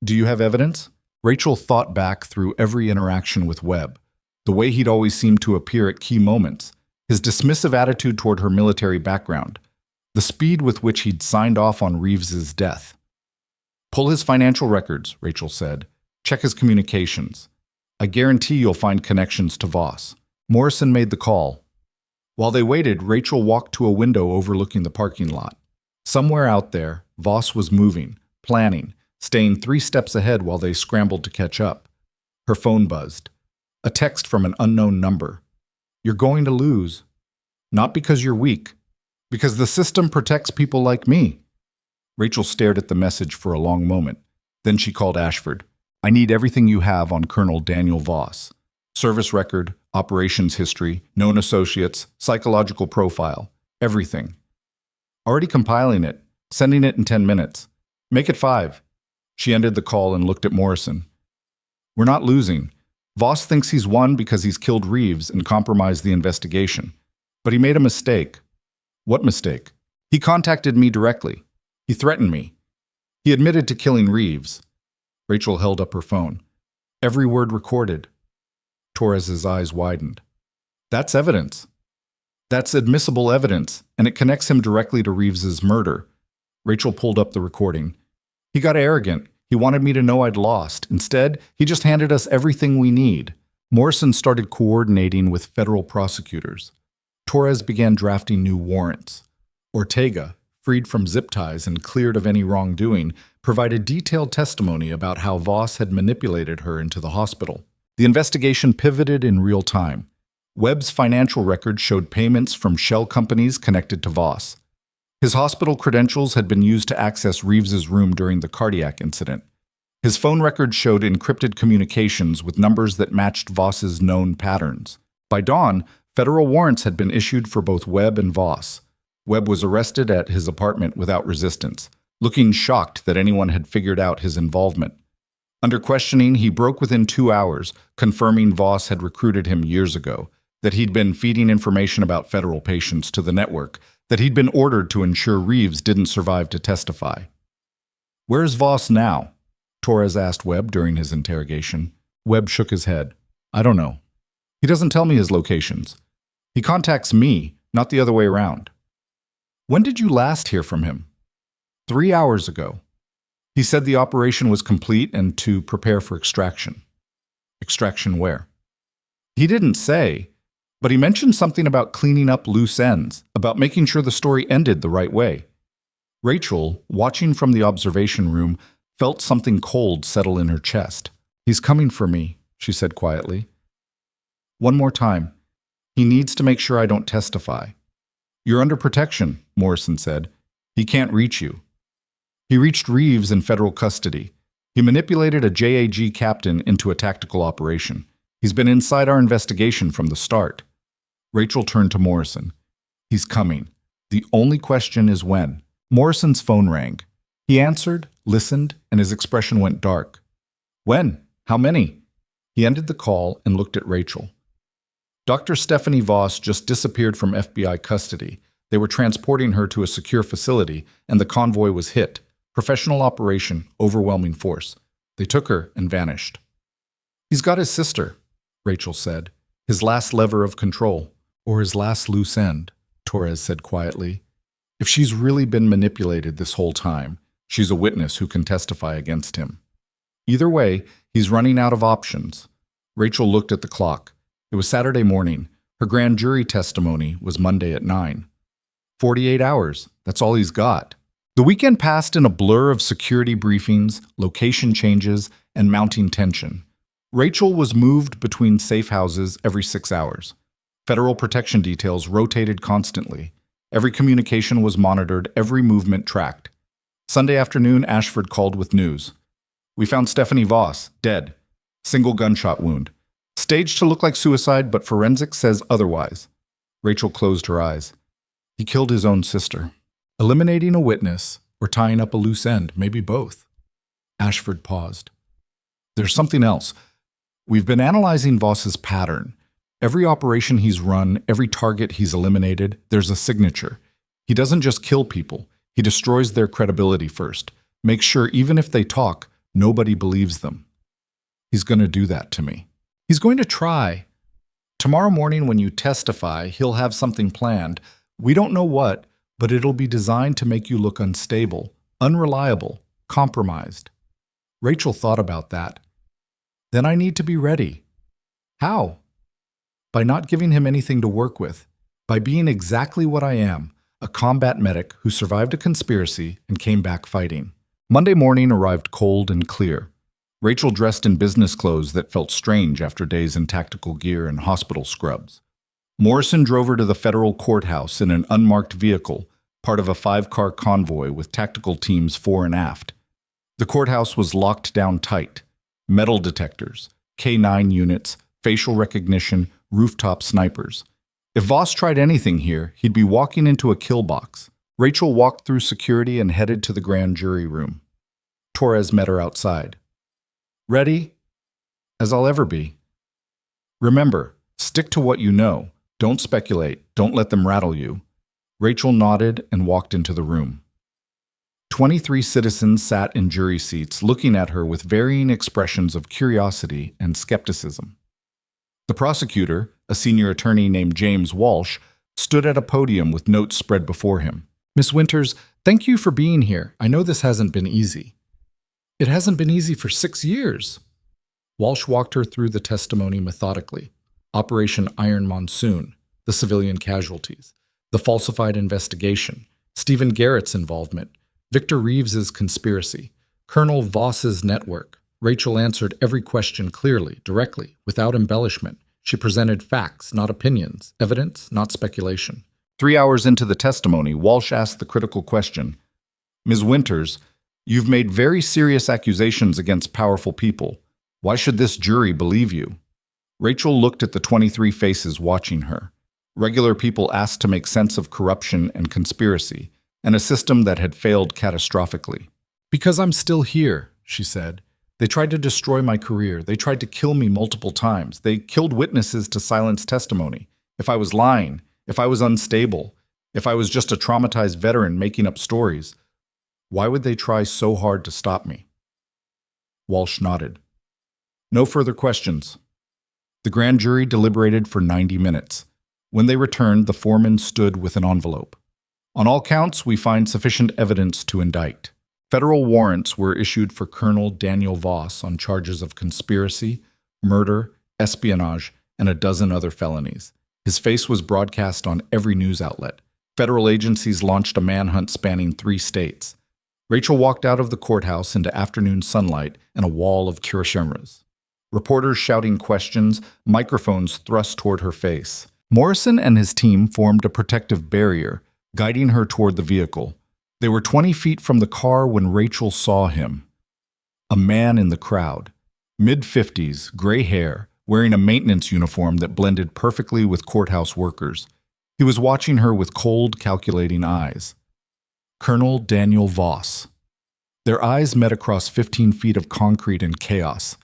Do you have evidence? Rachel thought back through every interaction with Webb, the way he'd always seemed to appear at key moments, his dismissive attitude toward her military background, the speed with which he'd signed off on Reeves's death. Pull his financial records, Rachel said. Check his communications. I guarantee you'll find connections to Voss. Morrison made the call. While they waited, Rachel walked to a window overlooking the parking lot. Somewhere out there, Voss was moving, planning, staying 3 steps ahead while they scrambled to catch up. Her phone buzzed. A text from an unknown number. You're going to lose. Not because you're weak. Because the system protects people like me. Rachel stared at the message for a long moment. Then she called Ashford. I need everything you have on Colonel Daniel Voss. Service record, operations history, known associates, psychological profile, everything. Already compiling it, sending it in 10 minutes. Make it 5. She ended the call and looked at Morrison. We're not losing. Voss thinks he's won because he's killed Reeves and compromised the investigation. But he made a mistake. What mistake? He contacted me directly. He threatened me. He admitted to killing Reeves. Rachel held up her phone. Every word recorded. Torres's eyes widened. That's evidence. That's admissible evidence, and it connects him directly to Reeves's murder. Rachel pulled up the recording. He got arrogant. He wanted me to know I'd lost. Instead, he just handed us everything we need. Morrison started coordinating with federal prosecutors. Torres began drafting new warrants. Ortega, freed from zip ties and cleared of any wrongdoing, provided detailed testimony about how Voss had manipulated her into the hospital. The investigation pivoted in real time. Webb's financial records showed payments from shell companies connected to Voss. His hospital credentials had been used to access Reeves's room during the cardiac incident. His phone records showed encrypted communications with numbers that matched Voss's known patterns. By dawn, federal warrants had been issued for both Webb and Voss. Webb was arrested at his apartment without resistance, looking shocked that anyone had figured out his involvement. Under questioning, he broke within 2 hours, confirming Voss had recruited him years ago, that he'd been feeding information about federal patients to the network, that he'd been ordered to ensure Reeves didn't survive to testify. "Where's Voss now?" Torres asked Webb during his interrogation. Webb shook his head. "I don't know. He doesn't tell me his locations. He contacts me, not the other way around." "When did you last hear from him?" 3 hours ago. He said the operation was complete and to prepare for extraction." "Extraction where?" "He didn't say, but he mentioned something about cleaning up loose ends, about making sure the story ended the right way." Rachel, watching from the observation room, felt something cold settle in her chest. "He's coming for me," she said quietly. "One more time. He needs to make sure I don't testify." "You're under protection," Morrison said. "He can't reach you." He reached Reeves in federal custody. He manipulated a JAG captain into a tactical operation. He's been inside our investigation from the start. Rachel turned to Morrison. "He's coming. The only question is when." Morrison's phone rang. He answered, listened, and his expression went dark. "When? How many?" He ended the call and looked at Rachel. Dr. Stephanie Voss just disappeared from FBI custody. They were transporting her to a secure facility, and the convoy was hit. Professional operation, overwhelming force. They took her and vanished. "He's got his sister," Rachel said. "His last lever of control, or his last loose end," Torres said quietly. "If she's really been manipulated this whole time, she's a witness who can testify against him. Either way, he's running out of options." Rachel looked at the clock. It was Saturday morning. Her grand jury testimony was Monday at 9. 48 hours, that's all he's got. The weekend passed in a blur of security briefings, location changes, and mounting tension. Rachel was moved between safe houses every 6 hours. Federal protection details rotated constantly. Every communication was monitored, every movement tracked. Sunday afternoon, Ashford called with news. "We found Stephanie Voss, dead. Single gunshot wound. Staged to look like suicide, but forensics says otherwise." Rachel closed her eyes. He killed his own sister. Eliminating a witness or tying up a loose end, maybe both. Ashford paused. "There's something else. We've been analyzing Voss's pattern. Every operation he's run, every target he's eliminated, there's a signature. He doesn't just kill people. He destroys their credibility first. Makes sure even if they talk, nobody believes them. He's going to do that to me. He's going to try. Tomorrow morning when you testify, he'll have something planned. We don't know what, but it'll be designed to make you look unstable, unreliable, compromised." Rachel thought about that. "Then I need to be ready." "How?" "By not giving him anything to work with. By being exactly what I am, a combat medic who survived a conspiracy and came back fighting." Monday morning arrived cold and clear. Rachel dressed in business clothes that felt strange after days in tactical gear and hospital scrubs. Morrison drove her to the federal courthouse in an unmarked vehicle, part of a 5-car convoy with tactical teams fore and aft. The courthouse was locked down tight. Metal detectors, K9 units, facial recognition, rooftop snipers. If Voss tried anything here, he'd be walking into a kill box. Rachel walked through security and headed to the grand jury room. Torres met her outside. "Ready?" "As I'll ever be." "Remember, stick to what you know. Don't speculate. Don't let them rattle you." Rachel nodded and walked into the room. 23 citizens sat in jury seats, looking at her with varying expressions of curiosity and skepticism. The prosecutor, a senior attorney named James Walsh, stood at a podium with notes spread before him. "Miss Winters, thank you for being here. I know this hasn't been easy." "It hasn't been easy for 6 years." Walsh walked her through the testimony methodically. Operation Iron Monsoon, the civilian casualties, the falsified investigation, Stephen Garrett's involvement, Victor Reeves's conspiracy, Colonel Voss's network. Rachel answered every question clearly, directly, without embellishment. She presented facts, not opinions, evidence, not speculation. 3 hours into the testimony, Walsh asked the critical question, "Ms. Winters, You've made very serious accusations against powerful people. Why should this jury believe you? Rachel looked at the 23 faces watching her. Regular people asked to make sense of corruption and conspiracy, and a system that had failed catastrophically. "Because I'm still here," she said. "They tried to destroy my career. They tried to kill me multiple times. They killed witnesses to silence testimony. If I was lying, if I was unstable, if I was just a traumatized veteran making up stories, why would they try so hard to stop me?" Walsh nodded. No further questions. The grand jury deliberated for 90 minutes. When they returned, the foreman stood with an envelope. "On all counts, we find sufficient evidence to indict." Federal warrants were issued for Colonel Daniel Voss on charges of conspiracy, murder, espionage, and a dozen other felonies. His face was broadcast on every news outlet. Federal agencies launched a manhunt spanning 3 states. Rachel walked out of the courthouse into afternoon sunlight and a wall of cameras. Reporters shouting questions, microphones thrust toward her face. Morrison and his team formed a protective barrier, guiding her toward the vehicle. They were 20 feet from the car when Rachel saw him. A man in the crowd, mid-50s, gray hair, wearing a maintenance uniform that blended perfectly with courthouse workers. He was watching her with cold, calculating eyes. Colonel Daniel Voss. Their eyes met across 15 feet of concrete and chaos.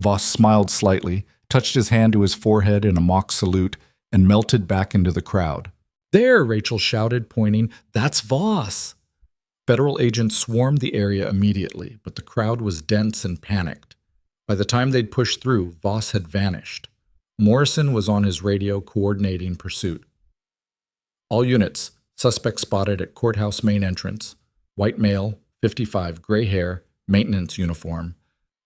Voss smiled slightly, touched his hand to his forehead in a mock salute, and melted back into the crowd. "There," Rachel shouted, pointing. "That's Voss." Federal agents swarmed the area immediately, but the crowd was dense and panicked. By the time they'd pushed through, Voss had vanished. Morrison was on his radio coordinating pursuit. "All units, suspect spotted at courthouse main entrance. White male, 55, gray hair, maintenance uniform.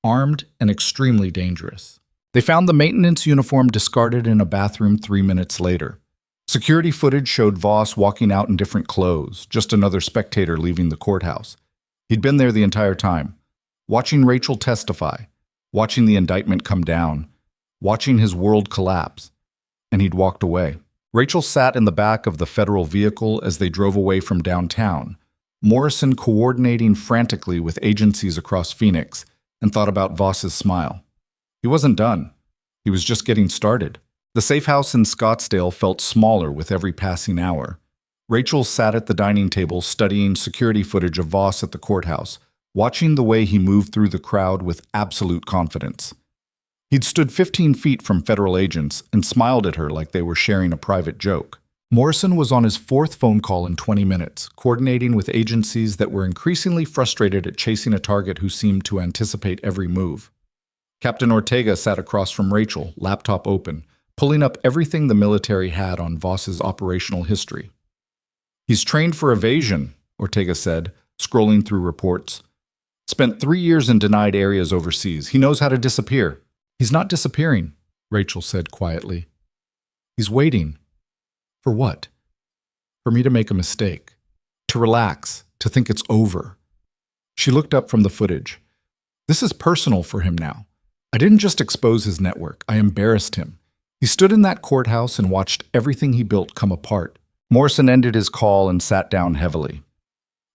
Armed and extremely dangerous." They found the maintenance uniform discarded in a bathroom 3 minutes later. Security footage showed Voss walking out in different clothes, just another spectator leaving the courthouse. He'd been there the entire time, watching Rachel testify, watching the indictment come down, watching his world collapse, and he'd walked away. Rachel sat in the back of the federal vehicle as they drove away from downtown, Morrison coordinating frantically with agencies across Phoenix, and thought about Voss's smile. He wasn't done. He was just getting started. The safe house in Scottsdale felt smaller with every passing hour. Rachel sat at the dining table studying security footage of Voss at the courthouse, watching the way he moved through the crowd with absolute confidence. He'd stood 15 feet from federal agents and smiled at her like they were sharing a private joke. Morrison was on his 4th phone call in 20 minutes, coordinating with agencies that were increasingly frustrated at chasing a target who seemed to anticipate every move. Captain Ortega sat across from Rachel, laptop open, pulling up everything the military had on Voss's operational history. "He's trained for evasion," Ortega said, scrolling through reports. "Spent 3 years in denied areas overseas. He knows how to disappear." "He's not disappearing," Rachel said quietly. "He's waiting." "For what?" "For me to make a mistake. To relax, to think it's over." She looked up from the footage. "This is personal for him now. I didn't just expose his network, I embarrassed him. He stood in that courthouse and watched everything he built come apart." Morrison ended his call and sat down heavily.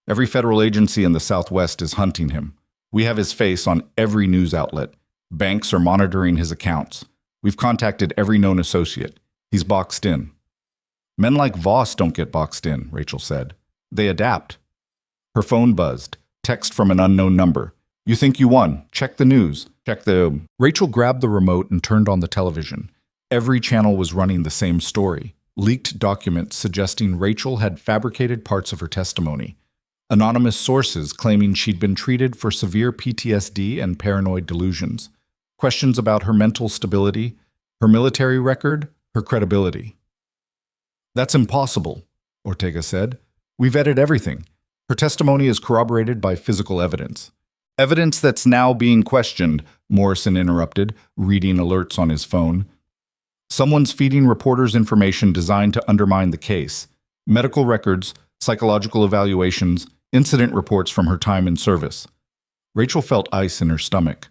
"Every federal agency in the Southwest is hunting him. We have his face on every news outlet. Banks are monitoring his accounts. We've contacted every known associate. He's boxed in." "Men like Voss don't get boxed in," Rachel said. "They adapt." Her phone buzzed. Text from an unknown number. "You think you won. Check the news. Check the..." Rachel grabbed the remote and turned on the television. Every channel was running the same story. Leaked documents suggesting Rachel had fabricated parts of her testimony. Anonymous sources claiming she'd been treated for severe PTSD and paranoid delusions. Questions about her mental stability, her military record, her credibility. "That's impossible," Ortega said. "We vetted everything. Her testimony is corroborated by physical evidence." "Evidence that's now being questioned," Morrison interrupted, reading alerts on his phone. "Someone's feeding reporters information designed to undermine the case. Medical records, psychological evaluations, incident reports from her time in service." Rachel felt ice in her stomach.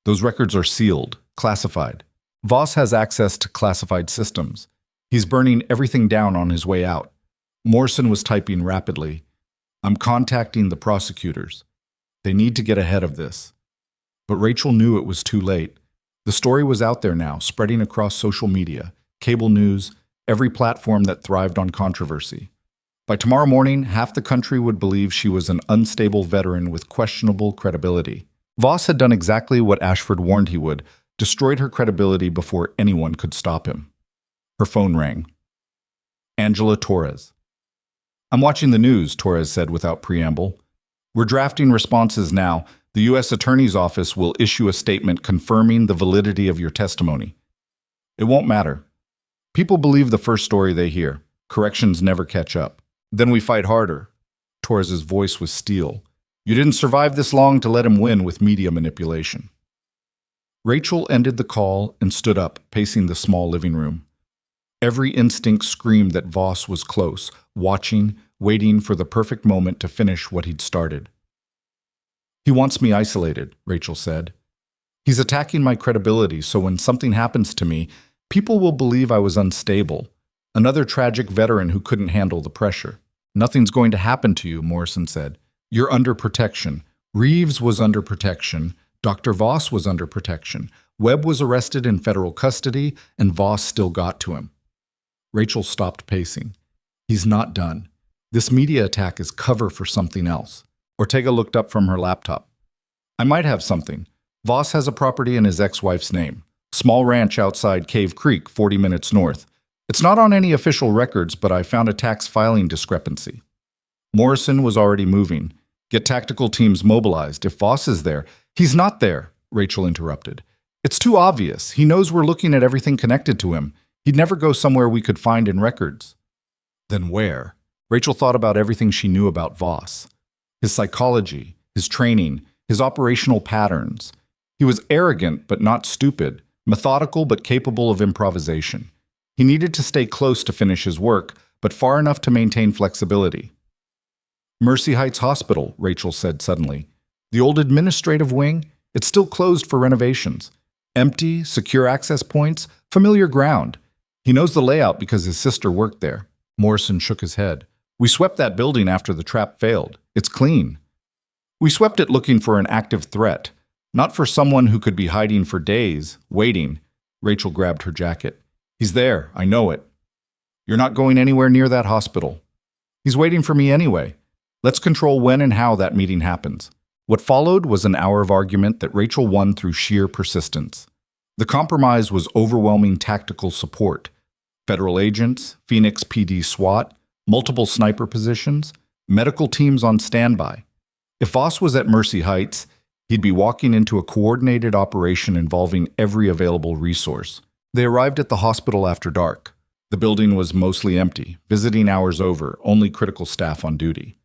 "Those records are sealed, classified. Voss has access to classified systems. He's burning everything down on his way out." Morrison was typing rapidly. "I'm contacting the prosecutors. They need to get ahead of this. But Rachel knew it was too late. The story was out there now, spreading across social media, cable news, every platform that thrived on controversy. By tomorrow morning, half the country would believe she was an unstable veteran with questionable credibility. Voss had done exactly what Ashford warned he would, destroyed her credibility before anyone could stop him. Her phone rang. Angela Torres. "I'm watching the news," Torres said without preamble. "We're drafting responses now. The U.S. Attorney's Office will issue a statement confirming the validity of your testimony. It won't matter. People believe the first story they hear. Corrections never catch up. Then we fight harder." Torres's voice was steel. "You didn't survive this long to let him win with media manipulation." Rachel ended the call and stood up, pacing the small living room. Every instinct screamed that Voss was close, watching, waiting for the perfect moment to finish what he'd started. "He wants me isolated," Rachel said. "He's attacking my credibility, so when something happens to me, people will believe I was unstable. Another tragic veteran who couldn't handle the pressure." "Nothing's going to happen to you," Morrison said. "You're under protection. Reeves was under protection. Dr. Voss was under protection. Webb was arrested in federal custody, and Voss still got to him." Rachel stopped pacing. "He's not done. This media attack is cover for something else." Ortega looked up from her laptop. "I might have something. Voss has a property in his ex-wife's name. Small ranch outside Cave Creek, 40 minutes north. It's not on any official records, but I found a tax filing discrepancy." Morrison was already moving. "Get tactical teams mobilized. If Voss is there—" "He's not there," Rachel interrupted. "It's too obvious. He knows we're looking at everything connected to him. He'd never go somewhere we could find in records." "Then where?" Rachel thought about everything she knew about Voss. His psychology, his training, his operational patterns. He was arrogant but not stupid, methodical but capable of improvisation. He needed to stay close to finish his work, but far enough to maintain flexibility. "Mercy Heights Hospital," Rachel said suddenly. "The old administrative wing? It's still closed for renovations. Empty, secure access points, familiar ground. He knows the layout because his sister worked there." Morrison shook his head. "We swept that building after the trap failed. It's clean. We swept it looking for an active threat, not for someone who could be hiding for days, waiting." Rachel grabbed her jacket. "He's there. I know it. You're not going anywhere near that hospital. He's waiting for me anyway. Let's control when and how that meeting happens." What followed was an hour of argument that Rachel won through sheer persistence. The compromise was overwhelming tactical support. Federal agents, Phoenix PD SWAT, multiple sniper positions, medical teams on standby. If Voss was at Mercy Heights, he'd be walking into a coordinated operation involving every available resource. They arrived at the hospital after dark. The building was mostly empty, visiting hours over, only critical staff on duty.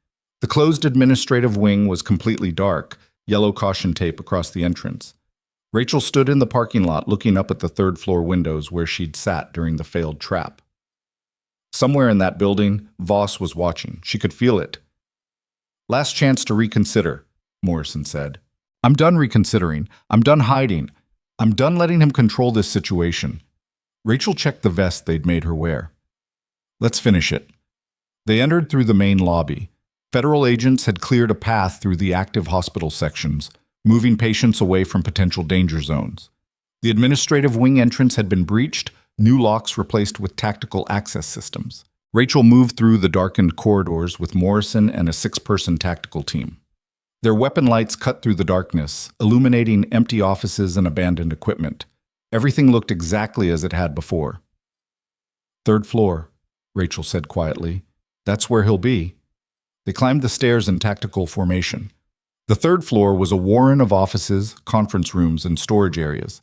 The closed administrative wing was completely dark, yellow caution tape across the entrance. Rachel stood in the parking lot looking up at the third-floor windows where she'd sat during the failed trap. Somewhere in that building, Voss was watching. She could feel it. "Last chance to reconsider," Morrison said. "I'm done reconsidering. I'm done hiding. I'm done letting him control this situation." Rachel checked the vest they'd made her wear. "Let's finish it." They entered through the main lobby. Federal agents had cleared a path through the active hospital sections, moving patients away from potential danger zones. The administrative wing entrance had been breached, new locks replaced with tactical access systems. Rachel moved through the darkened corridors with Morrison and a 6-person tactical team. Their weapon lights cut through the darkness, illuminating empty offices and abandoned equipment. Everything looked exactly as it had before. "Third floor," Rachel said quietly. "That's where he'll be." They climbed the stairs in tactical formation. The third floor was a warren of offices, conference rooms, and storage areas.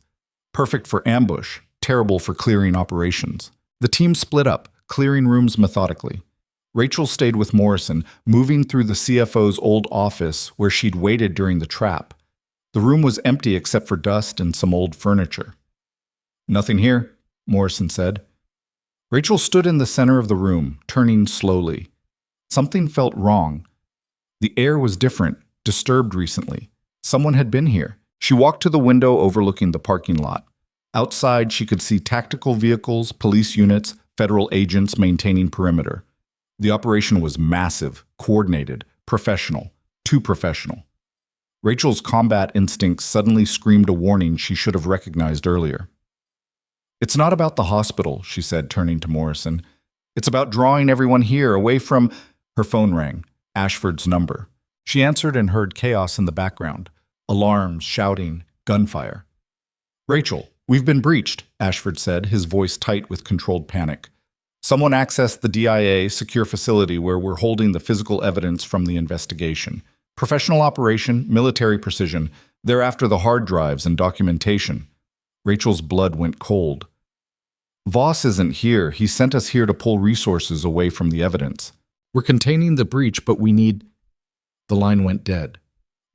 Perfect for ambush, terrible for clearing operations. The team split up, clearing rooms methodically. Rachel stayed with Morrison, moving through the CFO's old office where she'd waited during the trap. The room was empty except for dust and some old furniture. "Nothing here," Morrison said. Rachel stood in the center of the room, turning slowly. Something felt wrong. The air was different, disturbed recently. Someone had been here. She walked to the window overlooking the parking lot. Outside, she could see tactical vehicles, police units, federal agents maintaining perimeter. The operation was massive, coordinated, professional, too professional. Rachel's combat instincts suddenly screamed a warning she should have recognized earlier. "It's not about the hospital," she said, turning to Morrison. "It's about drawing everyone here away from—" Her phone rang. Ashford's number. She answered and heard chaos in the background. Alarms, shouting, gunfire. "Rachel, we've been breached," Ashford said, his voice tight with controlled panic. "Someone accessed the DIA secure facility where we're holding the physical evidence from the investigation. Professional operation, military precision. They're after the hard drives and documentation." Rachel's blood went cold. "Voss isn't here. He sent us here to pull resources away from the evidence. We're containing the breach, but we need—" The line went dead.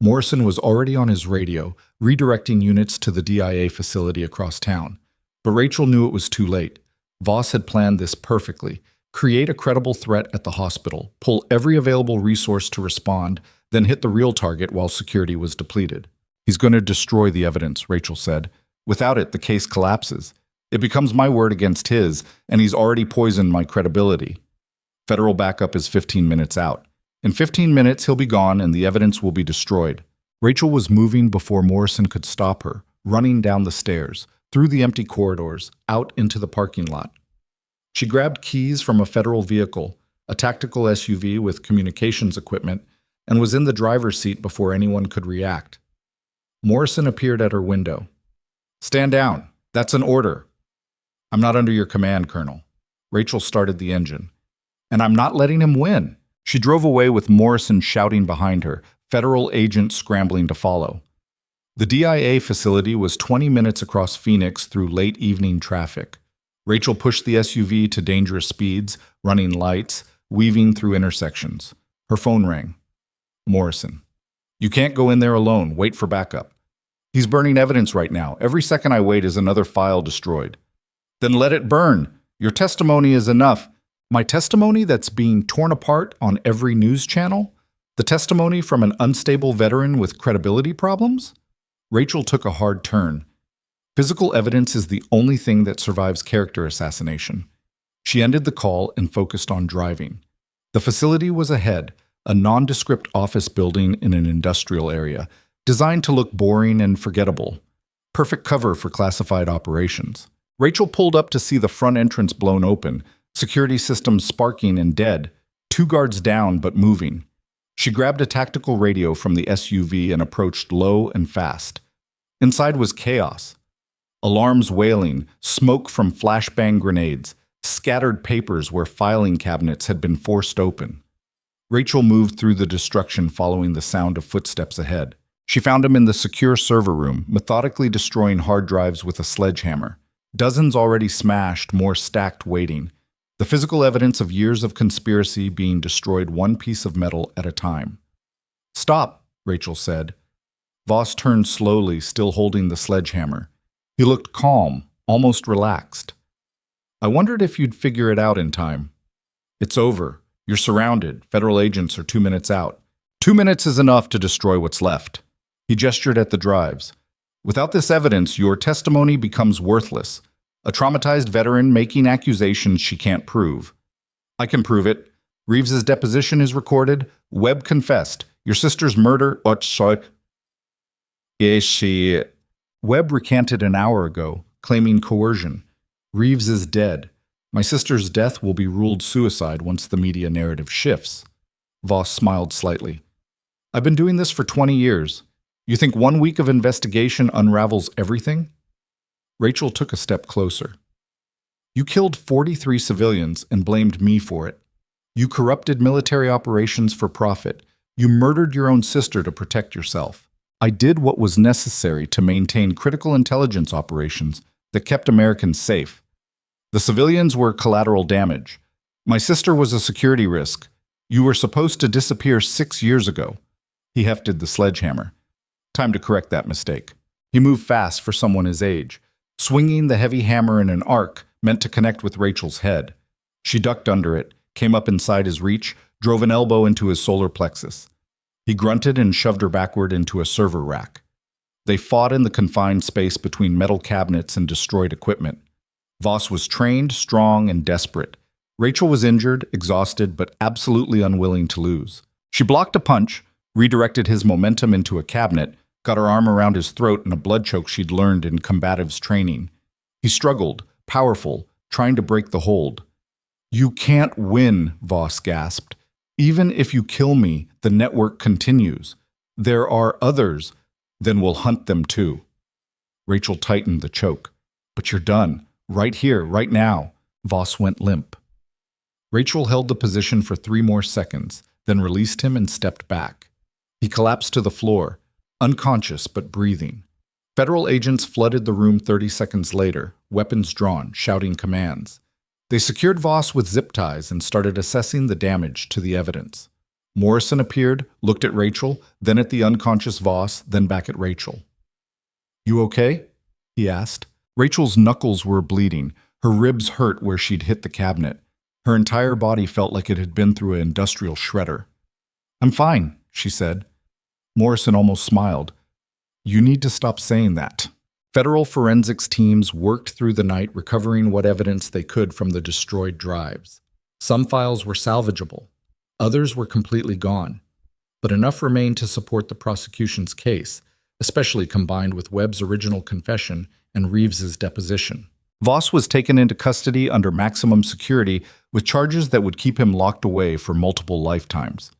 Morrison was already on his radio, redirecting units to the DIA facility across town. But Rachel knew it was too late. Voss had planned this perfectly. Create a credible threat at the hospital, pull every available resource to respond, then hit the real target while security was depleted. "He's going to destroy the evidence," Rachel said. "Without it, the case collapses. It becomes my word against his, and he's already poisoned my credibility. Federal backup is 15 minutes out. In 15 minutes, he'll be gone and the evidence will be destroyed." Rachel was moving before Morrison could stop her, running down the stairs, through the empty corridors, out into the parking lot. She grabbed keys from a federal vehicle, a tactical SUV with communications equipment, and was in the driver's seat before anyone could react. Morrison appeared at her window. "Stand down. That's an order." "I'm not under your command, Colonel." Rachel started the engine. "And I'm not letting him win." She drove away with Morrison shouting behind her, federal agents scrambling to follow. The DIA facility was 20 minutes across Phoenix through late evening traffic. Rachel pushed the SUV to dangerous speeds, running lights, weaving through intersections. Her phone rang. Morrison. "You can't go in there alone. Wait for backup." "He's burning evidence right now. Every second I wait is another file destroyed." "Then let it burn. Your testimony is enough." "My testimony that's being torn apart on every news channel? The testimony from an unstable veteran with credibility problems?" Rachel took a hard turn. Physical evidence is the only thing that survives character assassination. She ended the call and focused on driving. The facility was ahead, a nondescript office building in an industrial area, designed to look boring and forgettable. Perfect cover for classified operations. Rachel pulled up to see the front entrance blown open, security systems sparking and dead, 2 guards down but moving. She grabbed a tactical radio from the SUV and approached low and fast. Inside was chaos. Alarms wailing, smoke from flashbang grenades, scattered papers where filing cabinets had been forced open. Rachel moved through the destruction following the sound of footsteps ahead. She found him in the secure server room, methodically destroying hard drives with a sledgehammer. Dozens already smashed, more stacked waiting. The physical evidence of years of conspiracy being destroyed one piece of metal at a time. "Stop," Rachel said. Voss turned slowly, still holding the sledgehammer. He looked calm, almost relaxed. "I wondered if you'd figure it out in time." "It's over. You're surrounded. Federal agents are 2 minutes out. 2 minutes is enough to destroy what's left." He gestured at the drives. "Without this evidence, your testimony becomes worthless. A traumatized veteran making accusations she can't prove." "I can prove it. Reeves's deposition is recorded. Webb confessed. Your sister's murder—" she... Webb recanted an hour ago, claiming coercion. "Reeves is dead. My sister's death will be ruled suicide once the media narrative shifts." Voss smiled slightly. "I've been doing this for 20 years. You think 1 week of investigation unravels everything?" Rachel took a step closer. "You killed 43 civilians and blamed me for it. You corrupted military operations for profit. You murdered your own sister to protect yourself. I did what was necessary to maintain critical intelligence operations that kept Americans safe. The civilians were collateral damage. My sister was a security risk. You were supposed to disappear 6 years ago." He hefted the sledgehammer. Time to correct that mistake. He moved fast for someone his age, swinging the heavy hammer in an arc meant to connect with Rachel's head. She ducked under it, came up inside his reach, drove an elbow into his solar plexus. He grunted and shoved her backward into a server rack. They fought in the confined space between metal cabinets and destroyed equipment. Voss was trained, strong, and desperate. Rachel was injured, exhausted, but absolutely unwilling to lose. She blocked a punch, redirected his momentum into a cabinet, got her arm around his throat in a blood choke she'd learned in combatives training. He struggled, powerful, trying to break the hold. "You can't win," Voss gasped. "Even if you kill me, the network continues. There are others. Then we'll hunt them too." Rachel tightened the choke. "But you're done. Right here, right now." Voss went limp. Rachel held the position for 3 more seconds, then released him and stepped back. He collapsed to the floor, unconscious but breathing. Federal agents flooded the room 30 seconds later, weapons drawn, shouting commands. They secured Voss with zip ties and started assessing the damage to the evidence. Morrison appeared, looked at Rachel, then at the unconscious Voss, then back at Rachel. "You okay?" he asked. Rachel's knuckles were bleeding. Her ribs hurt where she'd hit the cabinet. Her entire body felt like it had been through an industrial shredder. "I'm fine," she said. Morrison almost smiled. "You need to stop saying that." Federal forensics teams worked through the night recovering what evidence they could from the destroyed drives. Some files were salvageable. Others were completely gone. But enough remained to support the prosecution's case, especially combined with Webb's original confession and Reeves's deposition. Voss was taken into custody under maximum security with charges that would keep him locked away for multiple lifetimes.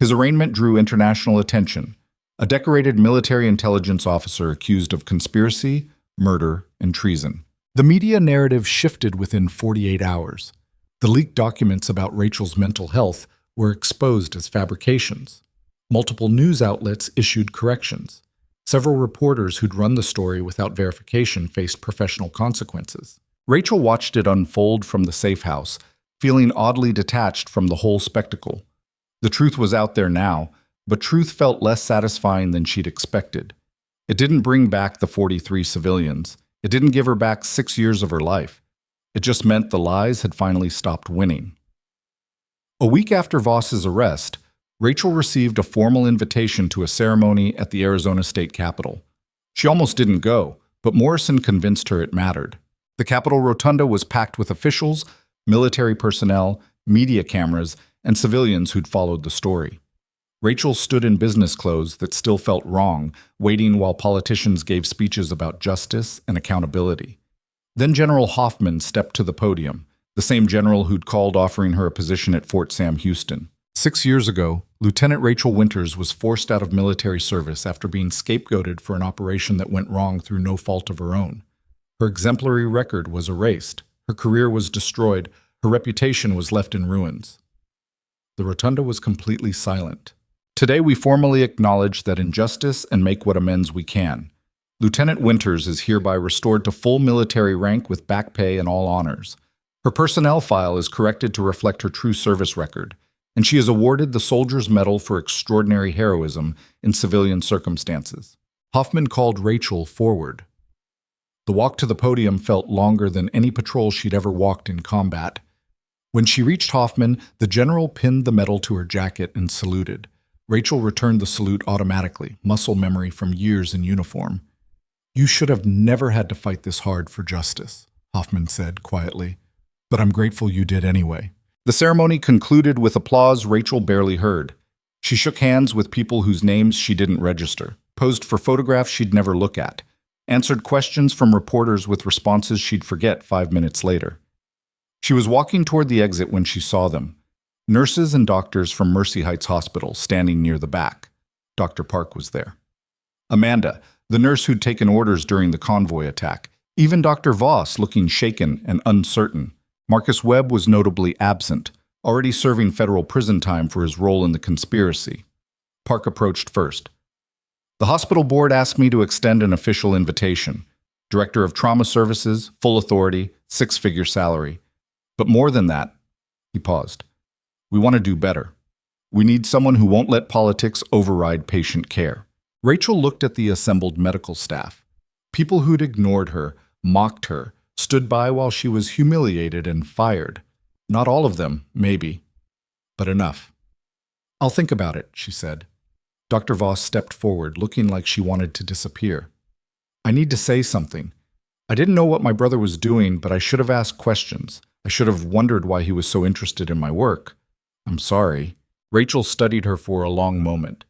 His arraignment drew international attention. A decorated military intelligence officer accused of conspiracy, murder, and treason. The media narrative shifted within 48 hours. The leaked documents about Rachel's mental health were exposed as fabrications. Multiple news outlets issued corrections. Several reporters who'd run the story without verification faced professional consequences. Rachel watched it unfold from the safe house, feeling oddly detached from the whole spectacle. The truth was out there now, but truth felt less satisfying than she'd expected. It didn't bring back the 43 civilians. It didn't give her back 6 years of her life. It just meant the lies had finally stopped winning. A week after Voss's arrest, Rachel received a formal invitation to a ceremony at the Arizona State Capitol. She almost didn't go, but Morrison convinced her it mattered. The Capitol Rotunda was packed with officials, military personnel, media cameras, and civilians who'd followed the story. Rachel stood in business clothes that still felt wrong, waiting while politicians gave speeches about justice and accountability. Then General Hoffman stepped to the podium, the same general who'd called offering her a position at Fort Sam Houston. 6 years ago, Lieutenant Rachel Winters was forced out of military service after being scapegoated for an operation that went wrong through no fault of her own. Her exemplary record was erased, her career was destroyed, her reputation was left in ruins. The rotunda was completely silent. "Today we formally acknowledge that injustice and make what amends we can. Lieutenant Winters is hereby restored to full military rank with back pay and all honors. Her personnel file is corrected to reflect her true service record, and she is awarded the Soldier's Medal for extraordinary heroism in civilian circumstances." Hoffman called Rachel forward. The walk to the podium felt longer than any patrol she'd ever walked in combat. When she reached Hoffman, the general pinned the medal to her jacket and saluted. Rachel returned the salute automatically, muscle memory from years in uniform. "You should have never had to fight this hard for justice," Hoffman said quietly, "but I'm grateful you did anyway." The ceremony concluded with applause Rachel barely heard. She shook hands with people whose names she didn't register, posed for photographs she'd never look at, answered questions from reporters with responses she'd forget 5 minutes later. She was walking toward the exit when she saw them. Nurses and doctors from Mercy Heights Hospital standing near the back. Dr. Park was there. Amanda, the nurse who'd taken orders during the convoy attack. Even Dr. Voss looking shaken and uncertain. Marcus Webb was notably absent, already serving federal prison time for his role in the conspiracy. Park approached first. "The hospital board asked me to extend an official invitation. Director of Trauma Services, full authority, 6-figure salary. But more than that," he paused, "we want to do better. We need someone who won't let politics override patient care." Rachel looked at the assembled medical staff. People who'd ignored her, mocked her, stood by while she was humiliated and fired. Not all of them, maybe, but enough. "I'll think about it," she said. Dr. Voss stepped forward, looking like she wanted to disappear. "I need to say something. I didn't know what my brother was doing, but I should have asked questions. I should have wondered why he was so interested in my work. I'm sorry." Rachel studied her for a long moment.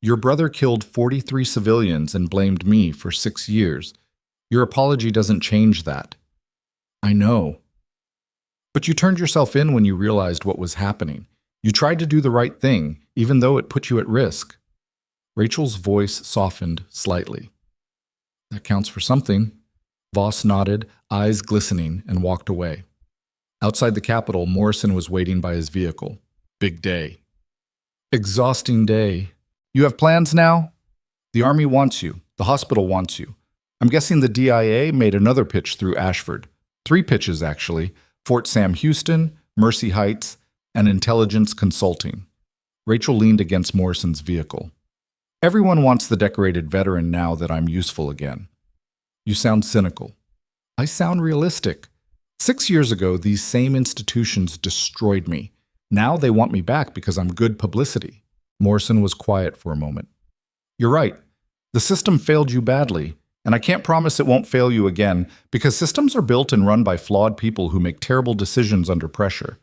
Your brother killed 43 civilians and blamed me for 6 years. Your apology doesn't change that. I know. But you turned yourself in when you realized what was happening. You tried to do the right thing, even though it put you at risk. Rachel's voice softened slightly. That counts for something. Voss nodded, eyes glistening, and walked away. Outside the Capitol, Morrison was waiting by his vehicle. Big day. Exhausting day. You have plans now? The Army wants you. The hospital wants you. I'm guessing the DIA made another pitch through Ashford. 3 pitches, actually. Fort Sam Houston, Mercy Heights, and Intelligence Consulting. Rachel leaned against Morrison's vehicle. Everyone wants the decorated veteran now that I'm useful again. You sound cynical. I sound realistic. 6 years ago, these same institutions destroyed me. Now they want me back because I'm good publicity. Morrison was quiet for a moment. You're right. The system failed you badly, and I can't promise it won't fail you again because systems are built and run by flawed people who make terrible decisions under pressure.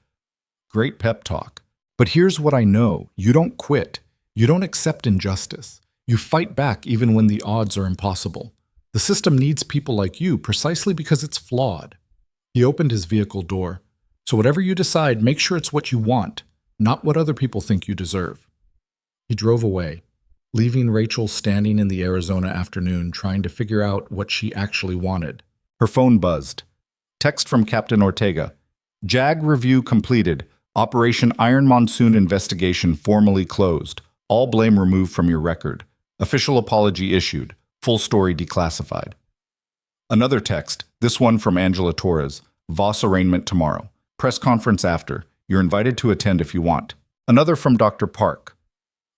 Great pep talk. But here's what I know. You don't quit. You don't accept injustice. You fight back even when the odds are impossible. The system needs people like you precisely because it's flawed. He opened his vehicle door. So whatever you decide, make sure it's what you want, not what other people think you deserve. He drove away, leaving Rachel standing in the Arizona afternoon trying to figure out what she actually wanted. Her phone buzzed. Text from Captain Ortega. JAG review completed. Operation Iron Monsoon investigation formally closed. All blame removed from your record. Official apology issued. Full story declassified. Another text, this one from Angela Torres. Voss arraignment tomorrow. Press conference after. You're invited to attend if you want. Another from Dr. Park.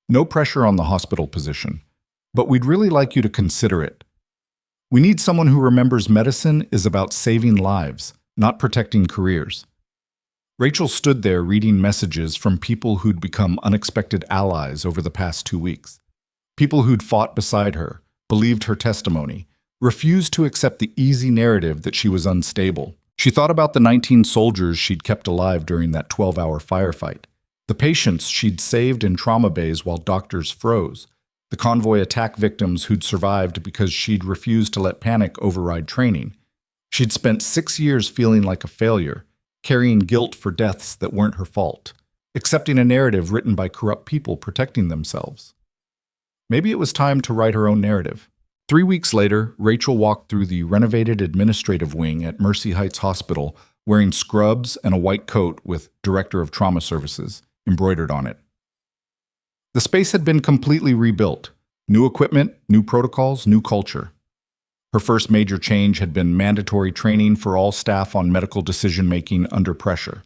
No pressure on the hospital position, but we'd really like you to consider it. We need someone who remembers medicine is about saving lives, not protecting careers. Rachel stood there reading messages from people who'd become unexpected allies over the past 2 weeks. People who'd fought beside her, believed her testimony, refused to accept the easy narrative that she was unstable. She thought about the 19 soldiers she'd kept alive during that 12-hour firefight, the patients she'd saved in trauma bays while doctors froze, the convoy attack victims who'd survived because she'd refused to let panic override training. She'd spent 6 years feeling like a failure, carrying guilt for deaths that weren't her fault, accepting a narrative written by corrupt people protecting themselves. Maybe it was time to write her own narrative. 3 weeks later, Rachel walked through the renovated administrative wing at Mercy Heights Hospital wearing scrubs and a white coat with Director of Trauma Services embroidered on it. The space had been completely rebuilt. New equipment, new protocols, new culture. Her first major change had been mandatory training for all staff on medical decision-making under pressure.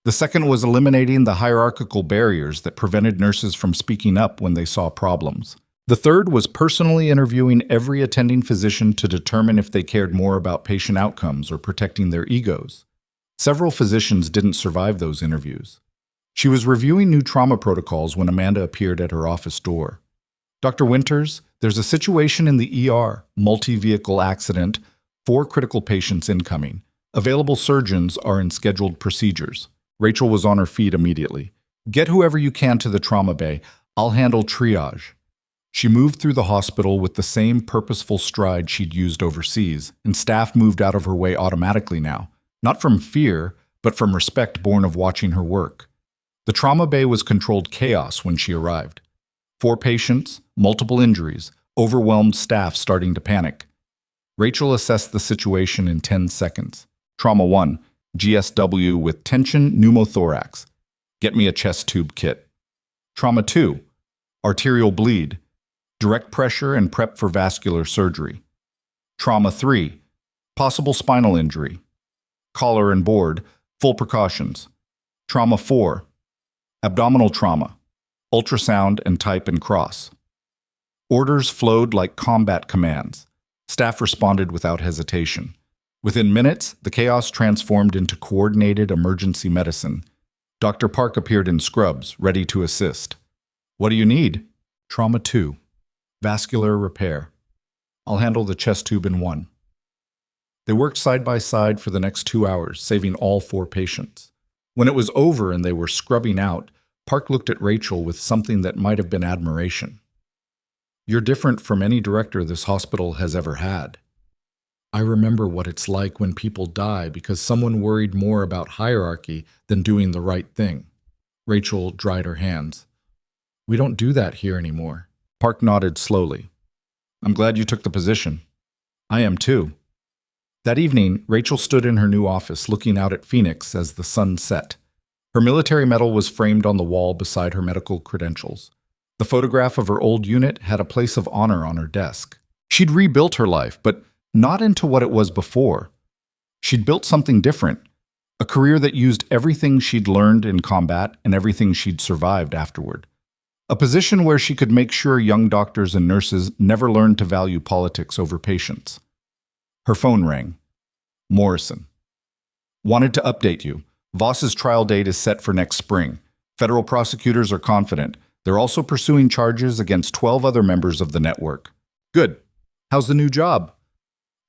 The second was eliminating the hierarchical barriers that prevented nurses from speaking up when they saw problems. The third was personally interviewing every attending physician to determine if they cared more about patient outcomes or protecting their egos. Several physicians didn't survive those interviews. She was reviewing new trauma protocols when Amanda appeared at her office door. Dr. Winters, there's a situation in the ER, multi-vehicle accident, 4 critical patients incoming. Available surgeons are in scheduled procedures. Rachel was on her feet immediately. Get whoever you can to the trauma bay. I'll handle triage. She moved through the hospital with the same purposeful stride she'd used overseas, and staff moved out of her way automatically now, not from fear, but from respect born of watching her work. The trauma bay was controlled chaos when she arrived. 4 patients, multiple injuries, overwhelmed staff starting to panic. Rachel assessed the situation in 10 seconds. Trauma 1, GSW with tension pneumothorax. Get me a chest tube kit. Trauma 2, arterial bleed. Direct pressure and prep for vascular surgery. Trauma 3, possible spinal injury. Collar and board, full precautions. Trauma 4, abdominal trauma, ultrasound and type and cross. Orders flowed like combat commands. Staff responded without hesitation. Within minutes, the chaos transformed into coordinated emergency medicine. Dr. Park appeared in scrubs, ready to assist. What do you need? Trauma 2, vascular repair. I'll handle the chest tube in 1. They worked side by side for the next 2 hours, saving all 4 patients. When it was over and they were scrubbing out, Park looked at Rachel with something that might have been admiration. You're different from any director this hospital has ever had. I remember what it's like when people die because someone worried more about hierarchy than doing the right thing. Rachel dried her hands. We don't do that here anymore. Park nodded slowly. I'm glad you took the position. I am too. That evening, Rachel stood in her new office looking out at Phoenix as the sun set. Her military medal was framed on the wall beside her medical credentials. The photograph of her old unit had a place of honor on her desk. She'd rebuilt her life, but not into what it was before. She'd built something different, a career that used everything she'd learned in combat and everything she'd survived afterward. A position where she could make sure young doctors and nurses never learned to value politics over patients. Her phone rang. Morrison. Wanted to update you. Voss's trial date is set for next spring. Federal prosecutors are confident. They're also pursuing charges against 12 other members of the network. Good. How's the new job?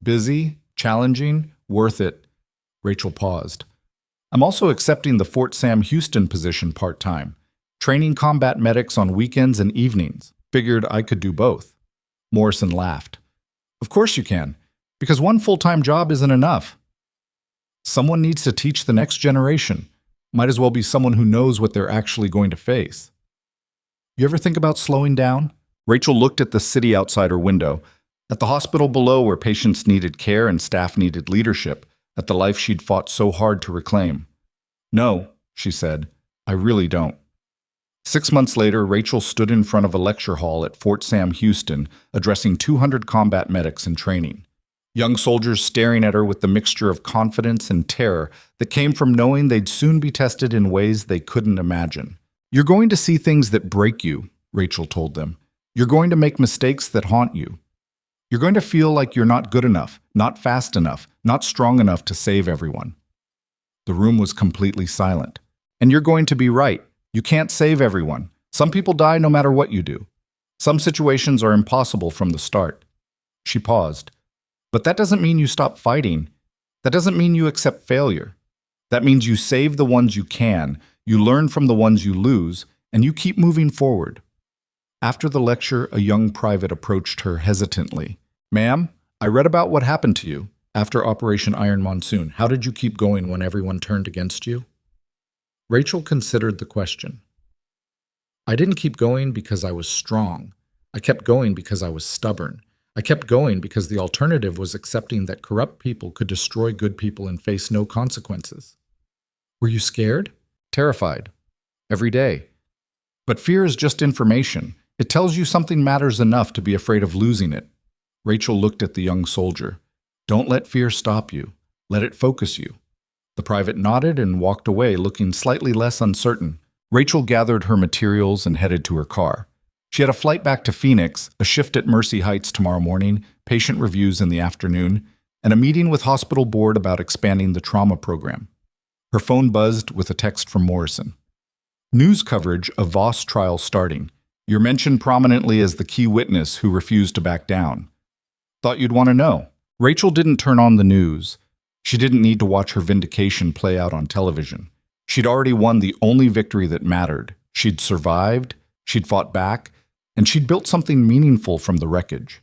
Busy, challenging, worth it. Rachel paused. I'm also accepting the Fort Sam Houston position part-time, training combat medics on weekends and evenings. Figured I could do both. Morrison laughed. Of course you can, because one full-time job isn't enough. Someone needs to teach the next generation. Might as well be someone who knows what they're actually going to face. You ever think about slowing down? Rachel looked at the city outside her window, at the hospital below where patients needed care and staff needed leadership, at the life she'd fought so hard to reclaim. No, she said, I really don't. 6 months later, Rachel stood in front of a lecture hall at Fort Sam Houston, addressing 200 combat medics in training. Young soldiers staring at her with the mixture of confidence and terror that came from knowing they'd soon be tested in ways they couldn't imagine. You're going to see things that break you, Rachel told them. You're going to make mistakes that haunt you. You're going to feel like you're not good enough, not fast enough, not strong enough to save everyone. The room was completely silent. And you're going to be right. You can't save everyone. Some people die no matter what you do. Some situations are impossible from the start. She paused. But that doesn't mean you stop fighting. That doesn't mean you accept failure. That means you save the ones you can, you learn from the ones you lose, and you keep moving forward. After the lecture, a young private approached her hesitantly. Ma'am, I read about what happened to you after Operation Iron Monsoon. How did you keep going when everyone turned against you? Rachel considered the question. I didn't keep going because I was strong. I kept going because I was stubborn. I kept going because the alternative was accepting that corrupt people could destroy good people and face no consequences. Were you scared? Terrified. Every day. But fear is just information. It tells you something matters enough to be afraid of losing it. Rachel looked at the young soldier. Don't let fear stop you. Let it focus you. The private nodded and walked away, looking slightly less uncertain. Rachel gathered her materials and headed to her car. She had a flight back to Phoenix, a shift at Mercy Heights tomorrow morning, patient reviews in the afternoon, and a meeting with hospital board about expanding the trauma program. Her phone buzzed with a text from Morrison. News coverage of Voss trial starting. You're mentioned prominently as the key witness who refused to back down. Thought you'd want to know. Rachel didn't turn on the news. She didn't need to watch her vindication play out on television. She'd already won the only victory that mattered. She'd survived, she'd fought back, and she'd built something meaningful from the wreckage.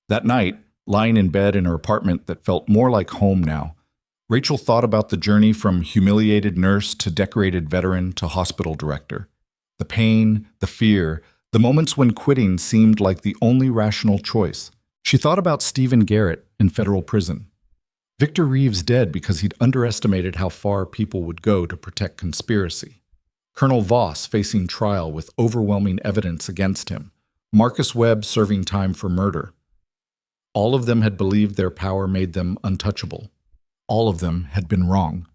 That night, lying in bed in her apartment that felt more like home now, Rachel thought about the journey from humiliated nurse to decorated veteran to hospital director. The pain, the fear, the moments when quitting seemed like the only rational choice. She thought about Stephen Garrett in federal prison. Victor Reeves dead because he'd underestimated how far people would go to protect conspiracy. Colonel Voss facing trial with overwhelming evidence against him. Marcus Webb serving time for murder. All of them had believed their power made them untouchable. All of them had been wrong.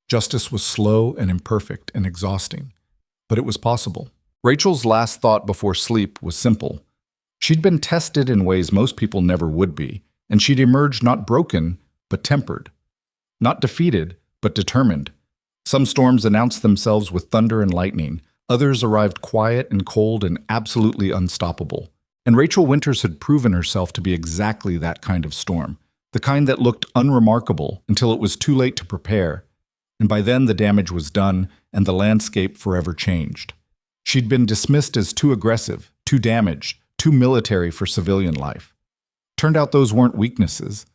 Justice was slow and imperfect and exhausting. But it was possible. Rachel's last thought before sleep was simple. She'd been tested in ways most people never would be, and she'd emerged not broken, but tempered. Not defeated, but determined. Some storms announced themselves with thunder and lightning. Others arrived quiet and cold and absolutely unstoppable. And Rachel Winters had proven herself to be exactly that kind of storm. The kind that looked unremarkable until it was too late to prepare. And by then the damage was done and the landscape forever changed. She'd been dismissed as too aggressive, too damaged, too too military for civilian life. Turned out those weren't weaknesses.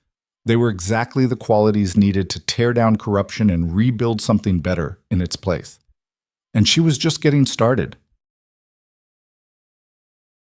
They were exactly the qualities needed to tear down corruption and rebuild something better in its place. And she was just getting started.